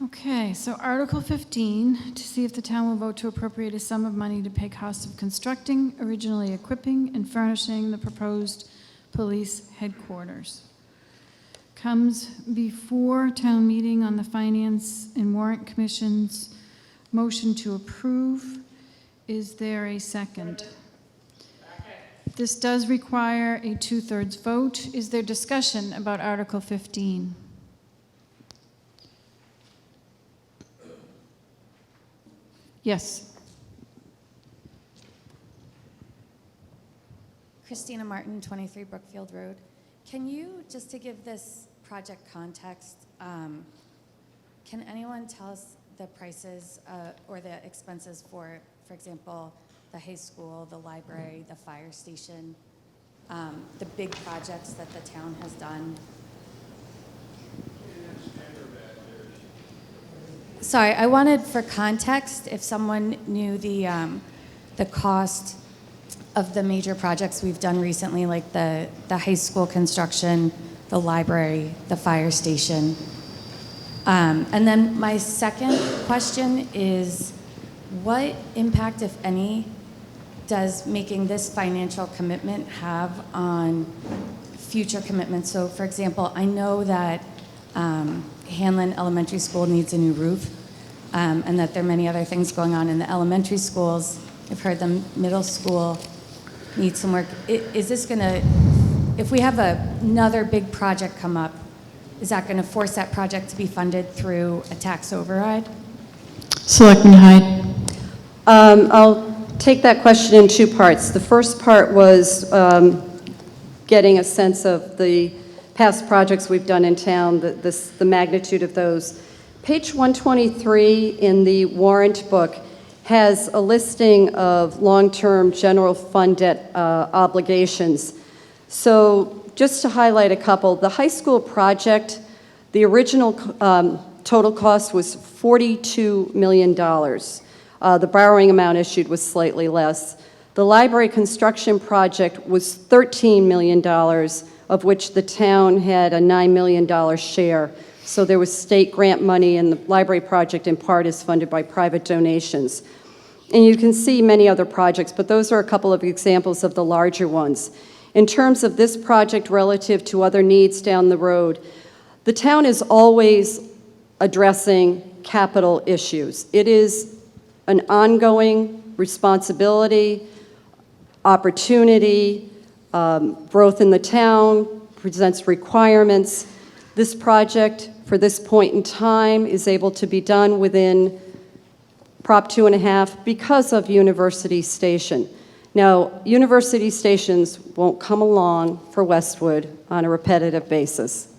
S1: Okay, so Article 15, to see if the town will vote to appropriate a sum of money to pay costs of constructing, originally equipping, and furnishing the proposed police headquarters. Comes before town meeting on the Finance and Warrant Commission's motion to approve. Is there a second? This does require a 2/3 vote. Is there discussion about Article 15? Yes.
S22: Christina Martin, 23 Brookfield Road. Can you, just to give this project context, can anyone tell us the prices or the expenses for example, the high school, the library, the fire station, the big projects that the town has done? Sorry, I wanted for context, if someone knew the cost of the major projects we've done recently, like the high school construction, the library, the fire station. And then my second question is, what impact, if any, does making this financial commitment have on future commitments? So, for example, I know that Hanlon Elementary School needs a new roof, and that there are many other things going on in the elementary schools. I've heard the middle school needs some work. Is this going to, if we have another big project come up, is that going to force that project to be funded through a tax override?
S1: Selectman Hyde.
S4: I'll take that question in two parts. The first part was getting a sense of the past projects we've done in town, the magnitude of those. Page 123 in the warrant book has a listing of long-term general fund debt obligations. So just to highlight a couple, the high school project, the original total cost was $42 million. The borrowing amount issued was slightly less. The library construction project was $13 million, of which the town had a $9 million share. So there was state grant money, and the library project in part is funded by private donations. And you can see many other projects, but those are a couple of examples of the larger ones. In terms of this project relative to other needs down the road, the town is always addressing capital issues. It is an ongoing responsibility, opportunity, growth in the town presents requirements. This project, for this point in time, is able to be done within Prop 2.5 because of University Station. Now, University Stations won't come along for Westwood on a repetitive basis,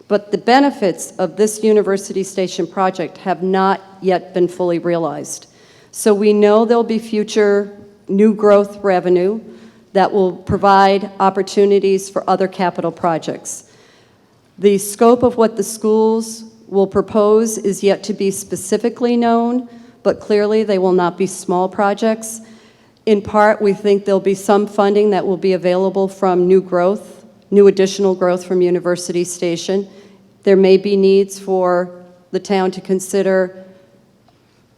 S4: but the benefits of this University Station project have not yet been fully realized. So we know there'll be future new growth revenue that will provide opportunities for other capital projects. The scope of what the schools will propose is yet to be specifically known, but clearly they will not be small projects. In part, we think there'll be some funding that will be available from new growth, new additional growth from University Station. There may be needs for the town to consider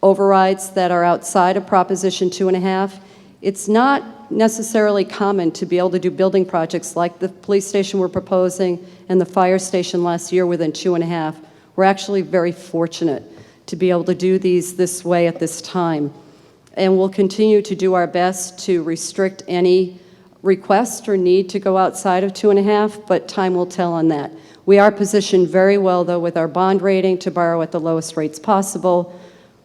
S4: overrides that are outside of Proposition 2.5. It's not necessarily common to be able to do building projects like the police station we're proposing and the fire station last year within 2.5. We're actually very fortunate to be able to do these this way at this time. And we'll continue to do our best to restrict any request or need to go outside of 2.5, but time will tell on that. We are positioned very well, though, with our bond rating to borrow at the lowest rates possible.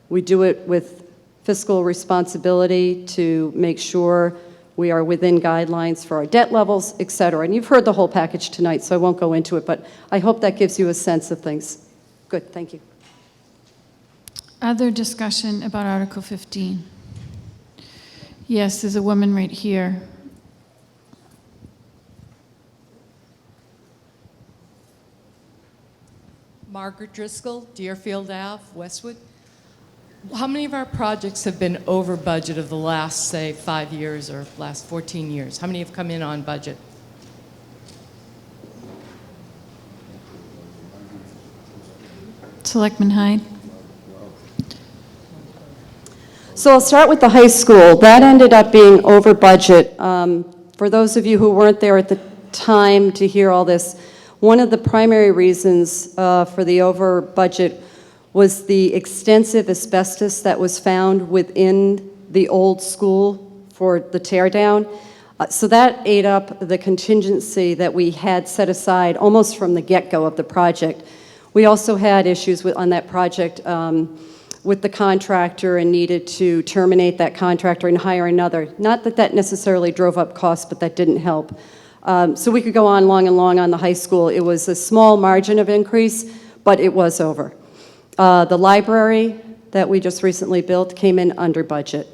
S4: We do it with fiscal responsibility to make sure we are within guidelines for our debt levels, et cetera. And you've heard the whole package tonight, so I won't go into it, but I hope that gives you a sense of things. Good, thank you.
S1: Other discussion about Article 15? Yes, there's a woman right here.
S2: Margaret Driscoll, Deerfield Ave, Westwood. How many of our projects have been over budget of the last, say, 5 years or last 14 years? How many have come in on budget?
S1: Selectman Hyde.
S4: So I'll start with the high school. That ended up being over budget. For those of you who weren't there at the time to hear all this, one of the primary reasons for the over budget was the extensive asbestos that was found within the old school for the tear down. So that ate up the contingency that we had set aside almost from the get-go of the project. We also had issues on that project with the contractor and needed to terminate that contractor and hire another. Not that that necessarily drove up costs, but that didn't help. So we could go on long and long on the high school. It was a small margin of increase, but it was over. The library that we just recently built came in under budget.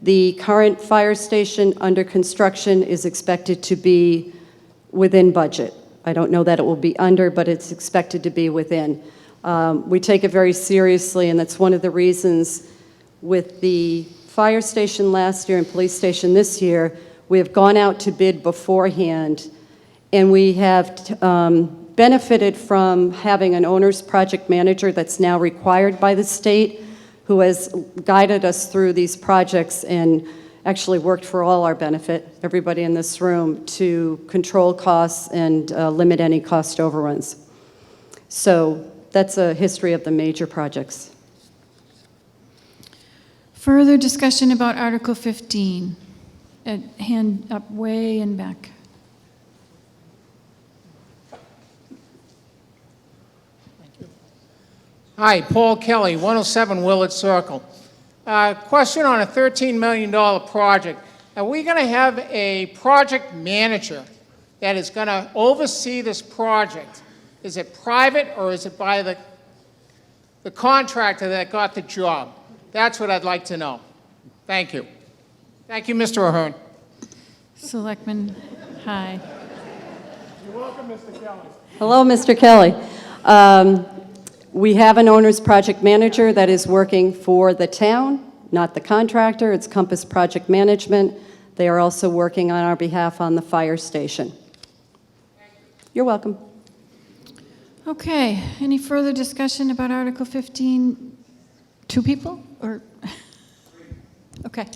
S4: The current fire station under construction is expected to be within budget. I don't know that it will be under, but it's expected to be within. We take it very seriously, and that's one of the reasons with the fire station last year and police station this year, we have gone out to bid beforehand, and we have benefited from having an owner's project manager that's now required by the state, who has guided us through these projects and actually worked for all our benefit, everybody in this room, to control costs and limit any cost overruns. So that's a history of the major projects.
S1: Further discussion about Article 15. Hand up way in back.
S15: Hi, Paul Kelly, 107 Willard Circle. Question on a $13 million project. Are we going to have a project manager that is going to oversee this project? Is it private or is it by the contractor that got the job? That's what I'd like to know. Thank you. Thank you, Mr. Ahern.
S1: Selectman, hi.
S3: You're welcome, Mr. Kelly.
S4: Hello, Mr. Kelly. We have an owner's project manager that is working for the town, not the contractor. It's Compass Project Management. They are also working on our behalf on the fire station. You're welcome.
S1: Okay, any further discussion about Article 15? Two people, or? Okay.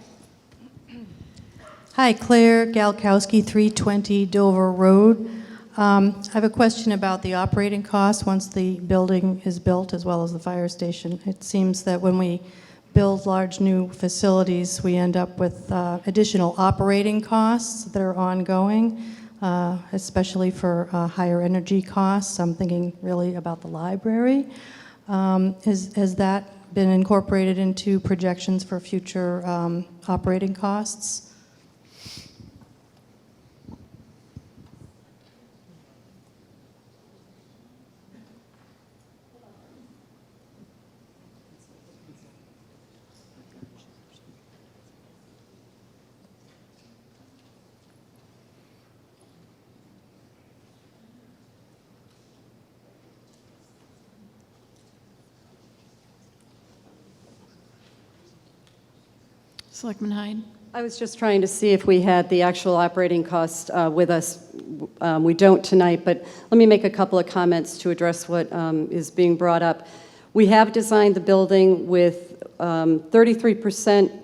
S6: Hi, Claire Galkowski, 320 Dover Road. I have a question about the operating costs once the building is built, as well as the fire station. It seems that when we build large new facilities, we end up with additional operating costs that are ongoing, especially for higher energy costs. I'm thinking really about the library. Has that been incorporated into projections for future operating costs?
S1: Selectman Hyde.
S4: I was just trying to see if we had the actual operating cost with us. We don't tonight, but let me make a couple of comments to address what is being brought up. We have designed the building with 33%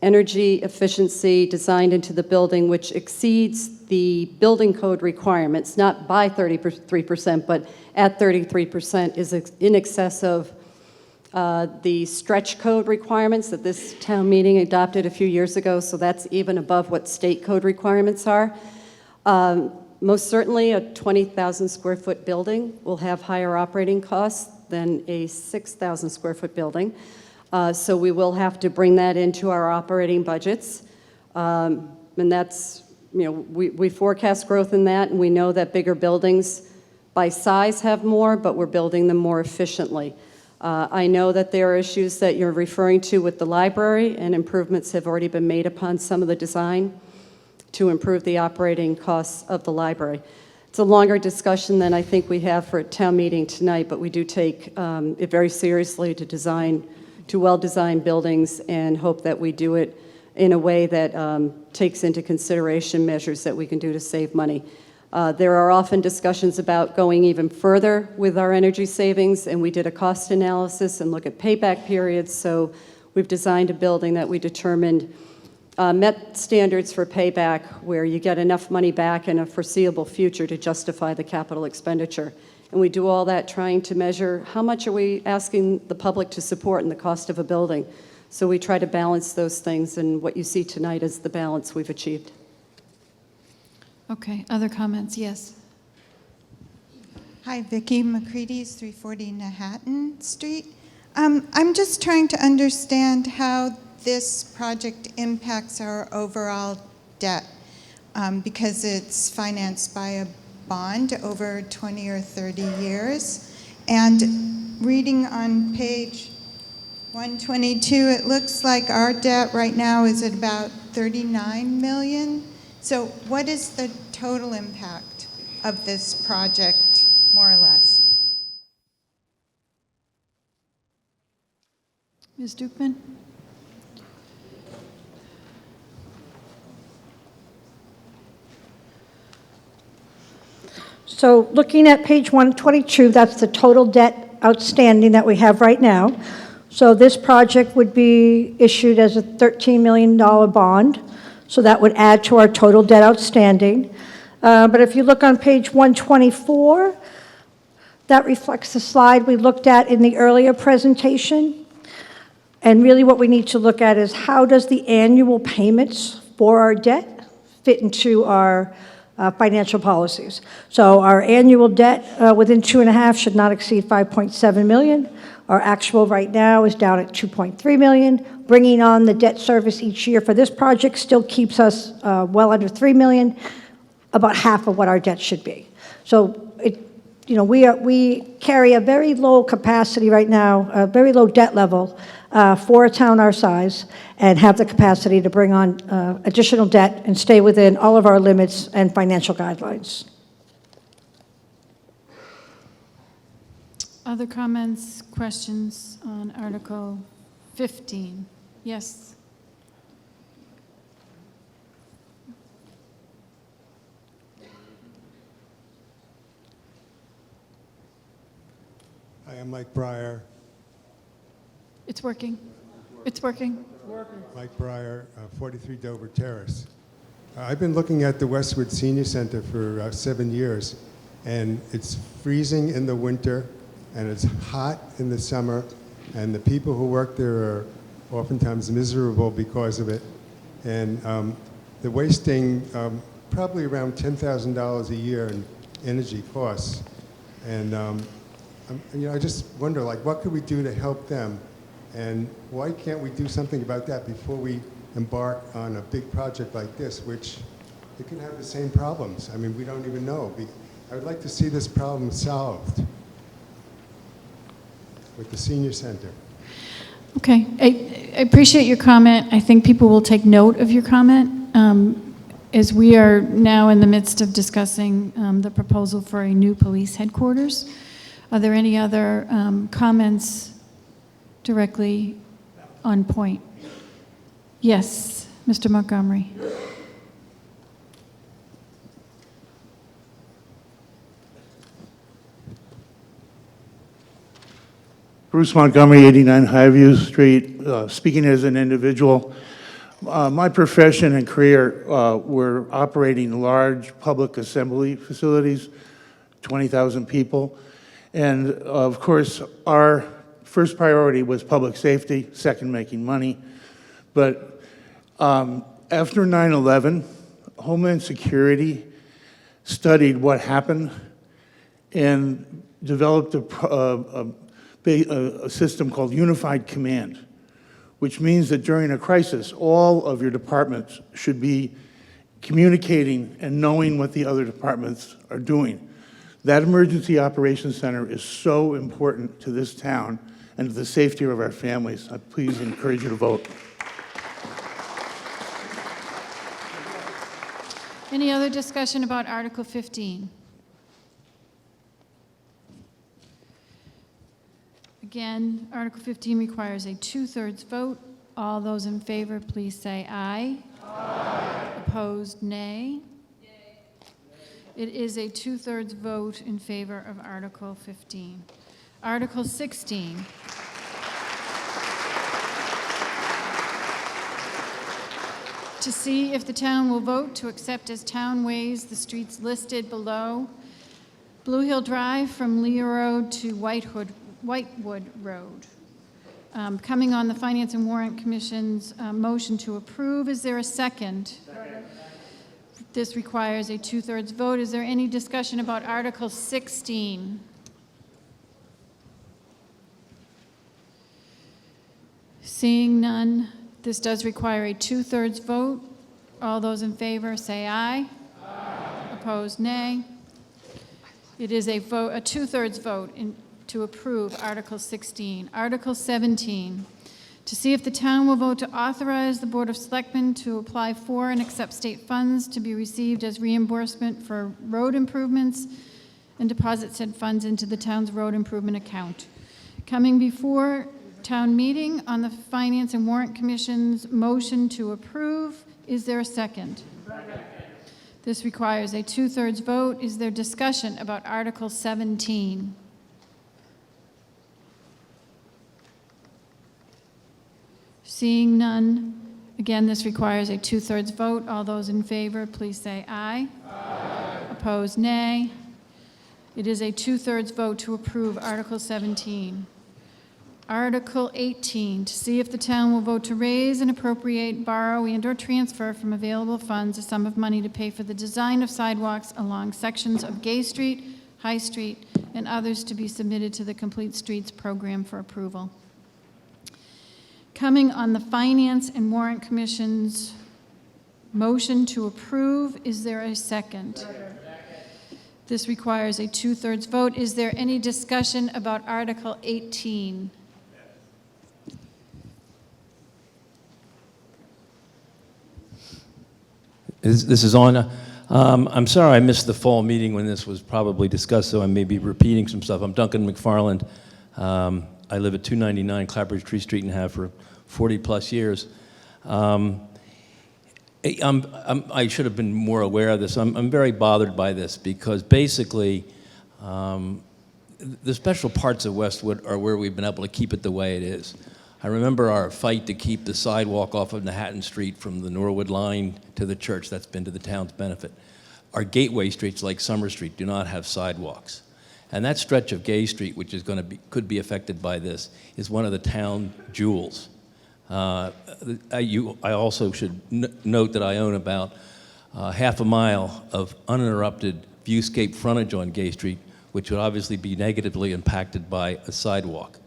S4: energy efficiency designed into the building, which exceeds the building code requirements, not by 33%, but at 33% is in excess of the stretch code requirements that this town meeting adopted a few years ago, so that's even above what state code requirements are. Most certainly, a 20,000 square foot building will have higher operating costs than a 6,000 square foot building. So we will have to bring that into our operating budgets. And that's, you know, we forecast growth in that, and we know that bigger buildings by size have more, but we're building them more efficiently. I know that there are issues that you're referring to with the library, and improvements have already been made upon some of the design to improve the operating costs of the library. It's a longer discussion than I think we have for a town meeting tonight, but we do take it very seriously to well-designed buildings, and hope that we do it in a way that takes into consideration measures that we can do to save money. There are often discussions about going even further with our energy savings, and we did a cost analysis and look at payback periods. So we've designed a building that we determined met standards for payback, where you get enough money back in a foreseeable future to justify the capital expenditure. And we do all that trying to measure how much are we asking the public to support in the cost of a building. So we try to balance those things, and what you see tonight is the balance we've achieved.
S1: Okay, other comments? Yes.
S8: Hi, Vicki McCready's 340 Manhattan Street. I'm just trying to understand how this project impacts our overall debt, because it's financed by a bond over 20 or 30 years. And reading on page 122, it looks like our debt right now is at about 39 million. So what is the total impact of this project, more or less?
S1: Ms. Dukeman?
S10: So looking at page 122, that's the total debt outstanding that we have right now. So this project would be issued as a $13 million bond, so that would add to our total debt outstanding. But if you look on page 124, that reflects the slide we looked at in the earlier presentation. And really what we need to look at is how does the annual payments for our debt fit into our financial policies. So our annual debt within 2.5 should not exceed 5.7 million. Our actual right now is down at 2.3 million. Bringing on the debt service each year for this project still keeps us well under 3 million, about half of what our debt should be. So we carry a very low capacity right now, a very low debt level for a town our size, and have the capacity to bring on additional debt and stay within all of our limits and financial guidelines.
S1: Other comments, questions on Article 15? Yes.
S9: Hi, I'm Mike Breyer.
S1: It's working. It's working.
S9: Mike Breyer, 43 Dover Terrace. I've been looking at the Westwood Senior Center for 7 years, and it's freezing in the winter, and it's hot in the summer, and the people who work there are oftentimes miserable because of it. And they're wasting probably around $10,000 a year in energy costs. And I just wonder, like, what could we do to help them? And why can't we do something about that before we embark on a big project like this, which it could have the same problems? I mean, we don't even know. I would like to see this problem solved with the senior center.
S1: Okay, I appreciate your comment. I think people will take note of your comment, as we are now in the midst of discussing the proposal for a new police headquarters. Are there any other comments directly on point? Yes, Mr. Montgomery.
S12: Bruce Montgomery, 89 Highview Street, speaking as an individual. My profession and career were operating large public assembly facilities, 20,000 people. And of course, our first priority was public safety, second, making money. But after 9/11, Homeland Security studied what happened and developed a system called Unified Command, which means that during a crisis, all of your departments should be communicating and knowing what the other departments are doing. That Emergency Operations Center is so important to this town and to the safety of our families. I please encourage you to vote.
S1: Any other discussion about Article 15? Again, Article 15 requires a 2/3 vote. All those in favor, please say aye. Aye. Opposed, nay. It is a 2/3 vote in favor of Article 15. Article 16. To see if the town will vote to accept as town ways the streets listed below. Blue Hill Drive from Leah Road to Whitewood Road. Coming on the Finance and Warrant Commission's motion to approve. Is there a second? This requires a 2/3 vote. Is there any discussion about Article 16? Seeing none, this does require a 2/3 vote. All those in favor say aye. Opposed, nay. It is a 2/3 vote to approve Article 16. Article 17, to see if the town will vote to authorize the Board of Selectmen to apply for and accept state funds to be received as reimbursement for road improvements and deposit said funds into the town's road improvement account. Coming before town meeting on the Finance and Warrant Commission's motion to approve. Is there a second? This requires a 2/3 vote. Is there discussion about Article 17? Seeing none, again, this requires a 2/3 vote. All those in favor, please say aye. Aye. Opposed, nay. It is a 2/3 vote to approve Article 17. Article 18, to see if the town will vote to raise and appropriate, borrow, and/or transfer from available funds a sum of money to pay for the design of sidewalks along sections of Gay Street, High Street, and others to be submitted to the Complete Streets program for approval. Coming on the Finance and Warrant Commission's motion to approve, is there a second? This requires a 2/3 vote. Is there any discussion about Article 18?
S5: This is on. I'm sorry I missed the fall meeting when this was probably discussed, so I may be repeating some stuff. I'm Duncan McFarland. I live at 299 Clappertree Street and have for 40-plus years. I should have been more aware of this. I'm very bothered by this because basically the special parts of Westwood are where we've been able to keep it the way it is. I remember our fight to keep the sidewalk off of Manhattan Street from the Norwood line to the church. That's been to the town's benefit. Our gateway streets like Summer Street do not have sidewalks. And that stretch of Gay Street, which is could be affected by this, is one of the town jewels. I also should note that I own about half a mile of uninterrupted viewscape frontage on Gay Street, which would obviously be negatively impacted by a sidewalk.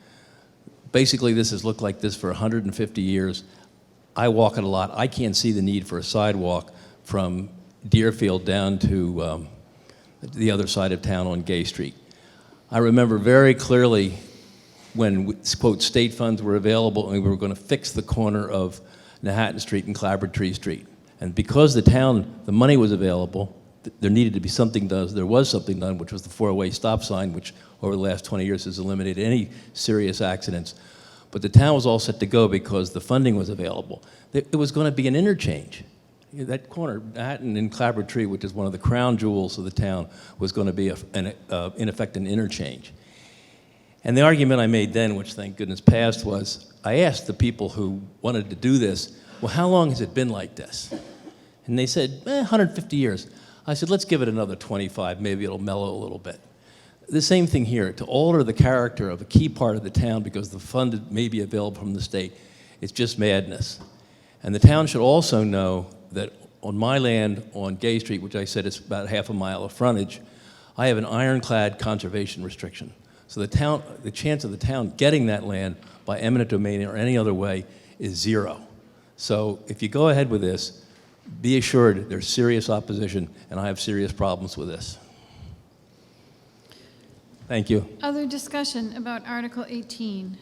S5: Basically, this has looked like this for 150 years. I walk it a lot. I can't see the need for a sidewalk from Deerfield down to the other side of town on Gay Street. I remember very clearly when, quote, state funds were available and we were going to fix the corner of Manhattan Street and Clappertree Street. And because the money was available, there needed to be something done. There was something done, which was the four-way stop sign, which over the last 20 years has eliminated any serious accidents. But the town was all set to go because the funding was available. It was going to be an interchange. That corner, Manhattan and Clappertree, which is one of the crown jewels of the town, was going to be, in effect, an interchange. And the argument I made then, which thank goodness passed, was I asked the people who wanted to do this, well, how long has it been like this? And they said, 150 years. I said, let's give it another 25, maybe it'll mellow a little bit. The same thing here, to alter the character of a key part of the town because the fund may be available from the state, it's just madness. And the town should also know that on my land on Gay Street, which I said is about half a mile of frontage, I have an ironclad conservation restriction. So the chance of the town getting that land by eminent domain or any other way is zero. So if you go ahead with this, be assured there's serious opposition, and I have serious problems with this. Thank you.
S1: Other discussion about Article 18?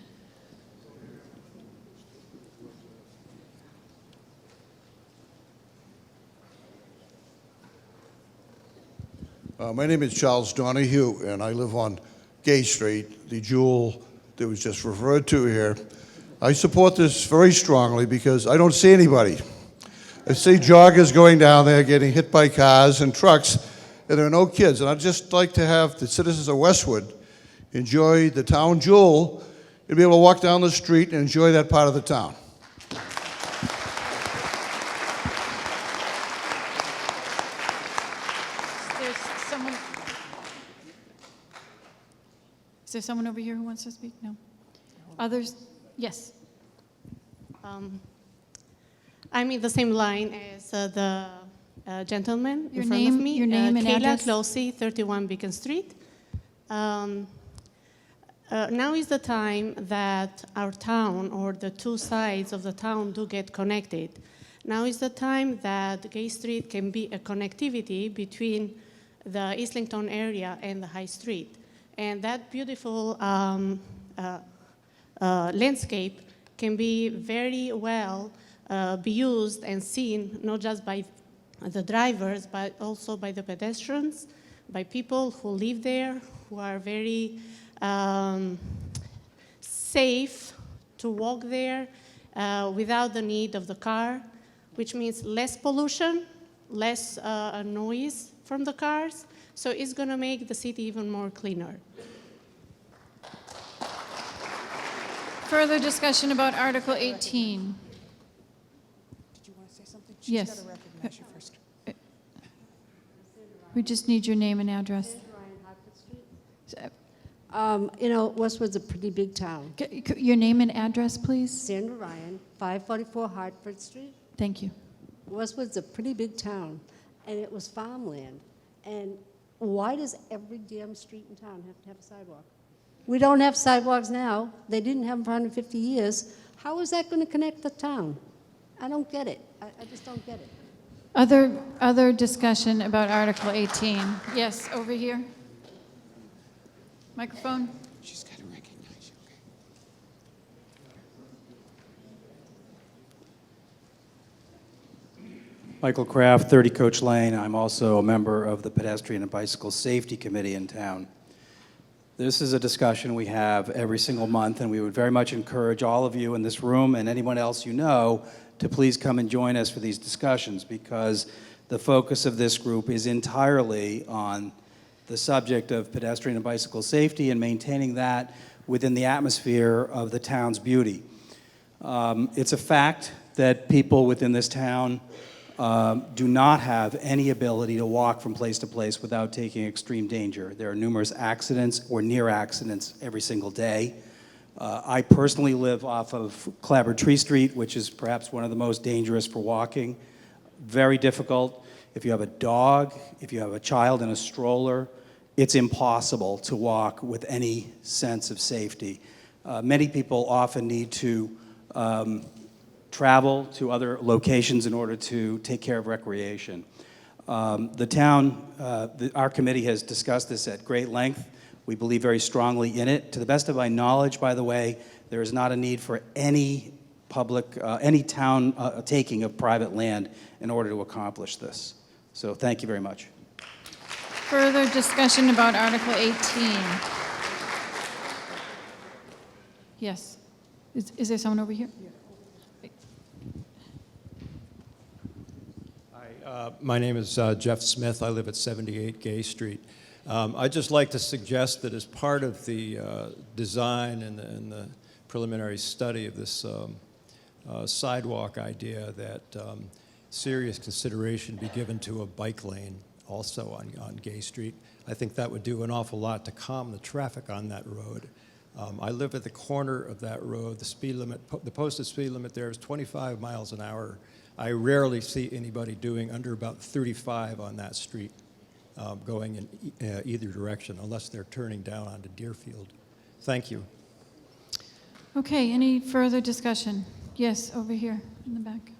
S13: My name is Charles Donahue, and I live on Gay Street, the jewel that was just referred to here. I support this very strongly because I don't see anybody. I see joggers going down there getting hit by cars and trucks, and there are no kids. And I'd just like to have the citizens of Westwood enjoy the town jewel and be able to walk down the street and enjoy that part of the town.
S1: Is there someone over here who wants to speak? No. Others? Yes.
S16: I'm in the same line as the gentleman
S1: Your
S16: in front
S1: name-
S16: of me.
S1: your name and
S16: Kayla
S1: address?
S16: Closey, 31 Beacon Street. now is the time that our town or the two sides of the town do get connected. Now is the time that Gay Street can be a connectivity between the Islington area and the High Street. And that beautiful landscape can be very well be used and seen not just by the drivers, but also by the pedestrians, by people who live there, who are very safe to walk there without the need of the car, which means less pollution, less noise from the cars. So it's going to make the city even more cleaner.
S1: Further discussion about Article 18.
S14: Did you want to say something? She's
S1: Yes.
S14: got to recognize you first.
S1: We just need your name and address.
S17: Westwood's a pretty big town.
S1: Your name and address, please.
S17: Sandra Ryan, 544 Hartford Street.
S1: Thank you.
S17: Westwood's a pretty big town, and it was farmland. And why does every damn street in town have to have a sidewalk? We don't have sidewalks now. They didn't have them for 150 years. How is that going to connect the town? I don't get it. I just don't get it.
S1: Other discussion about Article 18. Yes, over here. Microphone.
S14: She's got to recognize you, okay?
S23: Michael Kraft, 30 Coach Lane. I'm also a member of the Pedestrian and Bicycle Safety Committee in town. This is a discussion we have every single month, and we would very much encourage all of you in this room and anyone else you know to please come and join us for these discussions, because the focus of this group is entirely on the subject of pedestrian and bicycle safety and maintaining that within the atmosphere of the town's beauty. It's a fact that people within this town do not have any ability to walk from place to place without taking extreme danger. There are numerous accidents or near accidents every single day. I personally live off of Clabber Tree Street, which is perhaps one of the most dangerous for walking. Very difficult. If you have a dog, if you have a child in a stroller, it's impossible to walk with any sense of safety. Many people often need to travel to other locations in order to take care of recreation. The town, our committee has discussed this at great length. We believe very strongly in it. To the best of my knowledge, by the way, there is not a need for any town taking of private land in order to accomplish this. So thank you very much.
S1: Further discussion about Article 18. Yes. Is there someone over here?
S18: Hi, my name is Jeff Smith. I live at 78 Gay Street. I'd just like to suggest that as part of the design and the preliminary study of this sidewalk idea, that serious consideration be given to a bike lane also on Gay Street. I think that would do an awful lot to calm the traffic on that road. I live at the corner of that road. The speed limit, the posted speed limit there is 25 miles an hour. I rarely see anybody doing under about 35 on that street, going in either direction, unless they're turning down onto Deerfield. Thank you.
S1: Okay, any further discussion? Yes, over here in the back.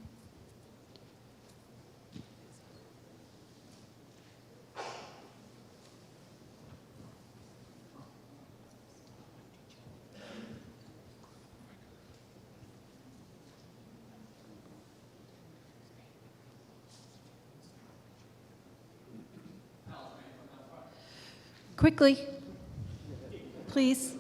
S1: Quickly, please.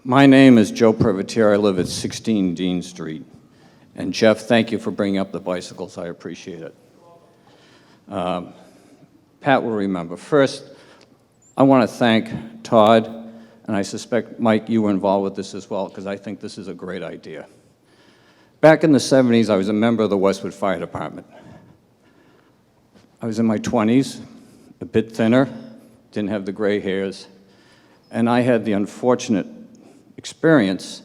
S24: My name is Joe Privateer. I live at 16 Dean Street. And Jeff, thank you for bringing up the bicycles. I appreciate it. Pat will remember. First, I want to thank Todd, and I suspect, Mike, you were involved with this as well, because I think this is a great idea. Back in the 70s, I was a member of the Westwood Fire Department. I was in my 20s, a bit thinner, didn't have the gray hairs, and I had the unfortunate experience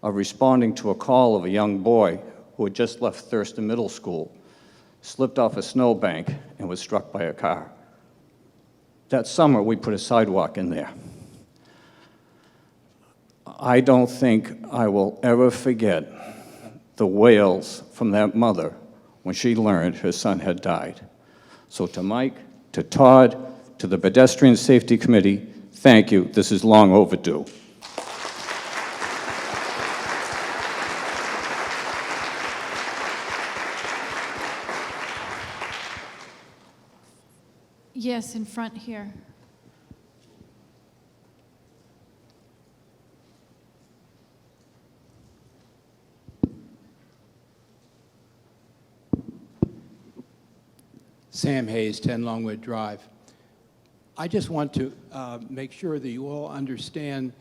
S24: of responding to a call of a young boy who had just left Thurston Middle School, slipped off a snowbank and was struck by a car. That summer, we put a sidewalk in there. I don't think I will ever forget the wails from that mother when she learned her son had died. So to Mike, to Todd, to the Pedestrian Safety Committee, thank you. This is long overdue.
S1: Yes, in front here.
S11: Sam Hayes, 10 Longwood Drive. I just want to make sure that you all understand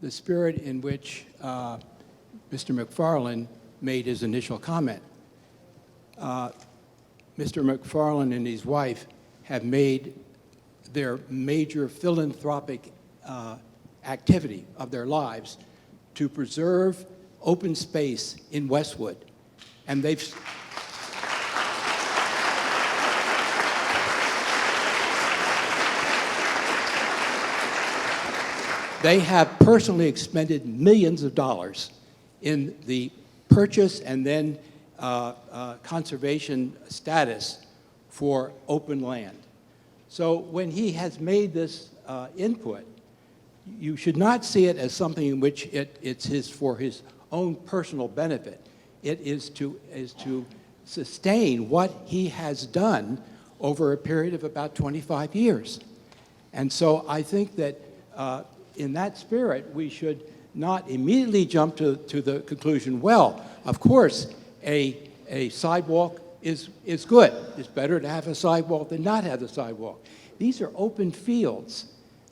S11: the spirit in which Mr. McFarland made his initial comment. Mr. McFarland and his wife have made their major philanthropic activity of their lives to preserve open space in Westwood. And they have personally expended millions of dollars in the purchase and then conservation status for open land. So when he has made this input, you should not see it as something in which it's for his own personal benefit. It is to sustain what he has done over a period of about 25 years. And so I think that in that spirit, we should not immediately jump to the conclusion, well, of course, a sidewalk is good. It's better to have a sidewalk than not have the sidewalk. These are open fields,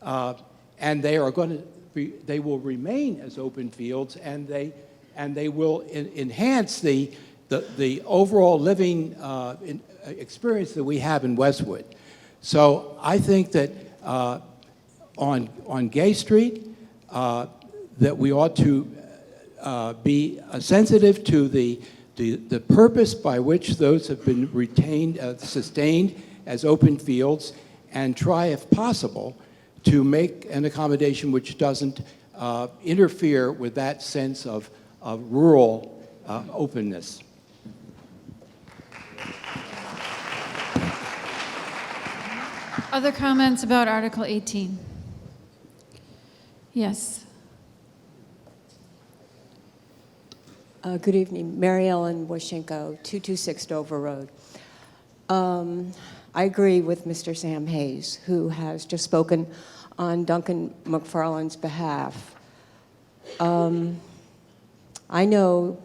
S11: and they will remain as open fields, and they will enhance the overall living experience that we have in Westwood. So I think that on Gay Street, that we ought to be sensitive to the purpose by which those have been retained, sustained as open fields, and try, if possible, to make an accommodation which doesn't interfere with that sense of rural openness.
S1: Other comments about Article 18? Yes.
S19: Good evening. Mary Ellen Washenko, 226 Dover Road. I agree with Mr. Sam Hayes, who has just spoken on Duncan McFarland's behalf. I know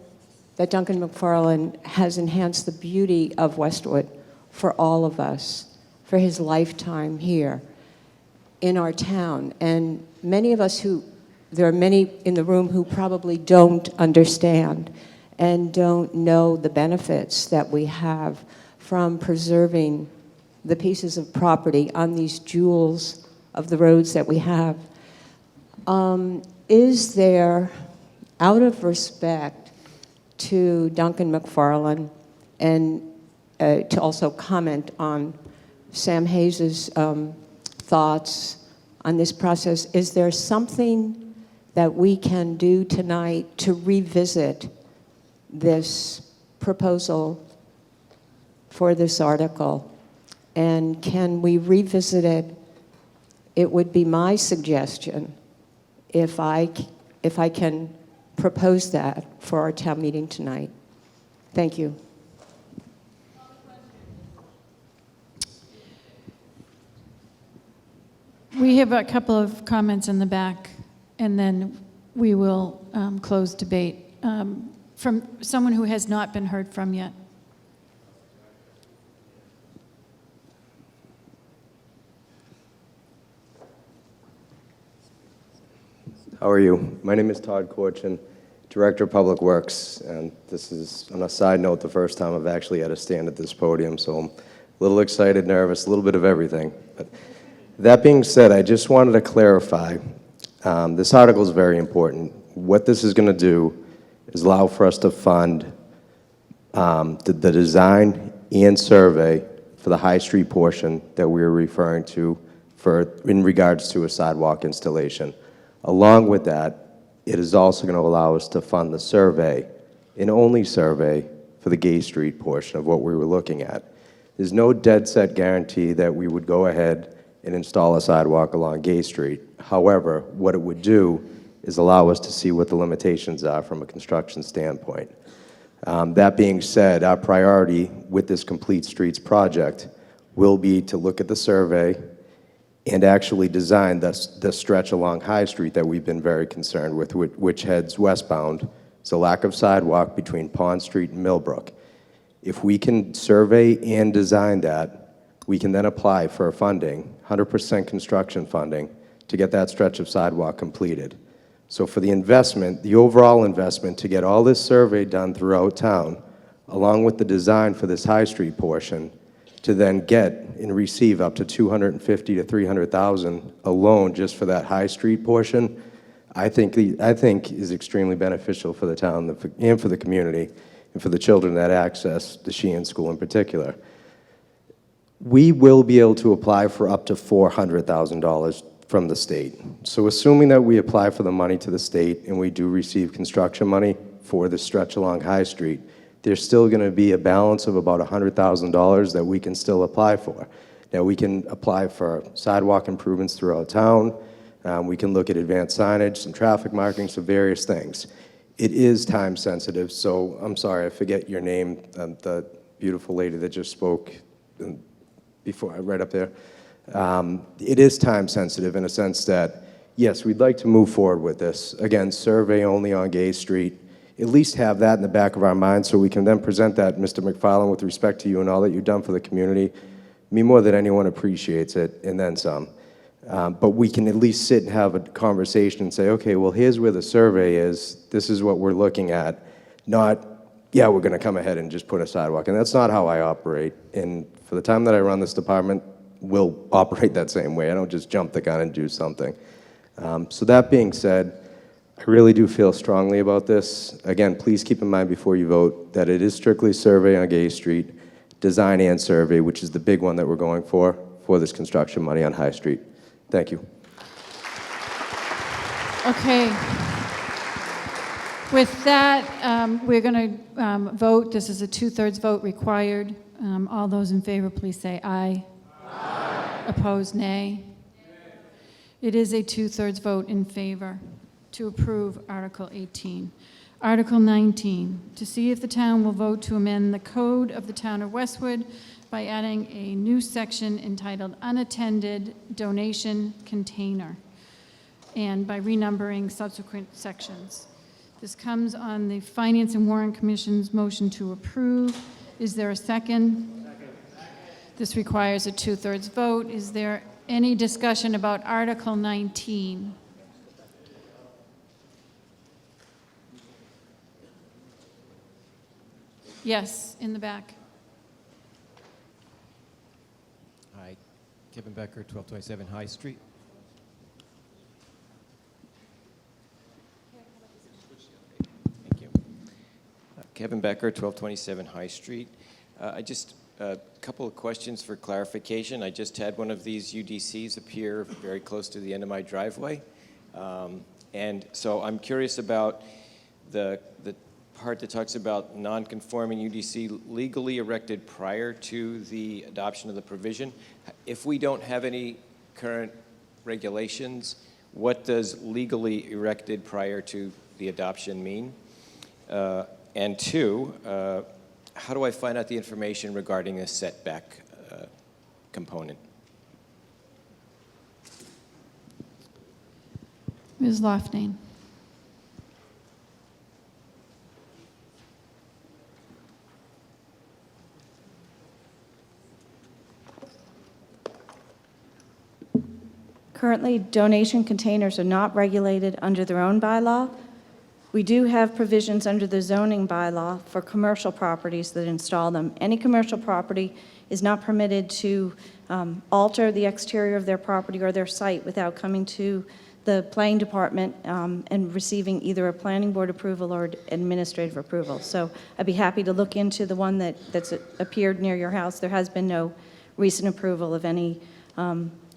S19: that Duncan McFarland has enhanced the beauty of Westwood for all of us, for his lifetime here in our town. And many of us there are many in the room who probably don't understand and don't know the benefits that we have from preserving the pieces of property on these jewels of the roads that we have. Is there, out of respect to Duncan McFarland, and to also comment on Sam Hayes's thoughts on this process, is there something that we can do tonight to revisit this proposal for this article? And can we revisit it? It would be my suggestion, if I can propose that for our town meeting tonight. Thank you.
S1: We have a couple of comments in the back, and then we will close debate. From someone who has not been heard from yet.
S20: How are you? My name is Todd Korchin, Director of Public Works, and this is, on a side note, the first time I've actually had to stand at this podium, so I'm a little excited, nervous, a little bit of everything. But that being said, I just wanted to clarify, this article is very important. What this is going to do is allow for us to fund the design and survey for the High Street portion that we were referring to in regards to a sidewalk installation. Along with that, it is also going to allow us to fund the survey, and only survey, for the Gay Street portion of what we were looking at. There's no dead set guarantee that we would go ahead and install a sidewalk along Gay Street. However, what it would do is allow us to see what the limitations are from a construction standpoint. That being said, our priority with this Complete Streets project will be to look at the survey and actually design the stretch along High Street that we've been very concerned with, which heads westbound. It's a lack of sidewalk between Pond Street and Millbrook. If we can survey and design that, we can then apply for funding, 100% construction funding, to get that stretch of sidewalk completed. So for the investment, the overall investment to get all this survey done throughout town, along with the design for this High Street portion, to then get and receive up to $250,000 to $300,000 alone just for that High Street portion, I think is extremely beneficial for the town and for the community and for the children that access the Sheehan School in particular. We will be able to apply for up to $400,000 from the state. So assuming that we apply for the money to the state and we do receive construction money for the stretch along High Street, there's still going to be a balance of about $100,000 that we can still apply for. Now, we can apply for sidewalk improvements throughout town. We can look at advanced signage, some traffic markings, some various things. It is time sensitive, so I'm sorry, I forget your name, the beautiful lady that just spoke before, right up there. It is time sensitive in a sense that, yes, we'd like to move forward with this. Again, survey only on Gay Street. At least have that in the back of our minds so we can then present that, Mr. McFarland, with respect to you and all that you've done for the community. Me more than anyone appreciates it, and then some. But we can at least sit and have a conversation and say, okay, well, here's where the survey is. This is what we're looking at. Not, yeah, we're going to come ahead and just put a sidewalk. And that's not how I operate. And for the time that I run this department, we'll operate that same way. I don't just jump the gun and do something. So that being said, I really do feel strongly about this. Again, please keep in mind before you vote that it is strictly survey on Gay Street, design and survey, which is the big one that we're going for this construction money on High Street. Thank you.
S1: Okay. With that, we're going to vote. This is a 2/3 vote required. All those in favor, please say aye. Aye. Opposed, nay. It is a 2/3 vote in favor to approve Article 18. Article 19, to see if the town will vote to amend the code of the town of Westwood by adding a new section entitled Unattended Donation Container, and by renumbering subsequent sections. This comes on the Finance and Warrant Commission's motion to approve. Is there a second? Second. This requires a 2/3 vote. Is there any discussion about Article 19? Yes, in the back.
S2: Hi, Kevin Becker, 1227 High Street. Thank you. Kevin Becker, 1227 High Street. I just, a couple of questions for clarification. I just had one of these UDCs appear very close to the end of my driveway. And so I'm curious about the part that talks about non-conforming UDC legally erected prior to the adoption of the provision. If we don't have any current regulations, what does legally erected prior to the adoption mean? And two, how do I find out the information regarding a setback component?
S1: Ms. Lofting.
S7: Currently, donation containers are not regulated under their own bylaw. We do have provisions under the zoning bylaw for commercial properties that install them. Any commercial property is not permitted to alter the exterior of their property or their site without coming to the planning department and receiving either a planning board approval or administrative approval. So I'd be happy to look into the one that's appeared near your house. There has been no recent approval of any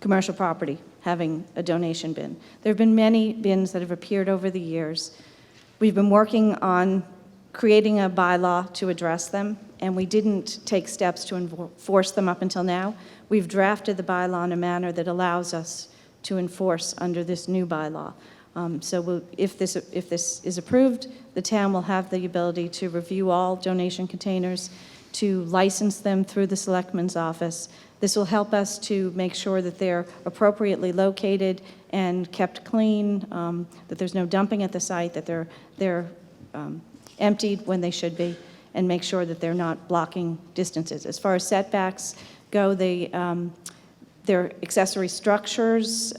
S7: commercial property having a donation bin. There have been many bins that have appeared over the years. We've been working on creating a bylaw to address them, and we didn't take steps to enforce them up until now. We've drafted the bylaw in a manner that allows us to enforce under this new bylaw. If this is approved, the town will have the ability to review all donation containers, to license them through the selectman's office. This will help us to make sure that they're appropriately located and kept clean, that there's no dumping at the site, that they're emptied when they should be, and make sure that they're not blocking distances. As far as setbacks go, they're accessory structures.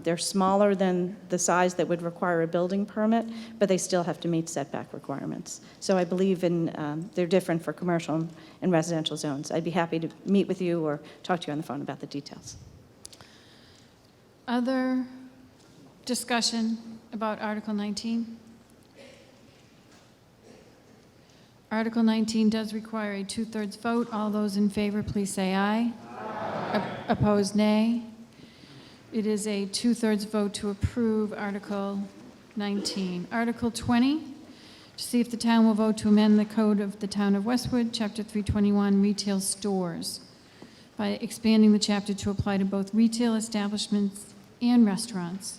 S7: They're smaller than the size that would require a building permit, but they still have to meet setback requirements. So I believe they're different for commercial and residential zones. I'd be happy to meet with you or talk to you on the phone about the details.
S1: Other discussion about Article 19? Article 19 does require a 2/3 vote. All those in favor, please say aye. Opposed, nay. It is a 2/3 vote to approve Article 19. Article 20, to see if the town will vote to amend the code of the town of Westwood, Chapter 321, retail stores, by expanding the chapter to apply to both retail establishments and restaurants.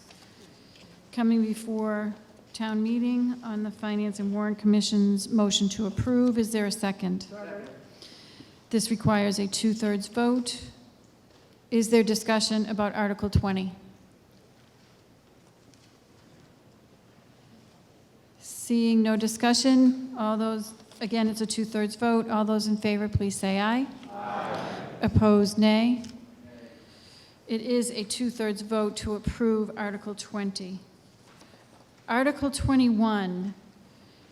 S1: Coming before town meeting on the Finance and Warrant Commission's motion to approve. Is there a second? This requires a 2/3 vote. Is there discussion about Article 20? Seeing no discussion, all those, again, it's a 2/3 vote. All those in favor, please say aye. Opposed, nay. It is a 2/3 vote to approve Article 20. Article 21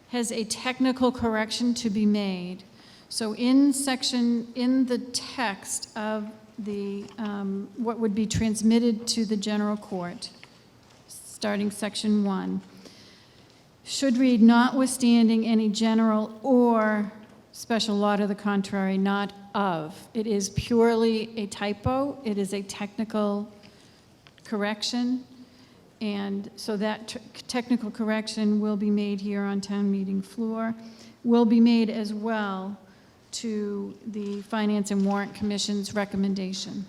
S1: has a technical correction to be made. So in the text of the, what would be transmitted to the general court, starting section 1, should read, notwithstanding any general or special law to the contrary, not of. It is purely a typo. It is a technical correction. And so that technical correction will be made here on town meeting floor, will be made as well to the Finance and Warrant Commission's recommendation.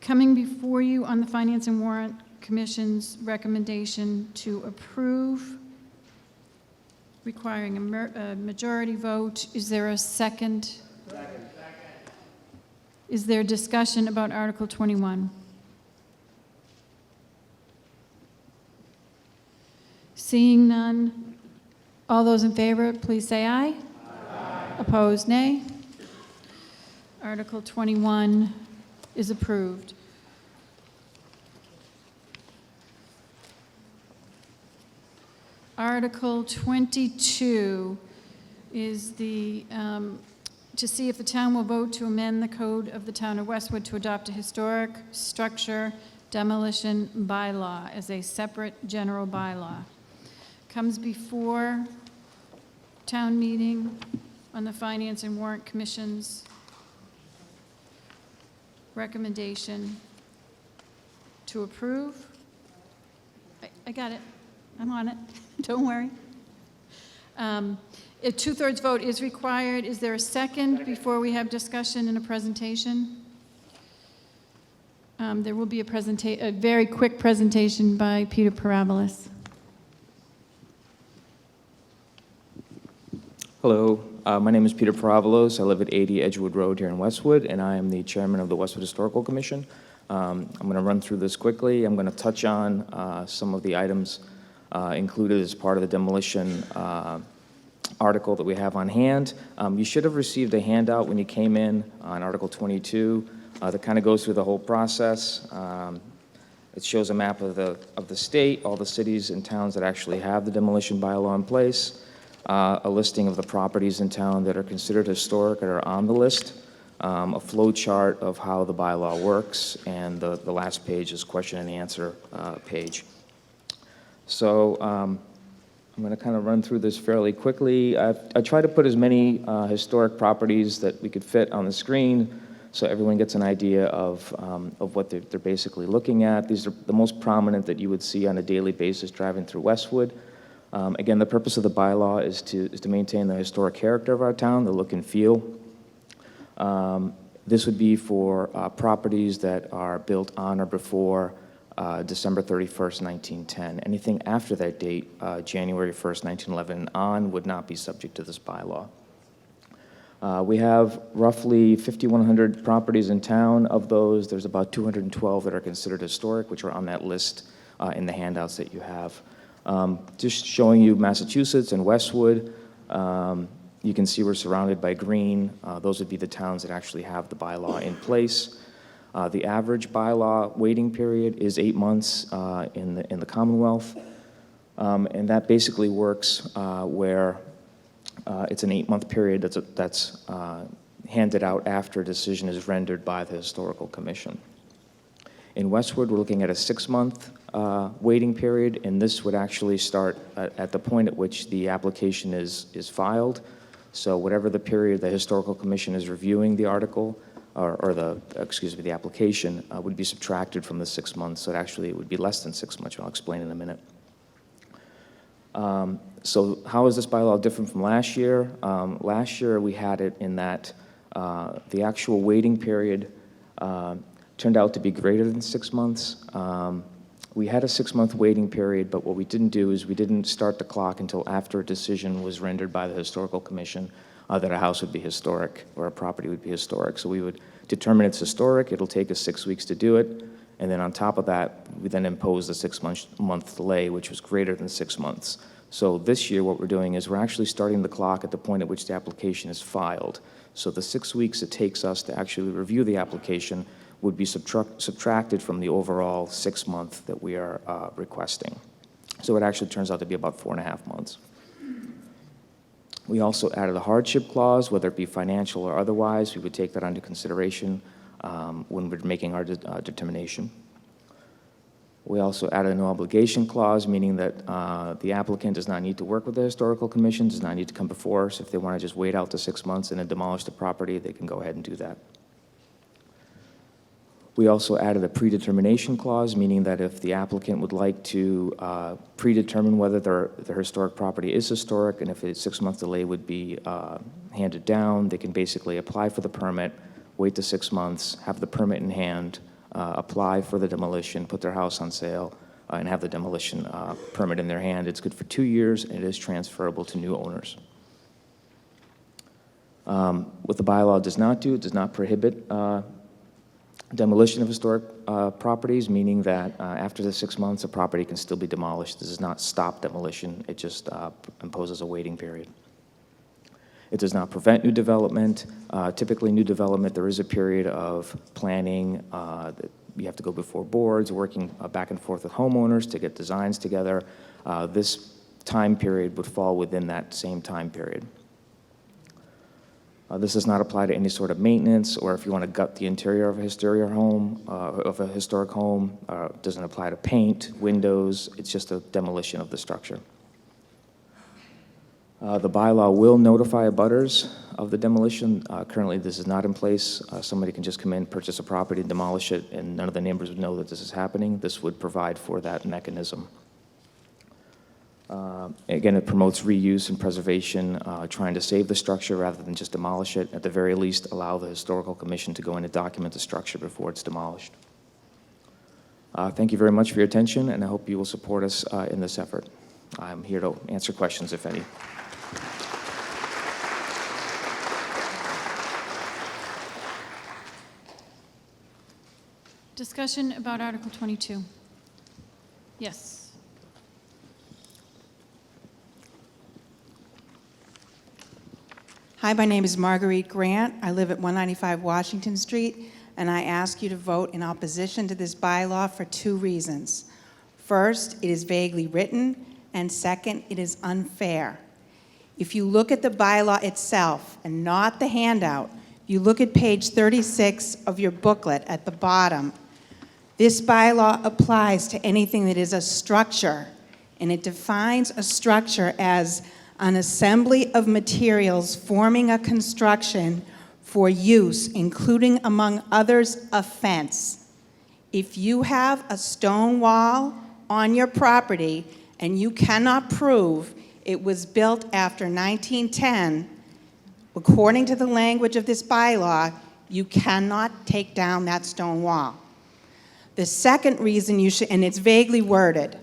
S1: Coming before you on the Finance and Warrant Commission's recommendation to approve, requiring a majority vote. Is there a second? Second. Is there discussion about Article 21? Seeing none, all those in favor, please say aye. Aye. Opposed, nay. Article 21 is approved. Article 22 is the, to see if the town will vote to amend the code of the town of Westwood to adopt a historic structure demolition bylaw as a separate general bylaw. Comes before town meeting on the Finance and Warrant Commission's recommendation to approve. I got it. I'm on it. Don't worry. A 2/3 vote is required. Is there a second before we have discussion and a presentation? There will be a very quick presentation by Peter Parabolis.
S3: Hello, my name is Peter Paravolos. I live at 80 Edgewood Road here in Westwood, and I am the chairman of the Westwood Historical Commission. I'm going to run through this quickly. I'm going to touch on some of the items included as part of the demolition article that we have on hand. You should have received a handout when you came in on Article 22 that kind of goes through the whole process. It shows a map of the state, all the cities and towns that actually have the demolition bylaw in place, a listing of the properties in town that are considered historic and are on the list, a flow chart of how the bylaw works, and the last page is question and answer page. So I'm going to kind of run through this fairly quickly. I try to put as many historic properties that we could fit on the screen so everyone gets an idea of what they're basically looking at. These are the most prominent that you would see on a daily basis driving through Westwood. Again, the purpose of the bylaw is to maintain the historic character of our town, the look and feel. This would be for properties that are built on or before December 31st, 1910. Anything after that date, January 1st, 1911 and on, would not be subject to this bylaw. We have roughly 5,100 properties in town. Of those, there's about 212 that are considered historic, which are on that list in the handouts that you have. Just showing you Massachusetts and Westwood. You can see we're surrounded by green. Those would be the towns that actually have the bylaw in place. The average bylaw waiting period is 8 months in the Commonwealth. And that basically works where it's an 8-month period that's handed out after a decision is rendered by the Historical Commission. In Westwood, we're looking at a 6-month waiting period, and this would actually start at the point at which the application is filed. So whatever the period the Historical Commission is reviewing the article, or the application, would be subtracted from the 6 months. So actually it would be less than 6 months, I'll explain in a minute. So how is this bylaw different from last year? Last year we had it in that the actual waiting period turned out to be greater than 6 months. We had a 6-month waiting period, but what we didn't do is we didn't start the clock until after a decision was rendered by the Historical Commission that a house would be historic or a property would be historic. So we would determine it's historic. It'll take us 6 weeks to do it. And then on top of that, we then imposed a 6-month delay, which was greater than 6 months. So this year what we're doing is we're actually starting the clock at the point at which the application is filed. So the 6 weeks it takes us to actually review the application would be subtracted from the overall 6-month that we are requesting. So it actually turns out to be about 4.5 months. We also added a hardship clause, whether it be financial or otherwise. We would take that under consideration when we're making our determination. We also added a no obligation clause, meaning that the applicant does not need to work with the Historical Commission, does not need to come before us. If they want to just wait out the 6 months and then demolish the property, they can go ahead and do that. We also added a predetermination clause, meaning that if the applicant would like to predetermine whether their historic property is historic, and if a 6-month delay would be handed down, they can basically apply for the permit, wait the 6 months, have the permit in hand, apply for the demolition, put their house on sale, and have the demolition permit in their hand. It's good for 2 years, and it is transferable to new owners. What the bylaw does not do, it does not prohibit demolition of historic properties, meaning that after the 6 months, a property can still be demolished. This does not stop demolition. It just imposes a waiting period. It does not prevent new development. Typically, new development, there is a period of planning. That you have to go before boards, working back and forth with homeowners to get designs together. This time period would fall within that same time period. This does not apply to any sort of maintenance, or if you want to gut the interior of a historic home, It doesn't apply to paint, windows. It's just a demolition of the structure. The bylaw will notify abutters of the demolition. Currently, this is not in place. Somebody can just come in, purchase a property, demolish it, and none of the neighbors would know that this is happening. This would provide for that mechanism. Again, it promotes reuse and preservation, trying to save the structure rather than just demolish it. At the very least, allow the Historical Commission to go in and document the structure before it's demolished. Thank you very much for your attention, and I hope you will support us in this effort. I'm here to answer questions, if any.
S1: Discussion about Article 22. Yes.
S6: Hi, my name is Marguerite Grant. I live at 195 Washington Street, and I ask you to vote in opposition to this bylaw for 2 reasons. First, it is vaguely written, and second, it is unfair. If you look at the bylaw itself and not the handout, You look at page 36 of your booklet at the bottom. This bylaw applies to anything that is a structure, and it defines a structure as an assembly of materials forming a construction for use, including, among others, a fence. If you have a stone wall on your property and you cannot prove it was built after 1910, according to the language of this bylaw, you cannot take down that stone wall. The second reason you should, and it's vaguely worded,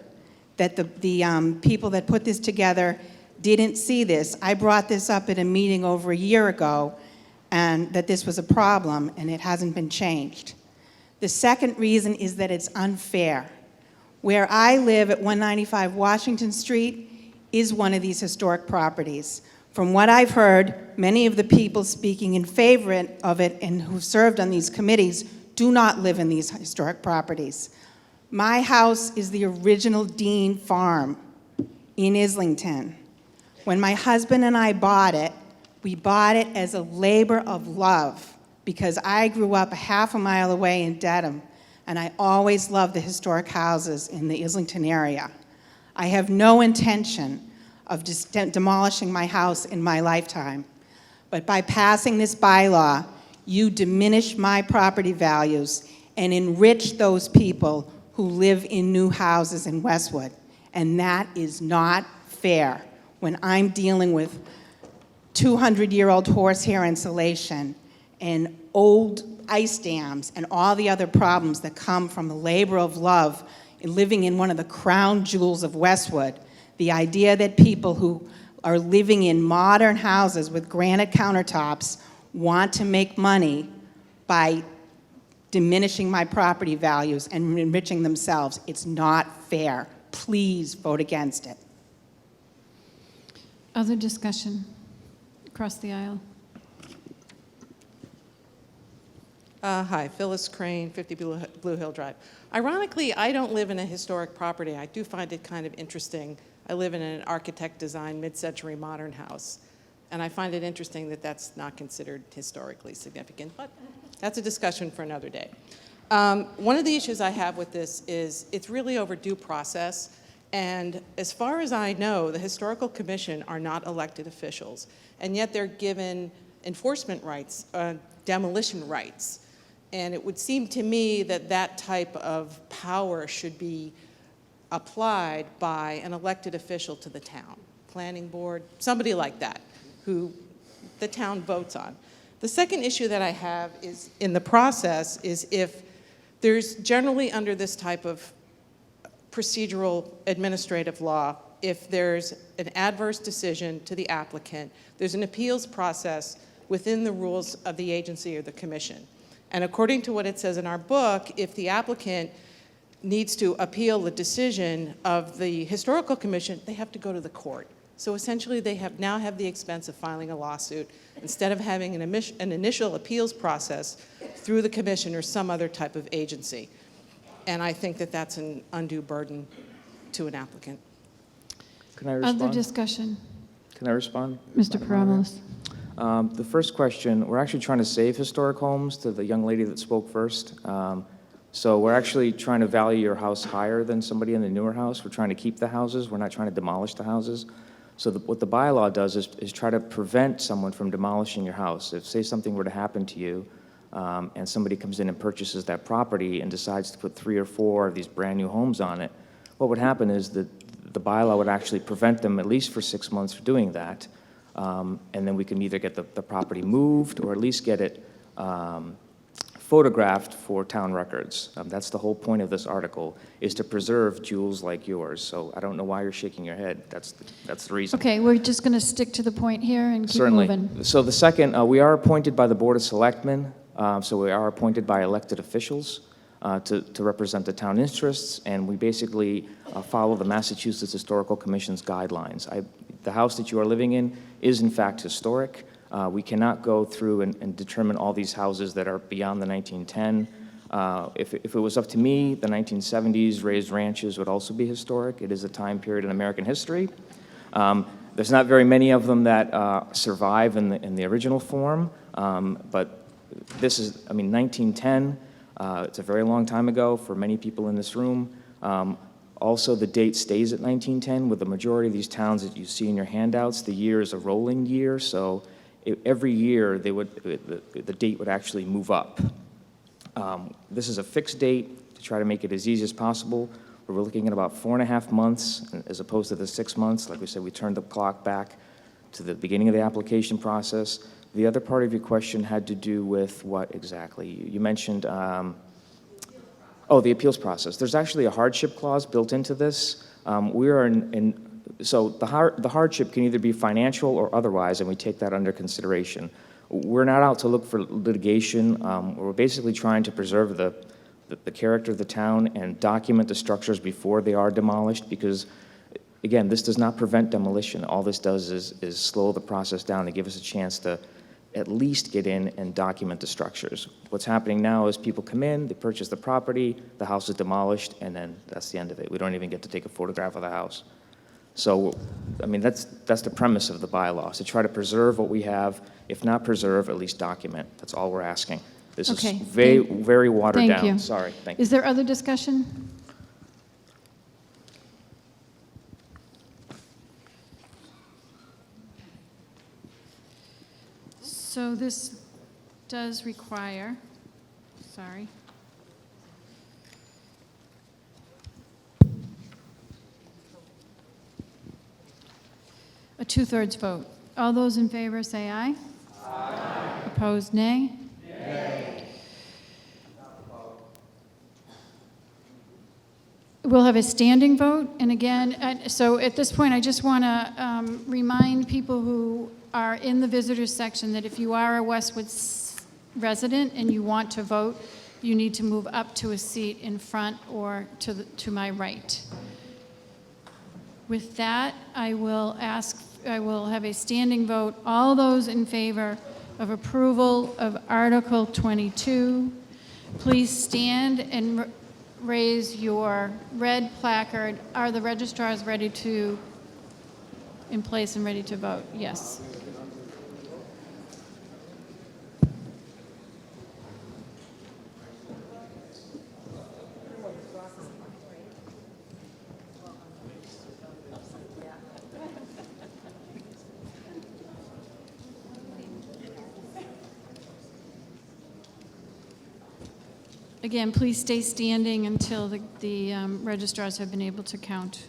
S6: that the people that put this together didn't see this. I brought this up at a meeting over a year ago, and that this was a problem, and it hasn't been changed. The second reason is that it's unfair. Where I live at 195 Washington Street is one of these historic properties. From what I've heard, many of the people speaking in favor of it and who've served on these committees do not live in these historic properties. My house is the original Dean Farm in Islington. When my husband and I bought it, we bought it as a labor of love because I grew up a half a mile away in Dedham, and I always loved the historic houses in the Islington area. I have no intention of just demolishing my house in my lifetime, but by passing this bylaw, you diminish my property values and enrich those people who live in new houses in Westwood, and that is not fair when I'm dealing with 200-year-old horsehair insulation and old ice dams and all the other problems that come from the labor of love in living in one of the crown jewels of Westwood. The idea that people who are living in modern houses with granite countertops want to make money by diminishing my property values and enriching themselves, it's not fair. Please vote against it.
S1: Other discussion across the aisle?
S4: Hi, Phyllis Crane, 50 Blue Hill Drive. Ironically, I don't live in a historic property. I do find it kind of interesting. I live in an architect-designed mid-century modern house, and I find it interesting that that's not considered historically significant, but that's a discussion for another day. One of the issues I have with this is it's really over due process, and as far as I know, the Historical Commission are not elected officials, and yet they're given enforcement rights, demolition rights. And it would seem to me that that type of power should be applied by an elected official to the town, planning board, somebody like that, who the town votes on. The second issue that I have is in the process is if there's generally under this type of procedural administrative law, if there's an adverse decision to the applicant, there's an appeals process within the rules of the agency or the commission. And according to what it says in our book, if the applicant needs to appeal the decision of the Historical Commission, they have to go to the court. So essentially they now have the expense of filing a lawsuit instead of having an initial appeals process through the commission or some other type of agency. And I think that that's an undue burden to an applicant.
S3: Can I respond?
S1: Other discussion?
S3: Can I respond?
S1: Mr. Paravalos.
S3: The first question, we're actually trying to save historic homes to the young lady that spoke first. So we're actually trying to value your house higher than somebody in the newer house. We're trying to keep the houses. We're not trying to demolish the houses. So what the bylaw does is try to prevent someone from demolishing your house. If, say, something were to happen to you and somebody comes in and purchases that property and decides to put 3 or 4 of these brand new homes on it, what would happen is that the bylaw would actually prevent them, at least for 6 months, from doing that. And then we can either get the property moved or at least get it photographed for town records. That's the whole point of this article, is to preserve jewels like yours. So I don't know why you're shaking your head. That's the reason.
S1: Okay, we're just going to stick to the point here and keep
S3: Certainly.
S1: moving.
S3: So the second, we are appointed by the Board of Selectmen, so we are appointed by elected officials to represent the town interests, and we basically follow the Massachusetts Historical Commission's guidelines. The house that you are living in is in fact historic. We cannot go through and determine all these houses that are beyond the 1910. If it was up to me, the 1970s raised ranches would also be historic. It is a time period in American history. There's not very many of them that survive in the original form, but this is, 1910, it's a very long time ago for many people in this room. Also, the date stays at 1910. With the majority of these towns that you see in your handouts, the year is a rolling year, so every year the date would actually move up. This is a fixed date to try to make it as easy as possible. We're looking at about 4.5 months as opposed to the 6 months. Like we said, we turned the clock back to the beginning of the application process. The other part of your question had to do with what exactly? You mentioned, the appeals process. There's actually a hardship clause built into this. So the hardship can either be financial or otherwise, and we take that under consideration. We're not out to look for litigation. We're basically trying to preserve the character of the town and document the structures before they are demolished, because, again, this does not prevent demolition. All this does is slow the process down to give us a chance to at least get in and document the structures. What's happening now is people come in, they purchase the property, the house is demolished, and then that's the end of it. We don't even get to take a photograph of the house. So, that's the premise of the bylaws, to try to preserve what we have. If not preserve, at least document. That's all we're asking. This is very watered down.
S1: Thank you.
S3: Sorry. Thank you.
S1: Is there other discussion? So this does require, a 2/3 vote. All those in favor say aye. Aye. Opposed, nay. Nay. We'll have a standing vote, and again, so at this point, I just want to remind people who are in the visitors section that if you are a Westwood resident and you want to vote, you need to move up to a seat in front or to my right. With that, I will have a standing vote. All those in favor of approval of Article 22, please stand and raise your red placard. Are the registrars in place and ready to vote? Yes. Again, please stay standing until the registrars have been able to count.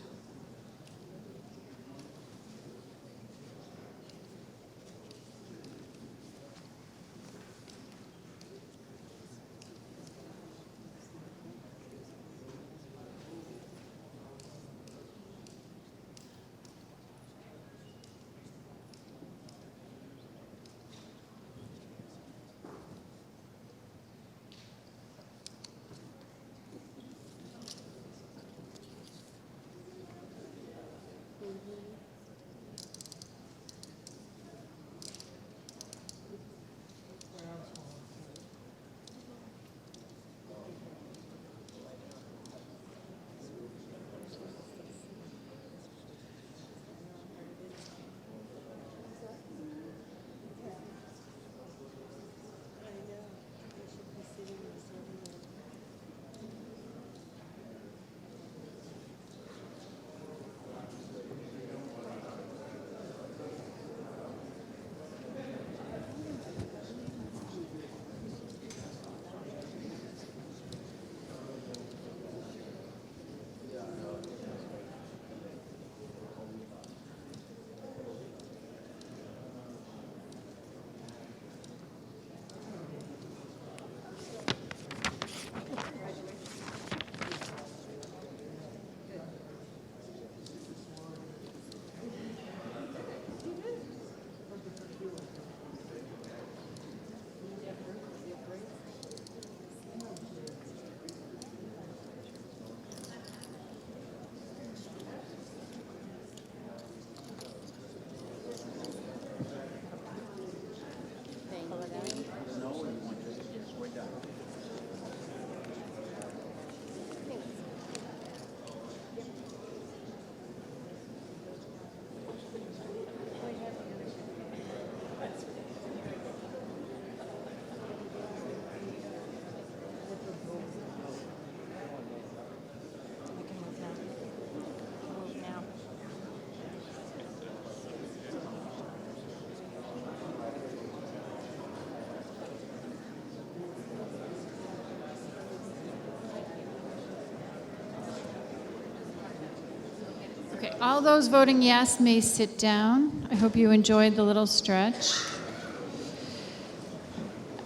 S1: All those voting yes may sit down. I hope you enjoyed the little stretch.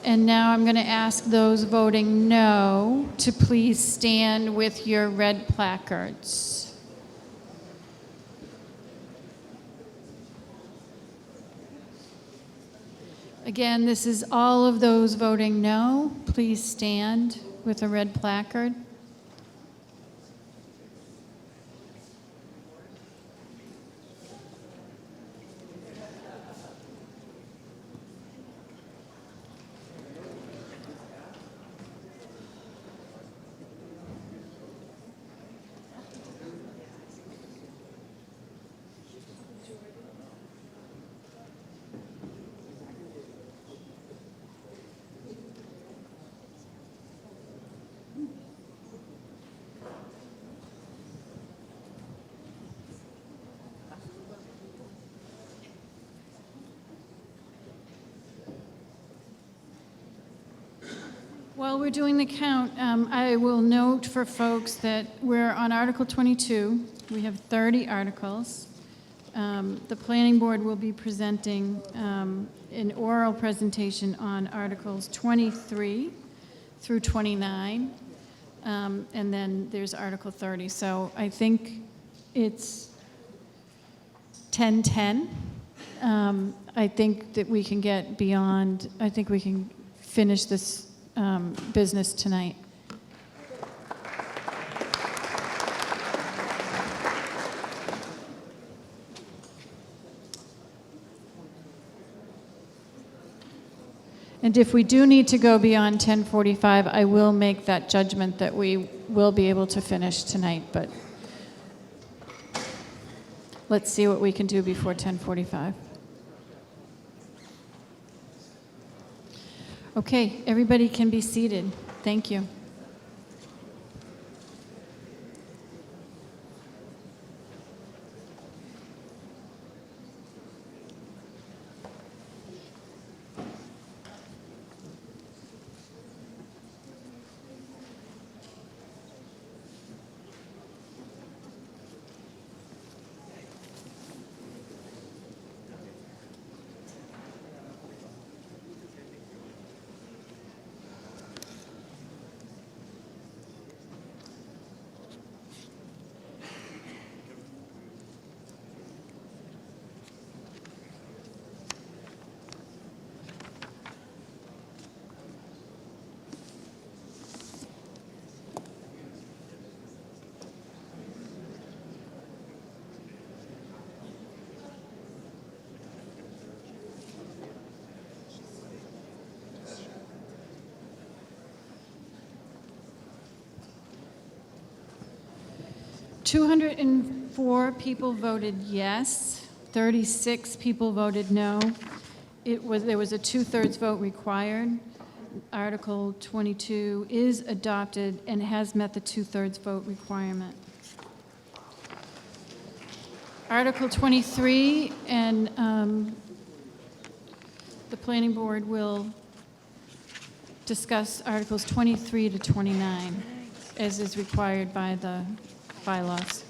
S1: And now I'm going to ask those voting no to please stand with your red placards. Again, this is all of those voting no. Please stand with a red placard. While we're doing the count, I will note for folks that we're on Article 22. We have 30 articles. The Planning Board will be presenting an oral presentation on Articles 23 through 29, and then there's Article 30. So I think it's 10:10. I think that we can get beyond, I think we can finish this business tonight. And if we do need to go beyond 10:45, I will make that judgment that we will be able to finish tonight, but let's see what we can do before 10:45. Okay, everybody can be seated. Thank you. "204 people voted yes, 36 people voted no. There was a two-thirds vote required. Article 22 is adopted and has met the two-thirds vote requirement. Article 23, and the Planning Board will discuss Articles 23 to 29, as is required by the bylaws.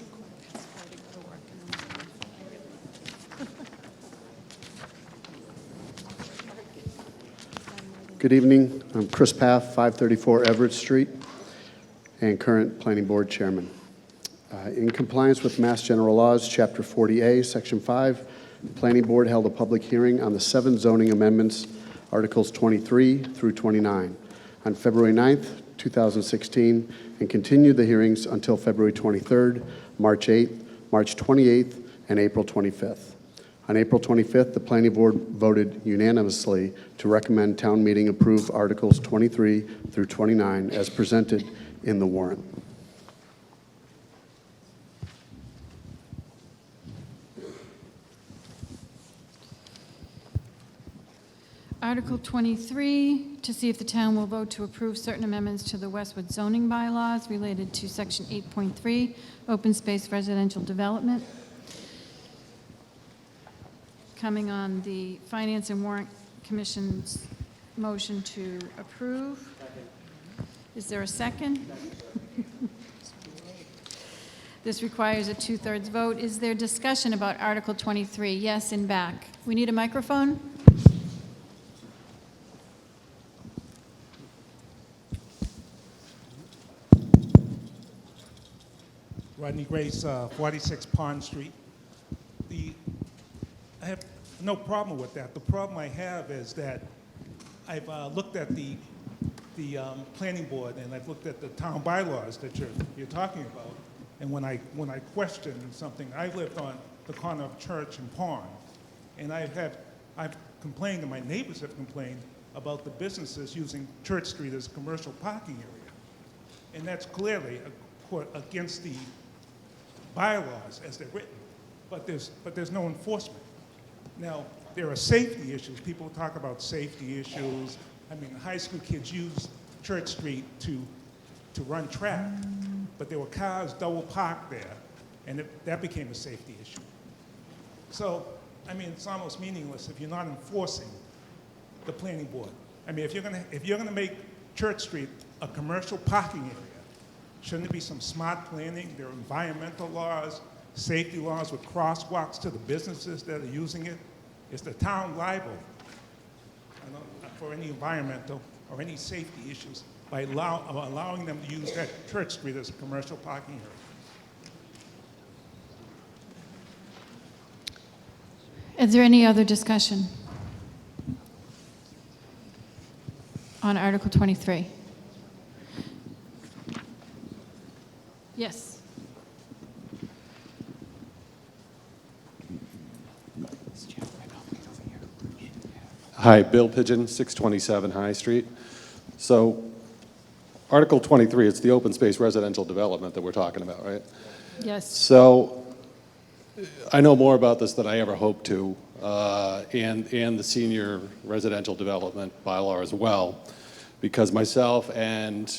S8: Good evening. I'm Chris Paff, 534 Everett Street, and current Planning Board Chairman. In compliance with Mass General Laws, Chapter 40A, Section 5, the Planning Board held a public hearing on the 7 zoning amendments, Articles 23 through 29, on February 9th, 2016, and continued the hearings until February 23rd, March 8th, March 28th, and April 25th. On April 25th, the Planning Board voted unanimously to recommend town meeting approve Articles 23 through 29 as presented in the warrant.
S1: Article 23, to see if the town will vote to approve certain amendments to the Westwood zoning bylaws related to Section 8.3, open space residential development. Coming on the Finance and Warrant Commission's motion to approve. Is there a second? This requires a 2/3 vote. Is there discussion about Article 23? Yes, in back. We need a microphone?
S10: Rodney Grace, 46 Pond Street. I have no problem with that. The problem I have is that I've looked at the planning board and I've looked at the town bylaws that you're talking about. And when I question something, I lived on the corner of Church and Pond, and I've complained, and my neighbors have complained about the businesses using Church Street as a commercial parking area, and that's clearly against the bylaws as they're written. But there's no enforcement. Now, there are safety issues. People talk about safety issues. I mean, high school kids use Church Street to run track, but there were cars double parked there, and that became a safety issue. So, I mean, it's almost meaningless if you're not enforcing the planning board. I mean, if you're gonna make Church Street a commercial parking area, shouldn't there be some smart planning? There are environmental laws, safety laws with crosswalks to the businesses that are using it. Is the town liable for any environmental or any safety issues by allowing them to use that Church Street as a commercial parking area?
S1: Is there any other discussion on Article 23? Yes.
S15: Hi, Bill Pigeon, 627 High Street. So, Article 23, it's the open space residential development that we're talking about, right?
S1: Yes.
S15: So, I know more about this than I ever hoped to, and the senior residential development bylaw as well, because myself and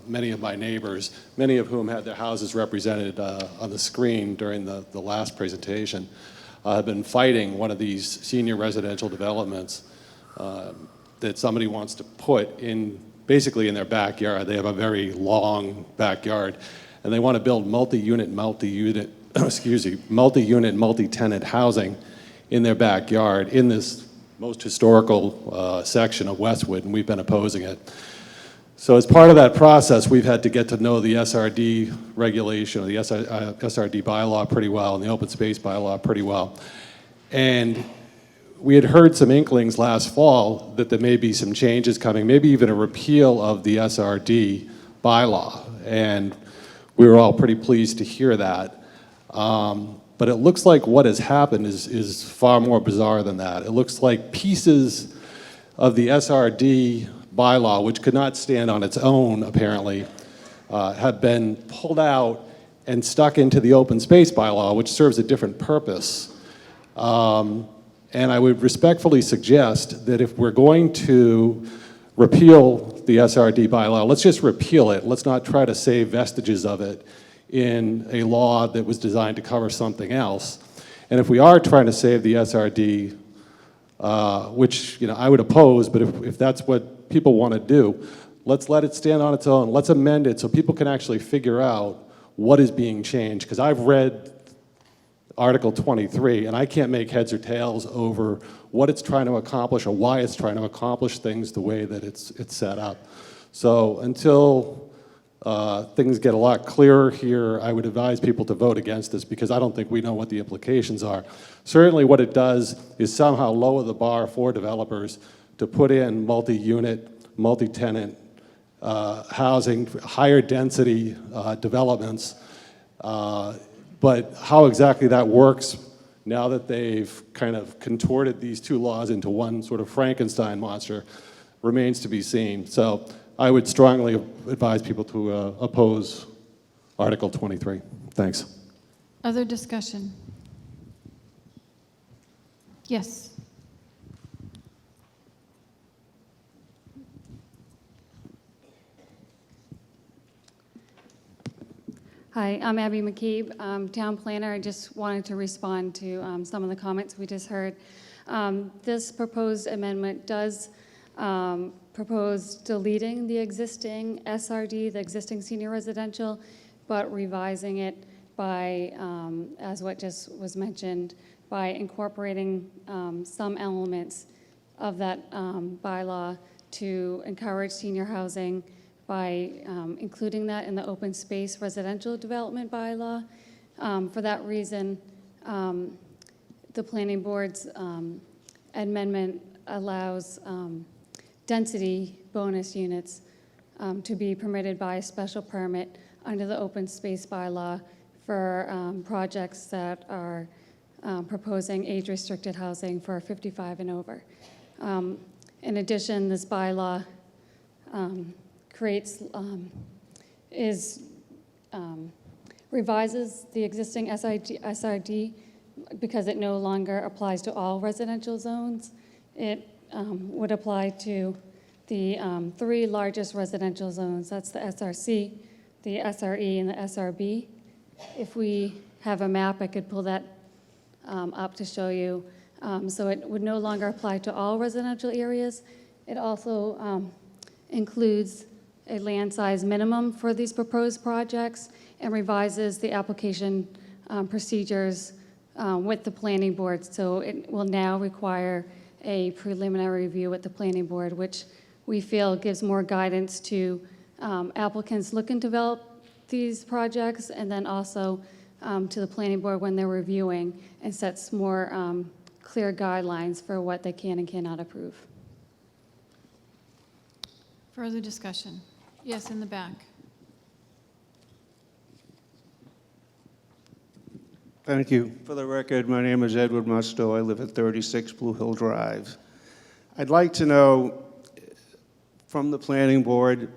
S15: many of my neighbors, many of whom had their houses represented on the screen during the last presentation, have been fighting one of these senior residential developments that somebody wants to put in, basically in their backyard. They have a very long backyard, and they want to build multi-unit, multi-tenant housing in their backyard in this most historical section of Westwood, and we've been opposing it. So as part of that process, we've had to get to know the SRD regulation, or the SRD bylaw pretty well, and the open space bylaw pretty well. And we had heard some inklings last fall that there may be some changes coming, maybe even a repeal of the SRD bylaw. And we were all pretty pleased to hear that. But it looks like what has happened is far more bizarre than that. It looks like pieces of the SRD bylaw, which could not stand on its own, apparently, have been pulled out and stuck into the open space bylaw, which serves a different purpose. And I would respectfully suggest that if we're going to repeal the SRD bylaw, let's just repeal it. Let's not try to save vestiges of it in a law that was designed to cover something else. And if we are trying to save the SRD, which I would oppose, but if that's what people want to do, let's let it stand on its own. Let's amend it so people can actually figure out what is being changed. Because I've read Article 23, and I can't make heads or tails over what it's trying to accomplish or why it's trying to accomplish things the way that it's set up. So until things get a lot clearer here, I would advise people to vote against this because I don't think we know what the implications are. Certainly what it does is somehow lower the bar for developers to put in multi-unit, multi-tenant housing, higher density developments. But how exactly that works now that they've kind of contorted these two laws into one sort of Frankenstein monster remains to be seen. So I would strongly advise people to oppose Article 23. Thanks.
S1: Other discussion? Yes.
S21: Hi, I'm Abby McKeeb, town planner. I just wanted to respond to some of the comments we just heard. This proposed amendment does propose deleting the existing SRD, the existing senior residential, but revising it by, as what just was mentioned, by incorporating some elements of that bylaw to encourage senior housing by including that in the open space residential development bylaw. For that reason, the planning board's amendment allows density bonus units to be permitted by special permit under the open space bylaw for projects that are proposing age-restricted housing for 55 and over. In addition, this bylaw revises the existing SRD because it no longer applies to all residential zones. It would apply to the 3 largest residential zones. That's the SRC, the SRE, and the SRB. If we have a map, I could pull that up to show you. So it would no longer apply to all residential areas. It also includes a land size minimum for these proposed projects and revises the application procedures with the planning board. So it will now require a preliminary review with the planning board, which we feel gives more guidance to applicants looking to develop these projects, and then also to the planning board when they're reviewing, and sets more clear guidelines for what they can and cannot approve.
S1: Further discussion? Yes, in the back.
S5: Thank you. For the record, my name is Edward Musto. I live at 36 Blue Hill Drive. I'd like to know from the planning board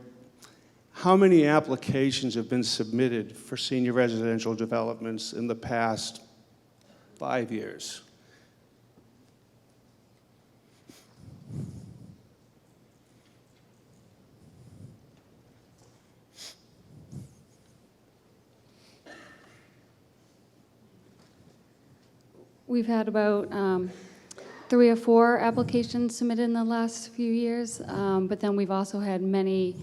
S5: how many applications have been submitted for senior residential developments in the past 5 years?
S21: We've had about 3 or 4 applications submitted in the last few years, but then we've also had many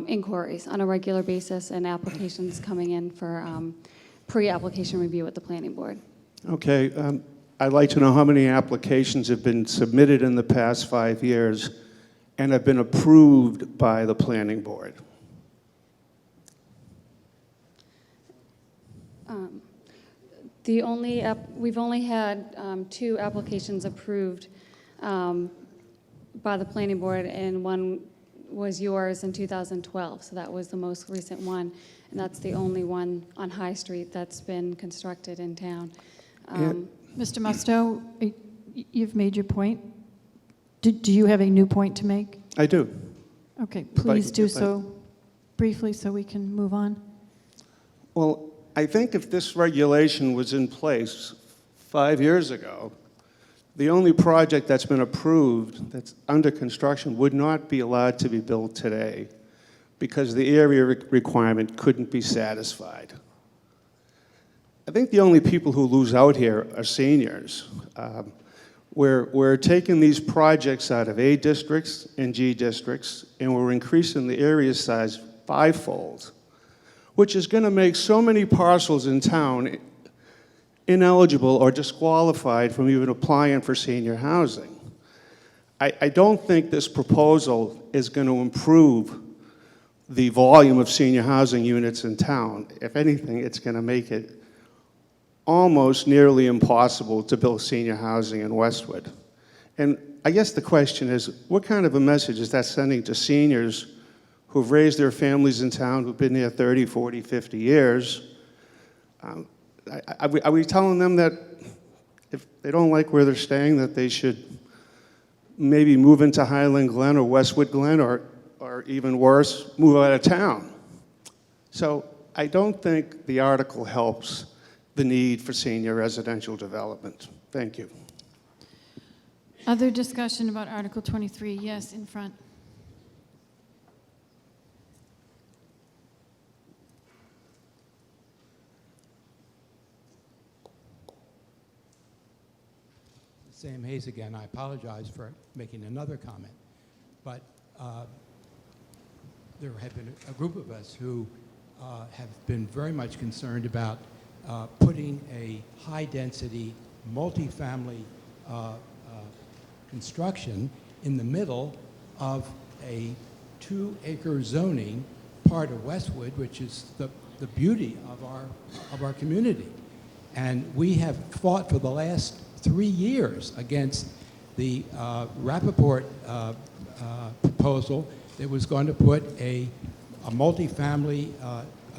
S21: inquiries on a regular basis and applications coming in for pre-application review at the planning board.
S5: Okay, I'd like to know how many applications have been submitted in the past 5 years and have been approved by the planning board.
S21: We've only had 2 applications approved by the planning board, and one was yours in 2012, so that was the most recent one, and that's the only one on High Street that's been constructed in town.
S1: Mr. Musto, you've made your point. Do you have a new point to make?
S5: I do.
S1: Okay, please do so briefly so we can move on.
S5: Well, I think if this regulation was in place 5 years ago, the only project that's been approved that's under construction would not be allowed to be built today because the area requirement couldn't be satisfied. I think the only people who lose out here are seniors. We're taking these projects out of A districts and G districts, and we're increasing the area size 5-fold, which is going to make so many parcels in town ineligible or disqualified from even applying for senior housing. I don't think this proposal is going to improve the volume of senior housing units in town. If anything, it's going to make it almost nearly impossible to build senior housing in Westwood. And I guess the question is, what kind of a message is that sending to seniors who've raised their families in town, who've been here 30, 40, 50 years? Are we telling them that if they don't like where they're staying, that they should maybe move into Highland Glen or Westwood Glen, or even worse, move out of town? So I don't think the article helps the need for senior residential development. Thank you.
S1: Other discussion about Article 23? Yes, in front.
S11: Sam Hayes again. I apologize for making another comment, but there have been a group of us who have been very much concerned about putting a high-density, multifamily construction in the middle of a 2-acre zoning part of Westwood, which is the beauty of our community. And we have fought for the last 3 years against the Rappaport proposal that was going to put a multifamily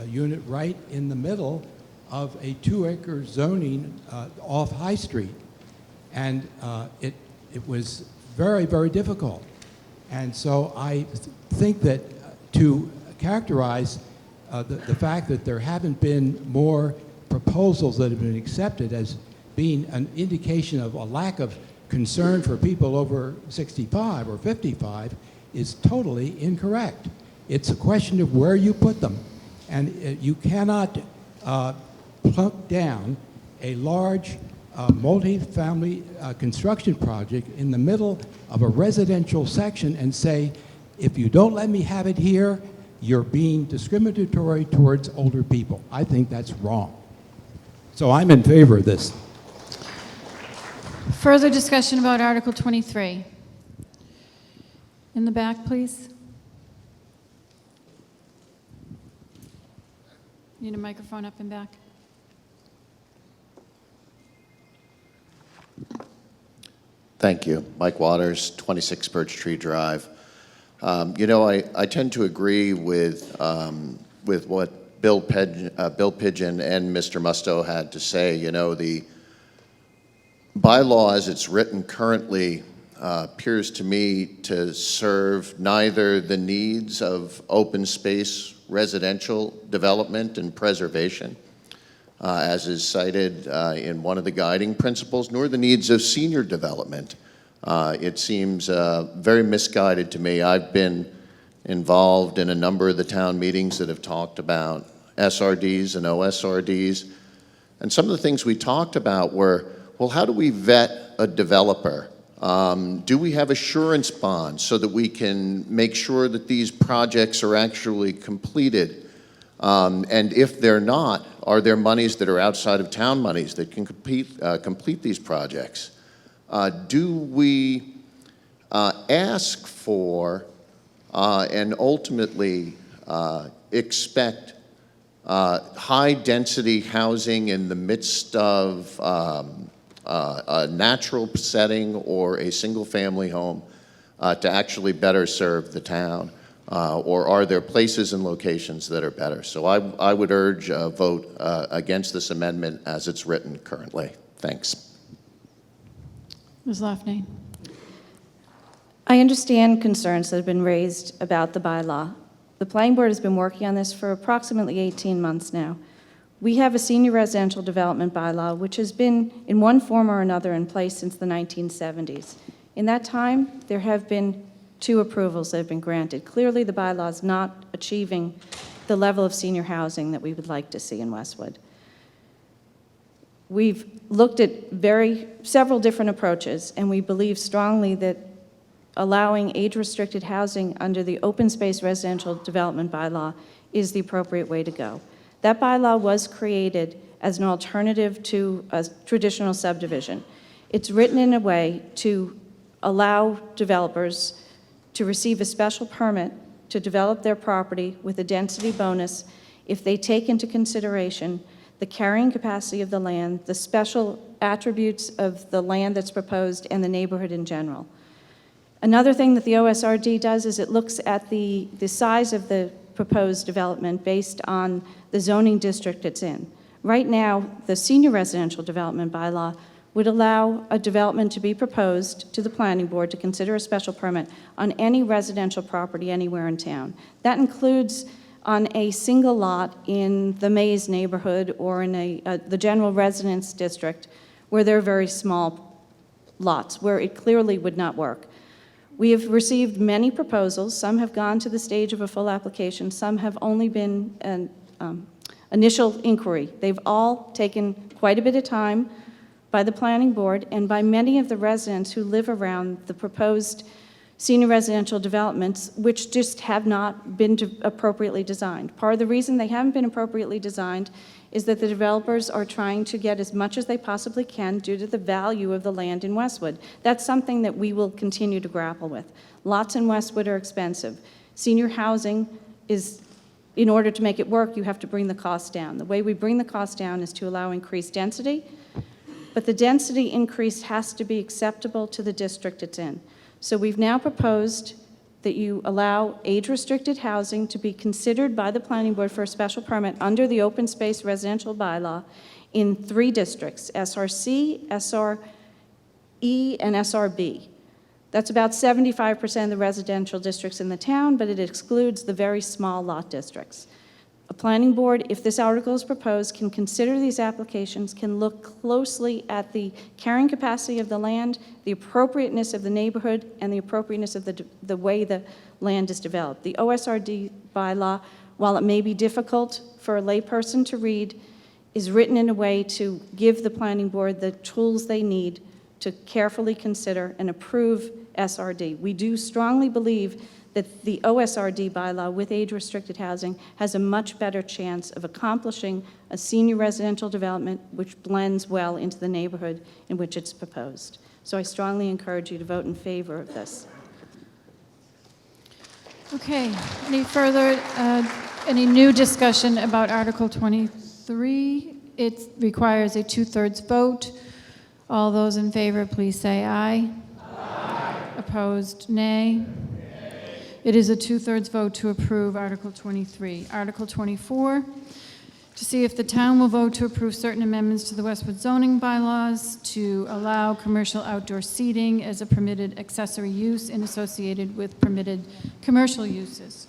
S11: unit right in the middle of a 2-acre zoning off High Street. And it was very, very difficult. And so I think that to characterize the fact that there haven't been more proposals that have been accepted as being an indication of a lack of concern for people over 65 or 55 is totally incorrect. It's a question of where you put them. And you cannot plunk down a large multi-family construction project in the middle of a residential section and say, if you don't let me have it here, you're being discriminatory towards older people. I think that's wrong. So I'm in favor of this.
S1: Further discussion about Article 23. In the back, please. Need a microphone up and back.
S9: Thank you. Mike Waters, 26 Birch Tree Drive. I tend to agree with what Bill Pigeon and Mr. Musto had to say. The bylaw as it's written currently appears to me to serve neither the needs of open space residential development and preservation, as is cited in one of the guiding principles, nor the needs of senior development. It seems very misguided to me. I've been involved in a number of the town meetings that have talked about SRDs and OSRDs, and some of the things we talked about were, well, how do we vet a developer? Do we have assurance bonds so that we can make sure that these projects are actually completed? And if they're not, are there monies that are outside of town monies that can complete these projects? Do we ask for and ultimately expect high-density housing in the midst of a natural setting or a single-family home to actually better serve the town? Or are there places and locations that are better? So I would urge a vote against this amendment as it's written currently. Thanks.
S1: Ms. Lafney.
S7: I understand concerns that have been raised about the bylaw. The Planning Board has been working on this for approximately 18 months now. We have a senior residential development bylaw which has been in one form or another in place since the 1970s. In that time, there have been 2 approvals that have been granted. Clearly, the bylaw is not achieving the level of senior housing that we would like to see in Westwood. We've looked at several different approaches, and we believe strongly that allowing age-restricted housing under the open space residential development bylaw is the appropriate way to go. That bylaw was created as an alternative to a traditional subdivision. It's written in a way to allow developers to receive a special permit to develop their property with a density bonus if they take into consideration the carrying capacity of the land, the special attributes of the land that's proposed, and the neighborhood in general. Another thing that the OSRD does is it looks at the size of the proposed development based on the zoning district it's in. Right now, the senior residential development bylaw would allow a development to be proposed to the planning board to consider a special permit on any residential property anywhere in town. That includes on a single lot in the Mays neighborhood or in the general residence district where there are very small lots, where it clearly would not work. We have received many proposals. Some have gone to the stage of a full application. Some have only been an initial inquiry. They've all taken quite a bit of time by the planning board and by many of the residents who live around the proposed senior residential developments, which just have not been appropriately designed. Part of the reason they haven't been appropriately designed is that the developers are trying to get as much as they possibly can due to the value of the land in Westwood. That's something that we will continue to grapple with. Lots in Westwood are expensive. Senior housing is, in order to make it work, you have to bring the cost down. The way we bring the cost down is to allow increased density, but the density increase has to be acceptable to the district it's in. So we've now proposed that you allow age-restricted housing to be considered by the planning board for a special permit under the open space residential bylaw in 3 districts, SRC, SRE, and SRB. That's about 75% of the residential districts in the town, but it excludes the very small lot districts. A planning board, if this article is proposed, can consider these applications, can look closely at the carrying capacity of the land, the appropriateness of the neighborhood, and the appropriateness of the way the land is developed. The OSRD bylaw, while it may be difficult for a layperson to read, is written in a way to give the planning board the tools they need to carefully consider and approve SRD. We do strongly believe that the OSRD bylaw with age-restricted housing has a much better chance of accomplishing a senior residential development which blends well into the neighborhood in which it's proposed. So I strongly encourage you to vote in favor of this.
S1: Okay, any new discussion about Article 23? It requires a 2/3 vote. All those in favor, please say aye. Aye. Opposed, nay. It is a 2/3 vote to approve Article 23. Article 24, to see if the town will vote to approve certain amendments to the Westwood zoning bylaws to allow commercial outdoor seating as a permitted accessory use and associated with permitted commercial uses.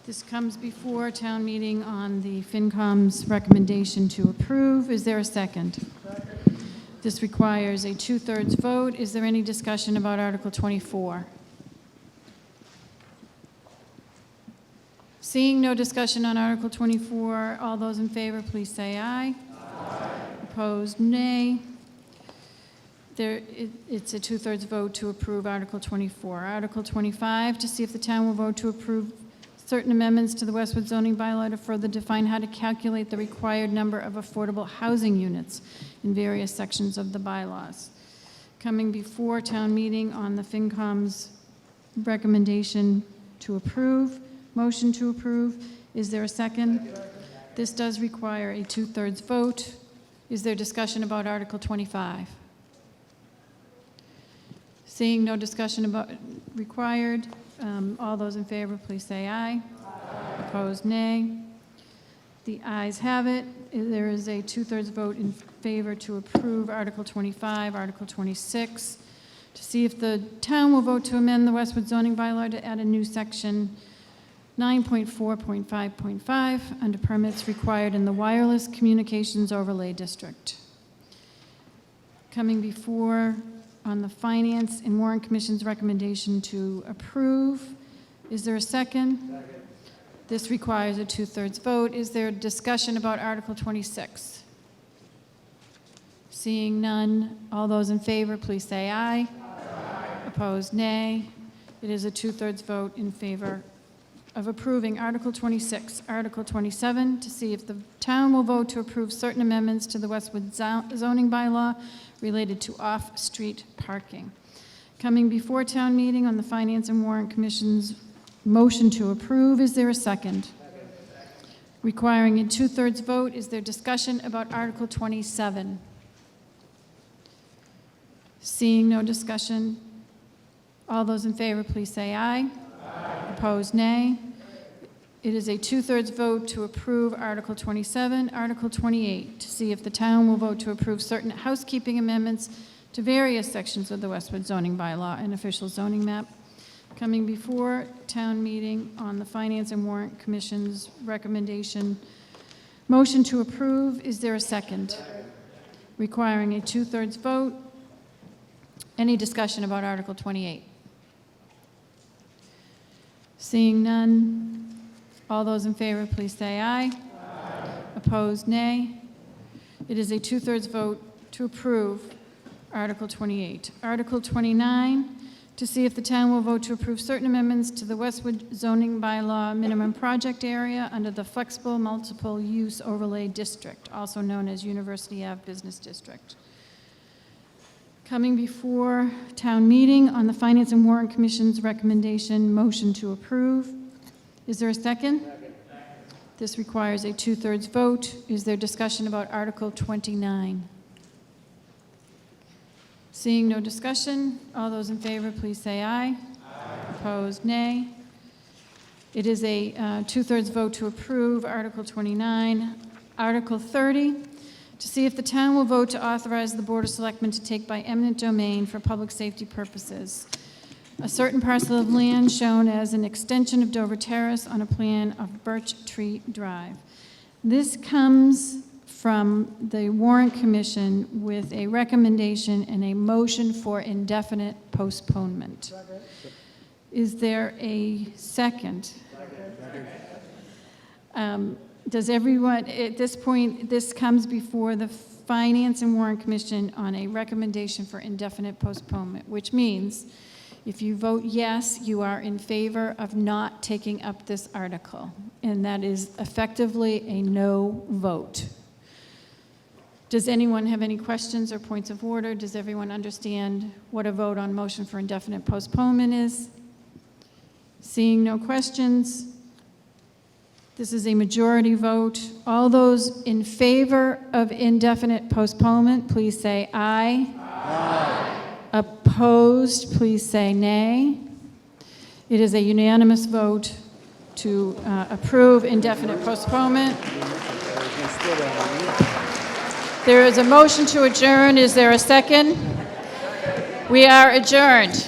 S1: This comes before town meeting on the FinCom's recommendation to approve. Is there a second? Second. This requires a 2/3 vote. Is there any discussion about Article 24? Seeing no discussion on Article 24, all those in favor, please say aye. Aye. Opposed, nay. It's a 2/3 vote to approve Article 24. Article 25, to see if the town will vote to approve certain amendments to the Westwood zoning bylaw to further define how to calculate the required number of affordable housing units in various sections of the bylaws. Coming before town meeting on the FinCom's recommendation to approve. Motion to approve. Is there a second? This does require a 2/3 vote. Is there discussion about Article 25? Seeing no discussion about required, all those in favor, please say aye. Aye. Opposed, nay. The ayes have it. There is a 2/3 vote in favor to approve Article 25, Article 26. To see if the town will vote to amend the Westwood zoning bylaw to add a new section 9.4.5.5 under permits required in the wireless communications overlay district. Coming before on the Finance and Warrant Commission's recommendation to approve. Is there a second? Second. This requires a 2/3 vote. Is there discussion about Article 26? Seeing none, all those in favor, please say aye. Aye. Opposed, nay. It is a 2/3 vote in favor of approving Article 26. Article 27, to see if the town will vote to approve certain amendments to the Westwood zoning bylaw related to off-street parking. Coming before town meeting on the Finance and Warrant Commission's motion to approve. Is there a second? Second. Requiring a 2/3 vote. Is there discussion about Article 27? Seeing no discussion, all those in favor, please say aye. Opposed, nay. It is a 2/3 vote to approve Article 27. Article 28, to see if the town will vote to approve certain housekeeping amendments to various sections of the Westwood zoning bylaw and official zoning map. Coming before town meeting on the Finance and Warrant Commission's recommendation. Motion to approve. Is there a second? Requiring a 2/3 vote. Any discussion about Article 28? Seeing none, all those in favor, please say aye. Aye. Opposed, nay. It is a 2/3 vote to approve Article 28. Article 29, to see if the town will vote to approve certain amendments to the Westwood zoning bylaw minimum project area under the flexible multiple use overlay district, also known as University Ave Business District. Coming before town meeting on the Finance and Warrant Commission's recommendation, motion to approve. Is there a second? This requires a 2/3 vote. Is there discussion about Article 29? Seeing no discussion, all those in favor, please say aye. Aye. Opposed, nay. It is a 2/3 vote to approve Article 29. Article 30, to see if the town will vote to authorize the Board of Selectmen to take by eminent domain for public safety purposes a certain parcel of land shown as an extension of Dover Terrace on a plan of Birch Tree Drive. This comes from the Warrant Commission with a recommendation and a motion for indefinite postponement. Is there a second? Does everyone, at this point, this comes before the Finance and Warrant Commission on a recommendation for indefinite postponement, which means if you vote yes, you are in favor of not taking up this article, and that is effectively a no vote. Does anyone have any questions or points of order? Does everyone understand what a vote on motion for indefinite postponement is? Seeing no questions, this is a majority vote. All those in favor of indefinite postponement, please say aye. Aye. Opposed, please say nay. It is a unanimous vote to approve indefinite postponement. There is a motion to adjourn. Is there a second? We are adjourned.